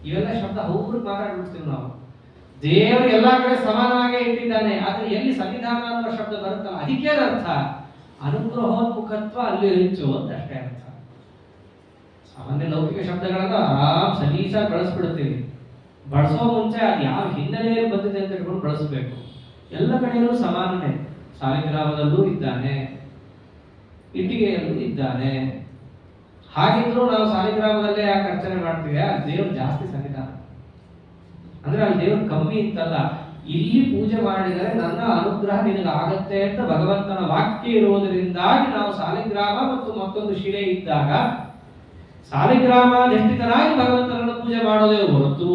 ಇವೆಲ್ಲ ಶಬ್ದ ಅವ್ರಿಗೆ ಮಾತಾಡ್ಬಿಡ್ತೀವಿ ನಾವು. ದೇವರು ಎಲ್ಲಾ ಕಡೆ ಸಮಾನವಾಗೇ ಇಟ್ಟಿದ್ದಾನೆ, ಆದ್ರೆ ಎಲ್ಲಿ ಸನ್ನಿಧಾನ ಅನ್ನೋ ಶಬ್ದ ಬರುತ್ತಲ್ಲ ಅದಕ್ಕೆ ಅರ್ಥ ಅನುಗ್ರಹೋನ್ಮುಖತ್ವ ಅಲ್ಲಿ ಹೆಚ್ಚು ಅಂತ ಅಷ್ಟೇ ಅರ್ಥ. ಸಾಮಾನ್ಯ ಲೌಕಿಕ ಶಬ್ದಗಳನ್ನ ಆರಾಮ್ ಸಲೀಸಾಗಿ ಬಳಸ್ಬಿಡ್ತೀವಿ. ಬಳಸೋ ಮುಂಚೆ ಅದು ಯಾವ ಹಿನ್ನೆಲೆಯಲ್ಲಿ ಬಂದಿದೆ ಅಂತ ಹೇಳ್ಕೊಂಡು ಬಳಸಬೇಕು. ಎಲ್ಲ ಕಡೆಯಲ್ಲೂ ಸಮಾನನೇ, ಸಾಲಿಗ್ರಾಮದಲ್ಲೂ ಇದ್ದಾನೆ, ಇಟ್ಟಿಗೆಯಲ್ಲೂ ಇದ್ದಾನೆ. ಹಾಗಿದ್ರು ನಾವು ಸಾಲಿಗ್ರಾಮದಲ್ಲೇ ಯಾಕೆ ಅರ್ಚನೆ ಮಾಡ್ತೀವಿ? ದೇವ್ರು ಜಾಸ್ತಿ ಸನ್ನಿಧಾನ, ಅಂದ್ರೆ ಅಲ್ಲಿ ದೇವ್ರು ಕಮ್ಮಿ ಅಂತಲ್ಲ. ಇಲ್ಲಿ ಪೂಜೆ ಮಾಡಿದರೆ ನನ್ನ ಅನುಗ್ರಹ ನಿನಗೆ ಆಗತ್ತೆ ಅಂತ ಭಗವಂತನ ವಾಕ್ಯ ಇರುವುದರಿಂದಾಗಿ ನಾವು ಸಾಲಿಗ್ರಾಮ ಮತ್ತು ಮತ್ತೊಂದು ಶಿಲೆ ಇದ್ದಾಗ ಸಾಲಿಗ್ರಾಮಾಧಿಷ್ಠಿತನಾಗಿ ಭಗವಂತನನ್ನು ಪೂಜೆ ಮಾಡೋದೇ ಹೊರತು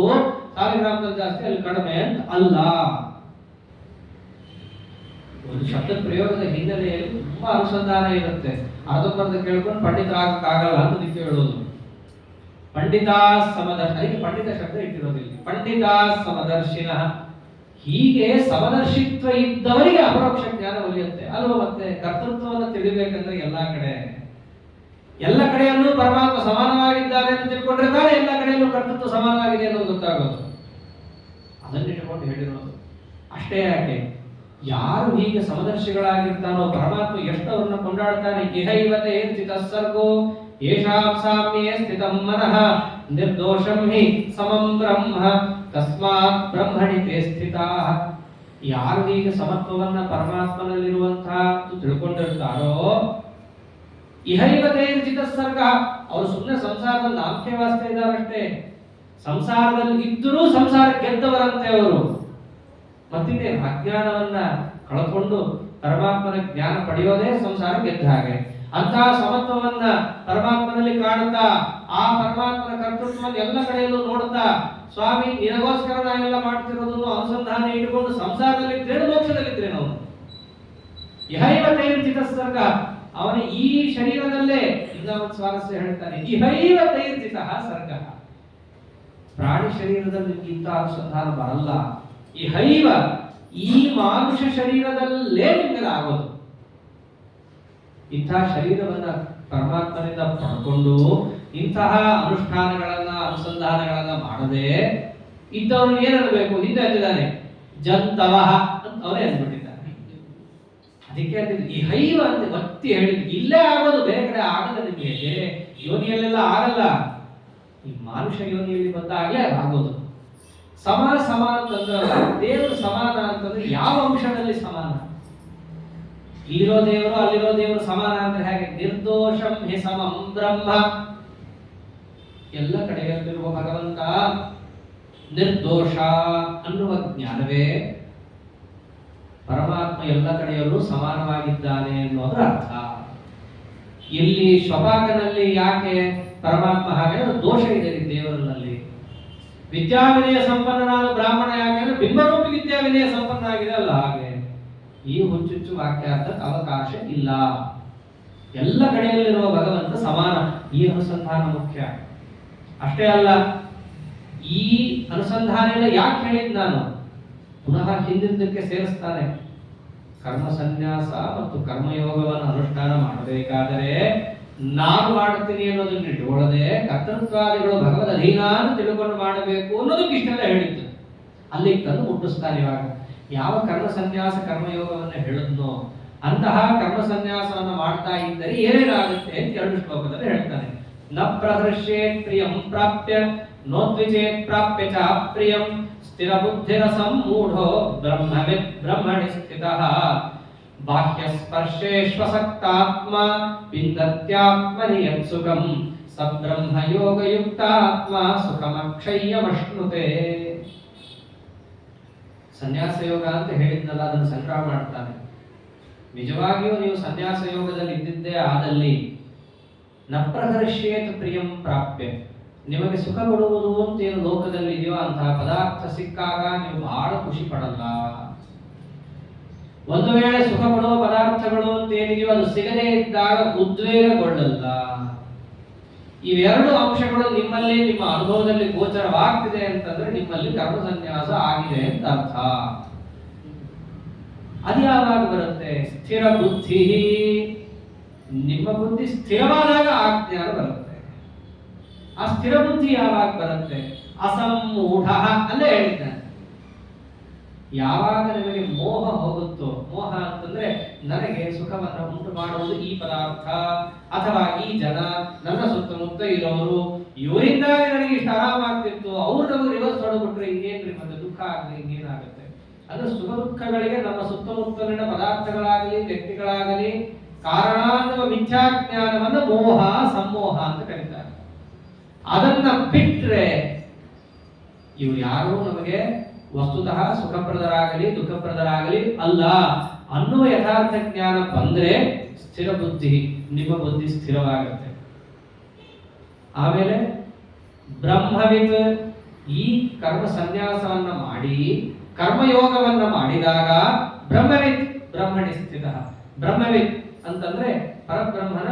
ಸಾಲಿಗ್ರಾಮದಲ್ಲಿ ಜಾಸ್ತಿ ಅಲ್ಲಿ ಕಡಿಮೆ ಅಂತ ಅಲ್ಲ. ಒಂದು ಶಬ್ದ ಪ್ರಯೋಗದ ಹಿನ್ನೆಲೆಯಲ್ಲಿ ತುಂಬಾ ಅನುಸಂಧಾನ ಇರುತ್ತೆ. ಅರ್ಧಂಬರ್ಧ ಕೇಳ್ಕೊಂಡು ಪಂಡಿತ ಆಗಕ್ಕಾಗಲ್ಲ ಅಂತ ನಿತ್ಯ ಹೇಳೋದು. ಪಂಡಿತ ಸಮದರ್ಶಿ, ಪಂಡಿತ ಶಬ್ದ ಇಟ್ಟಿರೋದಿಲ್ಲ, ಪಂಡಿತ ಸಮದರ್ಶಿನ. ಹೀಗೆ ಸಮದರ್ಶಿತ್ವ ಇದ್ದವರಿಗೆ ಅಪರೋಕ್ಷ ಜ್ಞಾನ ಒಲಿಯುತ್ತೆ ಅಲ್ವಾ? ಮತ್ತೆ ಕರ್ತೃತ್ವವನ್ನು ತಿಳಿಬೇಕಂದ್ರೆ ಎಲ್ಲ ಕಡೆಯಲ್ಲೂ ಪರಮಾತ್ಮ ಸಮಾನವಾಗಿದ್ದಾನೆ ಅಂತ ತಿಳ್ಕೊಂಡ್ರೆ ತಾನೇ ಎಲ್ಲ ಕಡೆಯಲ್ಲೂ ಕರ್ತೃತ್ವ ಸಮಾನವಾಗಿದೆ ಅನ್ನೋದು ಗೊತ್ತಾಗೋದು. ಅದನ್ನಿಟ್ಟುಕೊಂಡು ಹೇಳಿರೋದು. ಅಷ್ಟೇ ಯಾಕೆ, ಯಾರು ಹೀಗೆ ಸಮದರ್ಶಿಗಳಾಗಿರ್ತಾನೋ ಪರಮಾತ್ಮ ಎಷ್ಟವರನ್ನ ಕೊಂಡಾಡ್ತಾನೆ. ಇಹೈವತೆ ಸ್ಥಿತಸ್ಸರ್ಗೋ ಯೇಷಾಂ ಸಾಮ್ಯೇ ಸ್ಥಿತಂ ಮನಃ ನಿರ್ದೋಷಂ ಹಿ ಸಮಂ ಬ್ರಹ್ಮ ತಸ್ಮಾತ್ ಬ್ರಹ್ಮಣಿ ತೇ ಸ್ಥಿತಾಃ. ಯಾರು ಹೀಗೆ ಸಮತ್ವವನ್ನ ಪರಮಾತ್ಮನಲ್ಲಿರುವಂತಹ ತಿಳ್ಕೊಂಡಿರ್ತಾರೋ ಇಹೈವತೆ ಸ್ಥಿತಸ್ಸರ್ಗ, ಅವರು ಸುಮ್ಮನೆ ಸಂಸಾರದಲ್ಲಿ ನಾಮಕೇವಾಸ್ತಾ ಇದ್ದಾರಷ್ಟೇ. ಸಂಸಾರದಲ್ಲಿ ಇದ್ದರೂ ಸಂಸಾರ ಗೆದ್ದವರಂತೆ ಅವರು. ಮತ್ತಿದೆ ಅಜ್ಞಾನವನ್ನ ಕಳ್ಕೊಂಡು ಪರಮಾತ್ಮನ ಜ್ಞಾನ ಪಡೆಯೋದೇ ಸಂಸಾರ ಗೆದ್ದ ಹಾಗೆ. ಅಂತಹ ಸಮತ್ವವನ್ನ ಪರಮಾತ್ಮನಲ್ಲಿ ಕಾಣುತ್ತಾ ಆ ಪರಮಾತ್ಮನ ಕರ್ತೃತ್ವವನ್ನು ಎಲ್ಲ ಕಡೆಯಲ್ಲೂ ನೋಡುತ್ತಾ ಸ್ವಾಮಿ ನಿನಗೋಸ್ಕರ ನಾನೆಲ್ಲ ಮಾಡ್ತಿರೋದನ್ನು ಅನುಸಂಧಾನ ಇಟ್ಟುಕೊಂಡು ಸಂಸಾರದಲ್ಲಿ ಇದ್ರೆ ಮೋಕ್ಷದಲ್ಲಿದ್ರೆ ನಾವು ಇಹೈವ ತೈರ್ಚಿತ ಸರ್ಗ ಅವನ ಈ ಶರೀರದಲ್ಲೇ ಇನ್ನ ಒಂದು ಸ್ವಾರಸ್ಯ ಹೇಳ್ತಾನೆ, ಇಹೈವ ತೈರ್ಜಿತಃ ಸರ್ಗ. ಪ್ರಾಣಿ ಶರೀರದಲ್ಲಿ ಇಂಥ ಅನುಸಂಧಾನ ಬರಲ್ಲ. ಇಹೈವ, ಈ ಮಾನುಷ ಶರೀರದಲ್ಲೇ ನಿಮಗೆ ಆಗೋದು. ಇಂಥ ಶರೀರವನ್ನ ಪರಮಾತ್ಮನಿಂದ ಪಡ್ಕೊಂಡು ಇಂತಹ ಅನುಷ್ಠಾನಗಳನ್ನ ಅನುಸಂಧಾನಗಳನ್ನ ಮಾಡದೆ ಇದ್ದವನು ಏನಬೇಕು? ಹಿಂದೆ ಅಂದಿದ್ದಾನೆ ಜಂತವಃ ಅಂತ ಅವರೇ ಅಂದ್ಬಿಟ್ಟಿದ್ದಾನೆ. ಅದಕ್ಕೆ ಅಂತಿದ್ದು ಈ ಹೈವ ಅಂತ ಒತ್ತಿ ಹೇಳಿದ್, ಇಲ್ಲೇ ಆಗೋದು, ಬೇರೆ ಕಡೆ ಆಗಲ್ಲ. ನಿಮಗೆ ಬೇರೆ ಯೋನಿಯಲ್ಲೆಲ್ಲ ಆಗಲ್ಲ. ಈ ಮಾನುಷ ಯೋನಿಯಲ್ಲಿ ಬಂದಾಗಲೇ ಆಗೋದು. ಸಮಾನ ಅಂತಂದ್ರೆ ದೇವರು ಸಮಾನ ಅಂತಂದ್ರೆ ಯಾವ ಅಂಶದಲ್ಲಿ ಸಮಾನ? ಇಲ್ಲಿರೋ ದೇವರು ಅಲ್ಲಿರೋ ದೇವರು ಸಮಾನ ಅಂದ್ರೆ ಹೇಗೆ? ನಿರ್ದೋಷಂ ಹಿ ಸಮಂ ಬ್ರಹ್ಮ. ಎಲ್ಲ ಕಡೆಯಲ್ಲಿರುವ ಭಗವಂತ ನಿರ್ದೋಷ ಅನ್ನುವ ಜ್ಞಾನವೇ ಪರಮಾತ್ಮ ಎಲ್ಲ ಕಡೆಯಲ್ಲೂ ಸಮಾನವಾಗಿದ್ದಾನೆ ಅನ್ನೋದ್ರ ಅರ್ಥ. ಇಲ್ಲಿ ಶ್ವಪಾಕನಲ್ಲಿ ಯಾಕೆ ಪರಮಾತ್ಮ ಹಾಗೆ? ದೋಷ ಇದೆ ದೇವರಲ್ಲಿ. ವಿದ್ಯಾವಿನಯ ಸಂಪನ್ನನಾದ ಬ್ರಾಹ್ಮಣ ಯಾಕೆ ಅಂದ್ರೆ ಬಿಂಬರೂಪಿ ವಿದ್ಯಾವಿನಯ ಸಂಪನ್ನನಾಗಿದೆ ಅಲ್ಲ. ಹಾಗೆ ಈ ಹುಚ್ಚುಚ್ಚು ವಾಕ್ಯಾರ್ಥಕ್ಕೆ ಅವಕಾಶ ಇಲ್ಲ. ಎಲ್ಲ ಕಡೆಯಲ್ಲಿರುವ ಭಗವಂತ ಸಮಾನ. ಈ ಅನುಸಂಧಾನ ಮುಖ್ಯ. ಅಷ್ಟೇ ಅಲ್ಲ, ಈ ಅನುಸಂಧಾನ ಎಲ್ಲ ಯಾಕೆ ಹೇಳಿದ್ ನಾನು? ಪುನಃ ಹಿಂದಿದ್ದಕ್ಕೆ ಸೇರಿಸ್ತಾನೆ. ಕರ್ಮ ಸನ್ಯಾಸ ಮತ್ತು ಕರ್ಮಯೋಗವನ್ನು ಅನುಷ್ಠಾನ ಮಾಡಬೇಕಾದರೆ ನಾನು ಮಾಡುತ್ತೀನಿ ಅನ್ನೋದನ್ನ ಇಟ್ಕೊಳ್ಳದೆ ಕರ್ತೃತ್ವಾದಿಗಳು ಭಗವದ್ ಅಧೀನ ಅಂತ ತಿಳ್ಕೊಂಡು ಮಾಡಬೇಕು ಅನ್ನೋದಕ್ಕೆ ಇಷ್ಟೆಲ್ಲ ಹೇಳಿದ್ದು. ಅಲ್ಲಿ ತಂದು ಮುಟ್ಟಿಸ್ತಾನೆ. ಇವಾಗ ಯಾವ ಕರ್ಮ ಸನ್ಯಾಸ ಕರ್ಮಯೋಗವನ್ನು ಹೇಳಿದ್ನೋ ಅಂತಹ ಕರ್ಮ ಸನ್ಯಾಸವನ್ನು ಮಾಡ್ತಾ ಇದ್ದರೆ ಏನೇನಾಗುತ್ತೆ ಅಂತ 2 ಶ್ಲೋಕದಲ್ಲಿ ಹೇಳ್ತಾನೆ. ನ ಪ್ರಹೃಷ್ಯೇತ್ ಪ್ರಿಯಂ ಪ್ರಾಪ್ಯ ನೋದ್ವಿಜೇತ್ ಪ್ರಾಪ್ಯ ಚ ಪ್ರಿಯಂ ಸ್ಥಿರ ಬುದ್ಧಿರ ಸಂಮೂಢೋ ಬ್ರಹ್ಮವಿದ್ ಬ್ರಹ್ಮಣಿ ಸ್ಥಿತಃ ಬಾಹ್ಯ ಸ್ಪರ್ಶೇಶ್ವಸಕ್ತಾತ್ಮ ವಿಂದತ್ಯಾತ್ಮನಿ ಯತ್ ಸುಖಂ ಸ ಬ್ರಹ್ಮ ಯೋಗಯುಕ್ತಾತ್ಮ ಸುಖಮಕ್ಷಯ್ಯಮಶ್ನುತೆ. ಸನ್ಯಾಸ ಯೋಗ ಅಂತ ಹೇಳಿದ್ನಲ್ಲ, ಅದನ್ನು ಸಂಗ್ರಹ ಮಾಡ್ತಾನೆ. ನಿಜವಾಗಿಯೂ ನೀವು ಸನ್ಯಾಸ ಯೋಗದಲ್ಲಿ ಇದ್ದಿದ್ದೇ ಆದಲ್ಲಿ ನ ಪ್ರಹರ್ಷ್ಯೇತ್ ಪ್ರಿಯಂ ಪ್ರಾಪ್ಯ, ನಿಮಗೆ ಸುಖ ಕೊಡುವುದು ಅಂತ ಏನು ಲೋಕದಲ್ಲಿ ಇದೆಯೋ ಅಂತಹ ಪದಾರ್ಥ ಸಿಕ್ಕಾಗ ನೀವು ಬಹಳ ಖುಷಿ ಪಡಲ್ಲ. ಒಂದು ವೇಳೆ ಸುಖ ಕೊಡುವ ಪದಾರ್ಥಗಳು ಅಂತ ಏನಿದೆಯೋ ಅದು ಸಿಗದೇ ಇದ್ದಾಗ ಉದ್ವೇಗಗೊಳ್ಳಲ್ಲ. ಇವೆರಡು ಅಂಶಗಳು ನಿಮ್ಮಲ್ಲಿ ನಿಮ್ಮ ಅನುಭವದಲ್ಲಿ ಗೋಚರವಾಗ್ತಿದೆ ಅಂತಂದ್ರೆ ನಿಮ್ಮಲ್ಲಿ ಕರ್ಮ ಸನ್ಯಾಸ ಆಗಿದೆ ಅಂತ ಅರ್ಥ. ಅದು ಯಾವಾಗ ಬರುತ್ತೆ? ಸ್ಥಿರ ಬುದ್ಧಿ. ನಿಮ್ಮ ಬುದ್ಧಿ ಸ್ಥಿರವಾದಾಗ ಆಜ್ಞಾನ ಬರುತ್ತೆ. ಆ ಸ್ಥಿರ ಬುದ್ಧಿ ಯಾವಾಗ ಬರುತ್ತೆ? ಅಸಮ್ಮೂಢ ಅಲ್ಲೇ ಹೇಳಿದ್ದಾನೆ. ಯಾವಾಗ ನಿಮಗೆ ಮೋಹ ಹೋಗುತ್ತೋ, ಮೋಹ ಅಂತಂದ್ರೆ ನನಗೆ ಸುಖವನ್ನು ಉಂಟು ಮಾಡುವುದು ಈ ಪದಾರ್ಥ ಅಥವಾ ಈ ಜನ, ನನ್ನ ಸುತ್ತಮುತ್ತ ಇರೋರು, ಇವರಿಂದಾಗಿ ನನಗೆ ಇಷ್ಟು ಆರಾಮಾಗ್ತಿತ್ತು, ಅವ್ರು ನಮಗೆ ರಿವರ್ಸ್ ಹೊಡೆದ್ಬಿಟ್ರೆ ಇನ್ನೇನ್ರಿ ಮತ್ತೆ ದುಃಖ ಆಗಲಿ, ಇನ್ನೇನಾಗುತ್ತೆ? ಅಂದ್ರೆ ಸುಖ ದುಃಖಗಳಿಗೆ ನಮ್ಮ ಸುತ್ತಮುತ್ತಲಿನ ಪದಾರ್ಥಗಳಾಗಲಿ ವ್ಯಕ್ತಿಗಳಾಗಲಿ ಕಾರಣ ಅನ್ನುವ ಮಿಥ್ಯಾಜ್ಞಾನವನ್ನು ಮೋಹ ಸಮ್ಮೋಹ ಅಂತ ಕರೀತಾರೆ. ಅದನ್ನ ಬಿಟ್ರೆ ಇವು ಯಾರು ನಮಗೆ ವಸ್ತುತಃ ಸುಖಪ್ರದರಾಗಲಿ ದುಃಖಪ್ರದರಾಗಲಿ ಅಲ್ಲ ಅನ್ನುವ ಯಥಾರ್ಥ ಜ್ಞಾನ ಬಂದ್ರೆ ಸ್ಥಿರ ಬುದ್ಧಿ, ನಿಮ್ಮ ಬುದ್ಧಿ ಸ್ಥಿರವಾಗುತ್ತೆ. ಆಮೇಲೆ ಬ್ರಹ್ಮವಿತ್, ಈ ಕರ್ಮ ಸನ್ಯಾಸವನ್ನ ಮಾಡಿ ಕರ್ಮಯೋಗವನ್ನ ಮಾಡಿದಾಗ ಬ್ರಹ್ಮವಿತ್ ಬ್ರಹ್ಮಣಿ ಸ್ಥಿತ. ಬ್ರಹ್ಮವಿತ್ ಅಂತಂದ್ರೆ ಪರಬ್ರಹ್ಮನ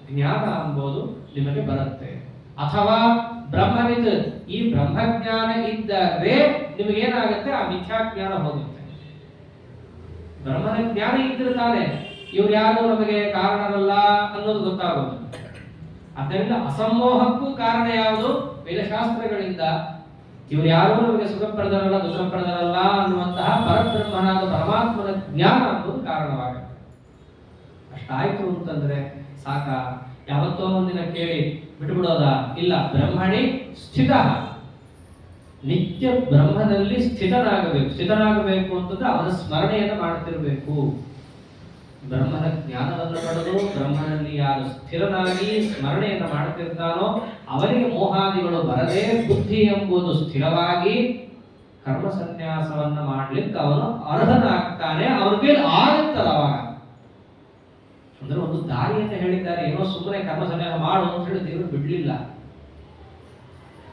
ಜ್ಞಾನ ಎಂಬುದು ನಿಮಗೆ ಬರುತ್ತೆ. ಅಥವಾ ಬ್ರಹ್ಮವಿತ್, ಈ ಬ್ರಹ್ಮಜ್ಞಾನ ಇದ್ದರೆ ನಿಮಗೇನಾಗುತ್ತೆ? ಆ ಮಿಥ್ಯಾಜ್ಞಾನ ಹೋಗುತ್ತೆ. ಬ್ರಹ್ಮನ ಜ್ಞಾನ ಇದ್ದಿರ್ತಾನೆ, ಇವ್ರು ಯಾರು ನಮಗೆ ಕಾರಣರಲ್ಲ ಅನ್ನೋದು ಗೊತ್ತಾಗೋದು. ಆದ್ದರಿಂದ ಅಸಮ್ಮೋಹಕ್ಕೂ ಕಾರಣ ಯಾವುದು? ವೇದಶಾಸ್ತ್ರಗಳಿಂದ ಇವ್ರು ಯಾರು ನಮಗೆ ಸುಖಪ್ರದರಲ್ಲ ದುಃಖಪ್ರದರಲ್ಲ ಅನ್ನುವಂತಹ ಪರಬ್ರಹ್ಮನಾದ ಪರಮಾತ್ಮನ ಜ್ಞಾನ ಅನ್ನೋದು ಕಾರಣವಾಗುತ್ತೆ. ಅಷ್ಟಾಯ್ತು ಅಂತಂದ್ರೆ ಸಾಕ? ಯಾವತ್ತೋ ಒಂದಿನ ಕೇಳಿ ಬಿಟ್ಟುಬಿಡೋದ? ಇಲ್ಲ. ಬ್ರಹ್ಮಣಿ ಸ್ಥಿತ, ನಿತ್ಯ ಬ್ರಹ್ಮನಲ್ಲಿ ಸ್ಥಿತನಾಗಬೇಕು. ಸ್ಥಿತನಾಗಬೇಕು ಅಂತಂದ್ರೆ ಅವನ ಸ್ಮರಣೆಯನ್ನು ಮಾಡ್ತಿರ್ಬೇಕು. ಬ್ರಹ್ಮನ ಜ್ಞಾನವನ್ನು ಪಡೆದು ಬ್ರಹ್ಮನಲ್ಲಿ ಯಾರು ಸ್ಥಿರನಾಗಿ ಸ್ಮರಣೆಯನ್ನು ಮಾಡ್ತಿರ್ತಾನೋ ಅವನಿಗೆ ಮೋಹಾದಿಗಳು ಬರದೆ ಬುದ್ಧಿ ಎಂಬುದು ಸ್ಥಿರವಾಗಿ ಕರ್ಮ ಸನ್ಯಾಸವನ್ನ ಮಾಡ್ಲಿಕ್ಕೆ ಅವನು ಅರ್ಹನಾಗ್ತಾನೆ. ಅವನಿಗೆ ಆಗುತ್ತದ ಅವಾಗ. ಅಂದ್ರೆ ಒಂದು ದಾರಿಯನ್ನು ಹೇಳಿದ್ದಾರೆ. ಏನೋ ಸುಮ್ಮನೆ ಕರ್ಮ ಸನ್ಯಾಸ ಮಾಡು ಅಂತ ಹೇಳಿ ದೇವರು ಬಿಡ್ಲಿಲ್ಲ.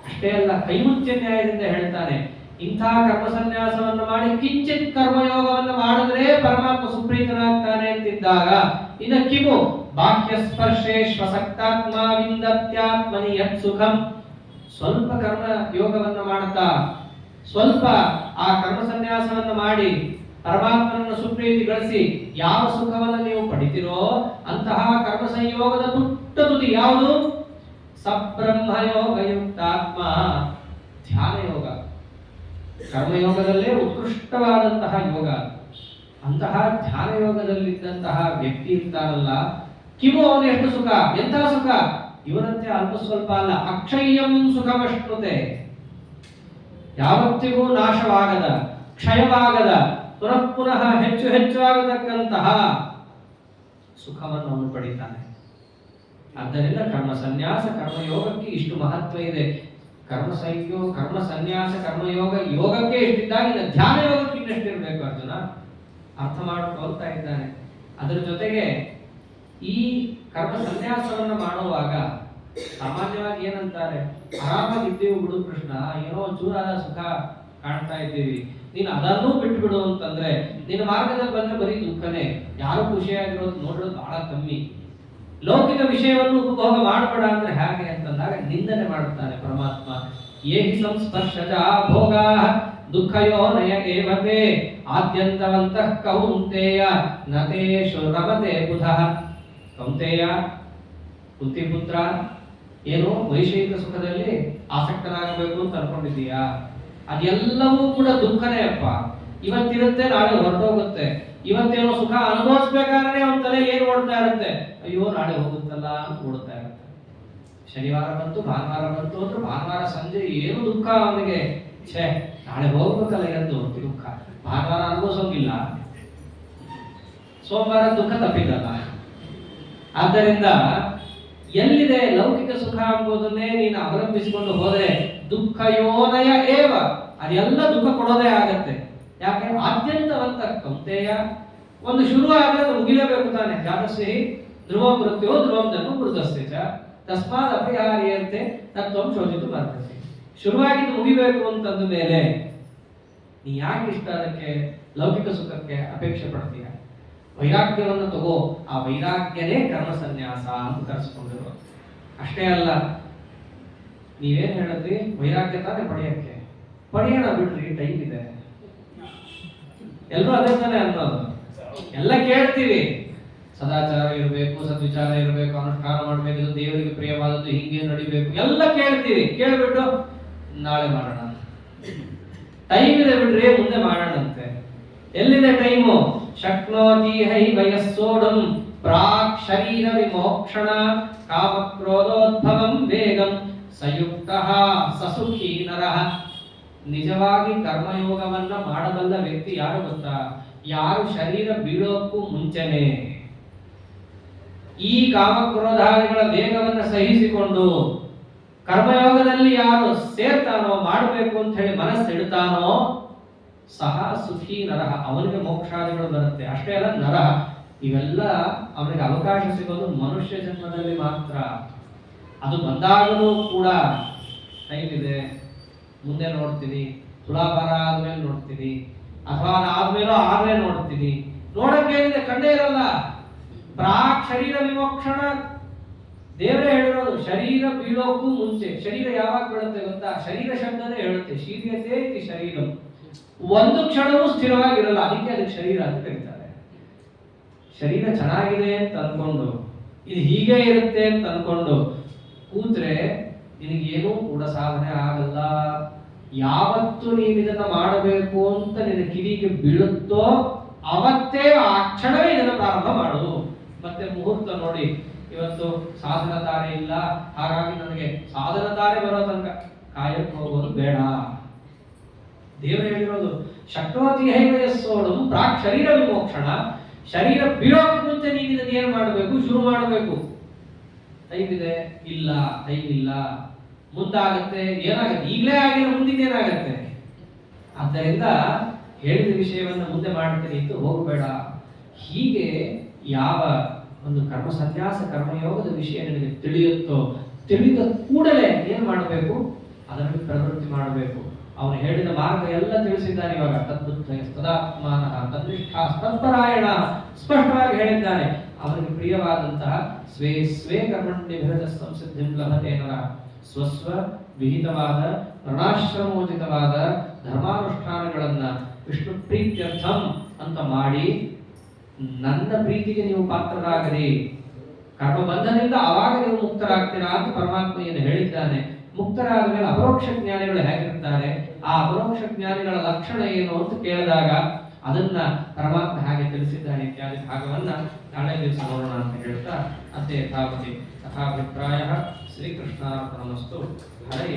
ಅಷ್ಟೇ ಅಲ್ಲ, ಕೈಮುತ್ಯ ನ್ಯಾಯದಿಂದ ಹೇಳ್ತಾನೆ, ಇಂಥ ಕರ್ಮ ಸನ್ಯಾಸವನ್ನು ಮಾಡಿ ಕಿಂಚಿತ್ ಕರ್ಮಯೋಗವನ್ನು ಮಾಡಿದ್ರೆ ಪರಮಾತ್ಮ ಸುಪ್ರೀತನಾಗ್ತಾನೆ ಅಂತಿದ್ದಾಗ ಇನ್ನು ಕಿಮು ಬಾಹ್ಯ ಸ್ಪರ್ಶೇಶ್ವಸಕ್ತಾತ್ಮ ವಿಂದತ್ಯಾತ್ಮನಿ ಯತ್ ಸುಖಂ. ಸ್ವಲ್ಪ ಕರ್ಮ ಯೋಗವನ್ನು ಮಾಡುತ್ತಾ ಸ್ವಲ್ಪ ಆ ಕರ್ಮ ಸನ್ಯಾಸವನ್ನು ಮಾಡಿ ಪರಮಾತ್ಮನನ್ನು ಸುಪ್ರೀತಿ ಗಳಿಸಿ ಯಾವ ಸುಖವನ್ನು ನೀವು ಪಡಿತೀರೋ ಅಂತಹ ಕರ್ಮ ಸಂಯೋಗದ ತುಟ್ಟ ತುದಿ ಯಾವುದು? ಸಬ್ರಹ್ಮಯೋಗಯುಕ್ತಾತ್ಮ ಧ್ಯಾನ ಯೋಗ. ಕರ್ಮಯೋಗದಲ್ಲೇ ಉತ್ಕೃಷ್ಟವಾದಂತಹ ಯೋಗ. ಅಂತಹ ಧ್ಯಾನ ಯೋಗದಲ್ಲಿದ್ದಂತಹ ವ್ಯಕ್ತಿ ಇರ್ತಾರಲ್ಲ, ಕಿಮು ಅವನು ಎಷ್ಟು ಸುಖ, ಎಂತಹ ಸುಖ, ಇವರಂತೆ ಅಲ್ಪ ಸ್ವಲ್ಪ ಅಲ್ಲ, ಅಕ್ಷಯ್ಯಂ ಸುಖಮಶ್ನುತೆ. ಯಾವತ್ತಿಗೂ ನಾಶವಾಗದ, ಕ್ಷಯವಾಗದ, ಪುನಃ ಪುನಃ ಹೆಚ್ಚು ಹೆಚ್ಚಾಗತಕ್ಕಂತಹ ಸುಖವನ್ನು ಅವನು ಪಡಿತಾನೆ. ಆದ್ದರಿಂದ ಕರ್ಮ ಸನ್ಯಾಸ ಕರ್ಮಯೋಗಕ್ಕೆ ಇಷ್ಟು ಮಹತ್ವ ಇದೆ. ಕರ್ಮ ಸನ್ಯಾಸ ಕರ್ಮಯೋಗ ಯೋಗಕ್ಕೆ ಎಷ್ಟಿದ್ದಾಗ ಇನ್ನು ಧ್ಯಾನ ಯೋಗಕ್ಕೆ ಇನ್ನೆಷ್ಟಿರಬೇಕು ಅರ್ಜುನ ಅರ್ಥ ಮಾಡಿಕೊಳ್ತಾ ಇದ್ದಾನೆ. ಅದರ ಜೊತೆಗೆ ಈ ಕರ್ಮ ಸನ್ಯಾಸವನ್ನು ಮಾಡುವಾಗ ಸಾಮಾನ್ಯವಾಗಿ ಏನಂತಾರೆ, ಆರಾಮಾಗಿದ್ದೀವಿ ಬಿಡು ಕೃಷ್ಣ, ಏನೋ ಒಂಚೂರಾದ ಸುಖ ಕಾಣ್ತಾ ಇದ್ದೀವಿ, ನೀನು ಅದನ್ನೂ ಬಿಟ್ಟು ಬಿಡು ಅಂತಂದ್ರೆ ನಿನ್ನ ಮಾರ್ಗದಲ್ಲಿ ಬಂದ್ರೆ ಬರೀ ದುಃಖನೇ, ಯಾರು ಖುಷಿಯಾಗಿರೋದು ನೋಡೋದು ಬಹಳ ಕಮ್ಮಿ. ಲೌಕಿಕ ವಿಷಯವನ್ನು ಉಪಭೋಗ ಮಾಡಬೇಡ ಅಂದ್ರೆ ಹೇಗೆ ಅಂತಂದಾಗ ನಿಂದನೆ ಮಾಡುತ್ತಾನೆ ಪರಮಾತ್ಮ. ಏಹಿ ಸಂಸ್ಪರ್ಶಜ ಭೋಗಾ ದುಃಖಯೋ ನಯ ಏವತೆ ಆದ್ಯಂತವಂತಃ ಕೌಂತೆಯ ನತೇಶು ರಮತೆ ಬುಧಃ. ಕೌಂತೆಯ ಕುಂತಿಪುತ್ರ, ಏನು ವೈಷಯಿಕ ಸುಖದಲ್ಲಿ ಆಸಕ್ತನಾಗಬೇಕು ಅಂತ ಅನ್ಕೊಂಡಿದ್ದೀಯಾ? ಅದೆಲ್ಲವೂ ಕೂಡ ದುಃಖನೇ ಅಪ್ಪ. ಇವತ್ತಿರುತ್ತೆ, ನಾಳೆ ಹೊರಟೋಗುತ್ತೆ. ಇವತ್ತೇನೋ ಸುಖ ಅನುಭವಿಸ್ಬೇಕಾದ್ರೆ ಅವನ ತಲೆ ಏನು ಓಡ್ತಾ ಇರುತ್ತೆ, ಅಯ್ಯೋ ನಾಳೆ ಹೋಗುತ್ತಲ್ಲ ಅಂತ ಓಡ್ತಾ ಇರುತ್ತೆ. ಶನಿವಾರ ಬಂತು, ಭಾನುವಾರ ಬಂತು ಅಂದ್ರೆ ಭಾನುವಾರ ಸಂಜೆ ಏನು ದುಃಖ ಅವನಿಗೆ, ಛೇ ನಾಳೆ ಹೋಗ್ಬೇಕಲ್ಲ ಎಂದು ದುಃಖ. ಭಾನುವಾರ ಅನುಭವಿಸೋಂಗಿಲ್ಲ, ಸೋಮವಾರ ದುಃಖ ತಪ್ಪಿದಲ್ಲ. ಆದ್ದರಿಂದ ಎಲ್ಲಿದೆ ಲೌಕಿಕ ಸುಖ ಎಂಬುದನ್ನೇ ನೀನು ಅವಲಂಬಿಸಿಕೊಂಡು ಹೋದರೆ ದುಃಖ ಯೋನಯ ಏವ, ಅದೆಲ್ಲ ದುಃಖ ಕೊಡೋದೇ ಆಗತ್ತೆ. ಯಾಕೆ? ಆದ್ಯಂತವಂತ ಕೌಂತೆಯ, ಒಂದು ಶುರು ಆದರೆ ಮುಗಿಲೇಬೇಕು ತಾನೆ. ಜಾತಸ್ಸಿ ಧ್ರುವಂ ಮೃತ್ಯೋ ಧ್ರುವಂ ಜನ್ಮ ಮೃತಸ್ಯ ಚ ತಸ್ಮಾತ್ ಅಪರಿಹಾರ್ಯಂತೆ ತತ್ವಂ ಶೋಧಿತು ಬರ್ತದೆ. ಶುರುವಾಗಿದ್ದು ಮುಗಿಬೇಕು ಅಂತಂದ ಮೇಲೆ ನೀ ಯಾಕೆ ಇಷ್ಟ ಅದಕ್ಕೆ ಲೌಕಿಕ ಸುಖಕ್ಕೆ ಅಪೇಕ್ಷೆ ಪಡ್ತೀಯ? ವೈರಾಗ್ಯವನ್ನು ತಗೋ. ಆ ವೈರಾಗ್ಯನೇ ಕರ್ಮ ಸನ್ಯಾಸ ಅಂತ ಕರೆಸ್ಕೊಂಡಿರೋ. ಅಷ್ಟೇ ಅಲ್ಲ, ನೀವೇನ್ ಹೇಳಿದ್ರಿ, ವೈರಾಗ್ಯ ತಾನೇ ಪಡೆಯಕ್ಕೆ, ಪಡೆಯೋಣ ಬಿಡ್ರಿ, ಟೈಮ್ ಇದೆ. ಎಲ್ಲರೂ ಅದೇ ತಾನೇ ಅನ್ನೋದು. ಎಲ್ಲ ಕೇಳ್ತೀವಿ, ಸದಾಚಾರ ಇರಬೇಕು, ಸದ್ವಿಚಾರ ಇರಬೇಕು, ಅನುಷ್ಠಾನ ಮಾಡಬೇಕು, ಇದು ದೇವರಿಗೆ ಪ್ರಿಯವಾದದ್ದು, ಹಿಂಗೆ ನಡಿಬೇಕು, ಎಲ್ಲ ಕೇಳ್ತೀವಿ. ಕೇಳ್ಬಿಟ್ಟು ನಾಳೆ ಮಾಡೋಣ, ಟೈಮ್ ಇದೆ ಬಿಡ್ರಿ, ಮುಂದೆ ಮಾಡೋಣಂತೆ. ಎಲ್ಲಿದೆ ಟೈಮು? ಶಕ್ನೋತಿ ಹೈ ವಯಸ್ಸೋಡಂ ಪ್ರಾಕ್ ಶರೀರ ವಿಮೋಕ್ಷಣ ಕಾಮ ಕ್ರೋಧೋದ್ಭವಂ ವೇಗಂ ಸಂಯುಕ್ತಃ ಸಸುಖಿ ನರಃ. ನಿಜವಾಗಿ ಕರ್ಮಯೋಗವನ್ನ ಮಾಡಬಲ್ಲ ವ್ಯಕ್ತಿ ಯಾರು ಗೊತ್ತಾ? ಯಾರು ಶರೀರ ಬೀಳೋಕ್ಕೂ ಮುಂಚೆನೆ ಈ ಕಾಮಕ್ರೋಧಾದಿಗಳ ವೇಗವನ್ನು ಸಹಿಸಿಕೊಂಡು ಕರ್ಮಯೋಗದಲ್ಲಿ ಯಾರು ಸೇರ್ತಾನೋ, ಮಾಡಬೇಕು ಅಂತ ಹೇಳಿ ಮನಸ್ಸಿಡ್ತಾನೋ, ಸಹ ಸುಖಿ ನರಹ, ಅವನಿಗೆ ಮೋಕ್ಷಾದಿಗಳು ಬರುತ್ತೆ. ಅಷ್ಟೇ ಅಲ್ಲ, ನರಹ, ಇವೆಲ್ಲ ಅವನಿಗೆ ಅವಕಾಶ ಸಿಗೋದು ಮನುಷ್ಯ ಜನ್ಮದಲ್ಲಿ ಮಾತ್ರ. ಅದು ಬಂದಾಗಲೂ ಕೂಡ ಟೈಮ್ ಇದೆ, ಮುಂದೆ ನೋಡ್ತೀನಿ, ತುಲಾಭಾರ ಆದ್ಮೇಲೆ ನೋಡ್ತೀನಿ, ಅಥವಾ ಆದ್ಮೇಲೋ ಆದ್ರೆ ನೋಡ್ತೀನಿ. ನೋಡಕ್ಕೇನಿದೆ? ಕಣ್ಣೇ ಇರಲ್ಲ. ಪ್ರಾಕ್ ಶರೀರ ವಿಮೋಕ್ಷಣ, ದೇವರೇ ಹೇಳಿರೋದು, ಶರೀರ ಬೀಳೋಕ್ಕೂ ಮುಂಚೆ. ಶರೀರ ಯಾವಾಗ ಬೀಳುತ್ತೆ ಗೊತ್ತಾ? ಶರೀರ ಶಬ್ದನೇ ಹೇಳುತ್ತೆ, ಶೀರ್ಯತೆ ಇತಿ ಶರೀರಂ. ಒಂದು ಕ್ಷಣವೂ ಸ್ಥಿರವಾಗಿರಲ್ಲ, ಅದಕ್ಕೆ ಶರೀರ ಅಂತ ಕರೀತಾರೆ. ಶರೀರ ಚೆನ್ನಾಗಿದೆ ಅಂತ ಅನ್ಕೊಂಡು, ಇದು ಹೀಗೆ ಇರುತ್ತೆ ಅಂತ ಅನ್ಕೊಂಡು ಕೂತ್ರೆ ನಿನಗೇನೂ ಕೂಡ ಸಾಧನೆ ಆಗಲ್ಲ. ಯಾವತ್ತು ನೀವು ಇದನ್ನ ಮಾಡಬೇಕು ಅಂತ ನಿನ್ನ ಕಿವಿಗೆ ಬೀಳುತ್ತೋ ಅವತ್ತೇ, ಆ ಕ್ಷಣವೇ ಇದನ್ನ ಪ್ರಾರಂಭ ಮಾಡು. ಮತ್ತೆ ಮುಹೂರ್ತ ನೋಡಿ, ಇವತ್ತು ಸಾಧನ ತಾರೆ ಇಲ್ಲ, ಹಾಗಾಗಿ ನನಗೆ ಸಾಧನ ತಾರೆ ಬರೋ ತನಕ ಕಾಯಕ್ಕೆ ಹೋಗೋದು ಬೇಡ. ದೇವರು ಹೇಳಿರೋದು, ಶಕ್ನೋತಿ ಹೈವಯಸ್ಸೋಡು ಪ್ರಾಕ್ ಶರೀರ ವಿಮೋಕ್ಷಣ. ಶರೀರ ಬೀಳೋಕ್ ಮುಂಚೆ ನೀನು ಇದನ್ನ ಏನ್ ಮಾಡಬೇಕು? ಶುರು ಮಾಡಬೇಕು. ಟೈಮ್ ಇದೆ? ಇಲ್ಲ, ಟೈಮ್ ಇಲ್ಲ. ಮುಂದಾಗತ್ತೆ, ಏನಾಗತ್ತೆ? ಈಗಲೇ ಆಗಿರೋ, ಮುಂದಿನ ಏನಾಗತ್ತೆ? ಆದ್ದರಿಂದ ಹೇಳಿದ ವಿಷಯವನ್ನು ಮುಂದೆ ಮಾಡ್ತೀನಿ ಅಂತ ಹೋಗಬೇಡ. ಹೀಗೆ ಯಾವ ಒಂದು ಕರ್ಮ ಸನ್ಯಾಸ ಕರ್ಮಯೋಗದ ವಿಷಯ ನಿನಗೆ ತಿಳಿಯುತ್ತೋ, ತಿಳಿದ ಕೂಡಲೇ ಏನ್ ಮಾಡಬೇಕು? ಅದರಲ್ಲಿ ಪ್ರವೃತ್ತಿ ಮಾಡಬೇಕು. ಅವನು ಹೇಳಿದ ಮಾರ್ಗ ಎಲ್ಲ ತಿಳಿಸಿದ್ದಾನೆ. ಇವಾಗ ತದ್ಬುದ್ಧ ತದಾತ್ಮಾನ ತನ್ನಿಷ್ಠ ತತ್ಪರಾಯಣ ಸ್ಪಷ್ಟವಾಗಿ ಹೇಳಿದ್ದಾನೆ. ಅವನಿಗೆ ಪ್ರಿಯವಾದಂತಹ ಸ್ವೇ ಸ್ವೇ ಕರ್ಮಣ್ಯಭಿರತ ಸಂಸಿದ್ಧಿಂ ಲಭತೆ ನರಃ. ಸ್ವಸ್ವ ವಿಹಿತವಾದ ವರ್ಣಾಶ್ರಮೋಚಿತವಾದ ಧರ್ಮಾನುಷ್ಠಾನಗಳನ್ನ ವಿಷ್ಣು ಪ್ರೀತ್ಯರ್ಥಂ ಅಂತ ಮಾಡಿ ನನ್ನ ಪ್ರೀತಿಗೆ ನೀವು ಪಾತ್ರರಾಗರಿ, ಕರ್ಮಬಂಧದಿಂದ ಆವಾಗ ನೀವು ಮುಕ್ತರಾಗ್ತೀರಾ ಅಂತ ಪರಮಾತ್ಮ ಏನು ಹೇಳಿದ್ದಾನೆ. ಮುಕ್ತರಾದ ಮೇಲೆ ಅಪರೋಕ್ಷ ಜ್ಞಾನಿಗಳು ಹೇಗಿರ್ತಾರೆ, ಆ ಅಪರೋಕ್ಷ ಜ್ಞಾನಿಗಳ ಲಕ್ಷಣ ಏನು ಅಂತ ಕೇಳಿದಾಗ ಅದನ್ನ ಪರಮಾತ್ಮ ಹಾಗೆ ತಿಳಿಸಿದ್ದಾನೆ. ಇತ್ಯಾದಿ ಭಾಗವನ್ನ ನಾಳೆ ದಿವಸ ನೋಡೋಣ ಅಂತ ಹೇಳ್ತಾ ಅದೇ ಯಥಾವತಿ ತಥಾಭಿಪ್ರಾಯ ಶ್ರೀಕೃಷ್ಣಾರ್ಪಣಮಸ್ತು. ಹರೇ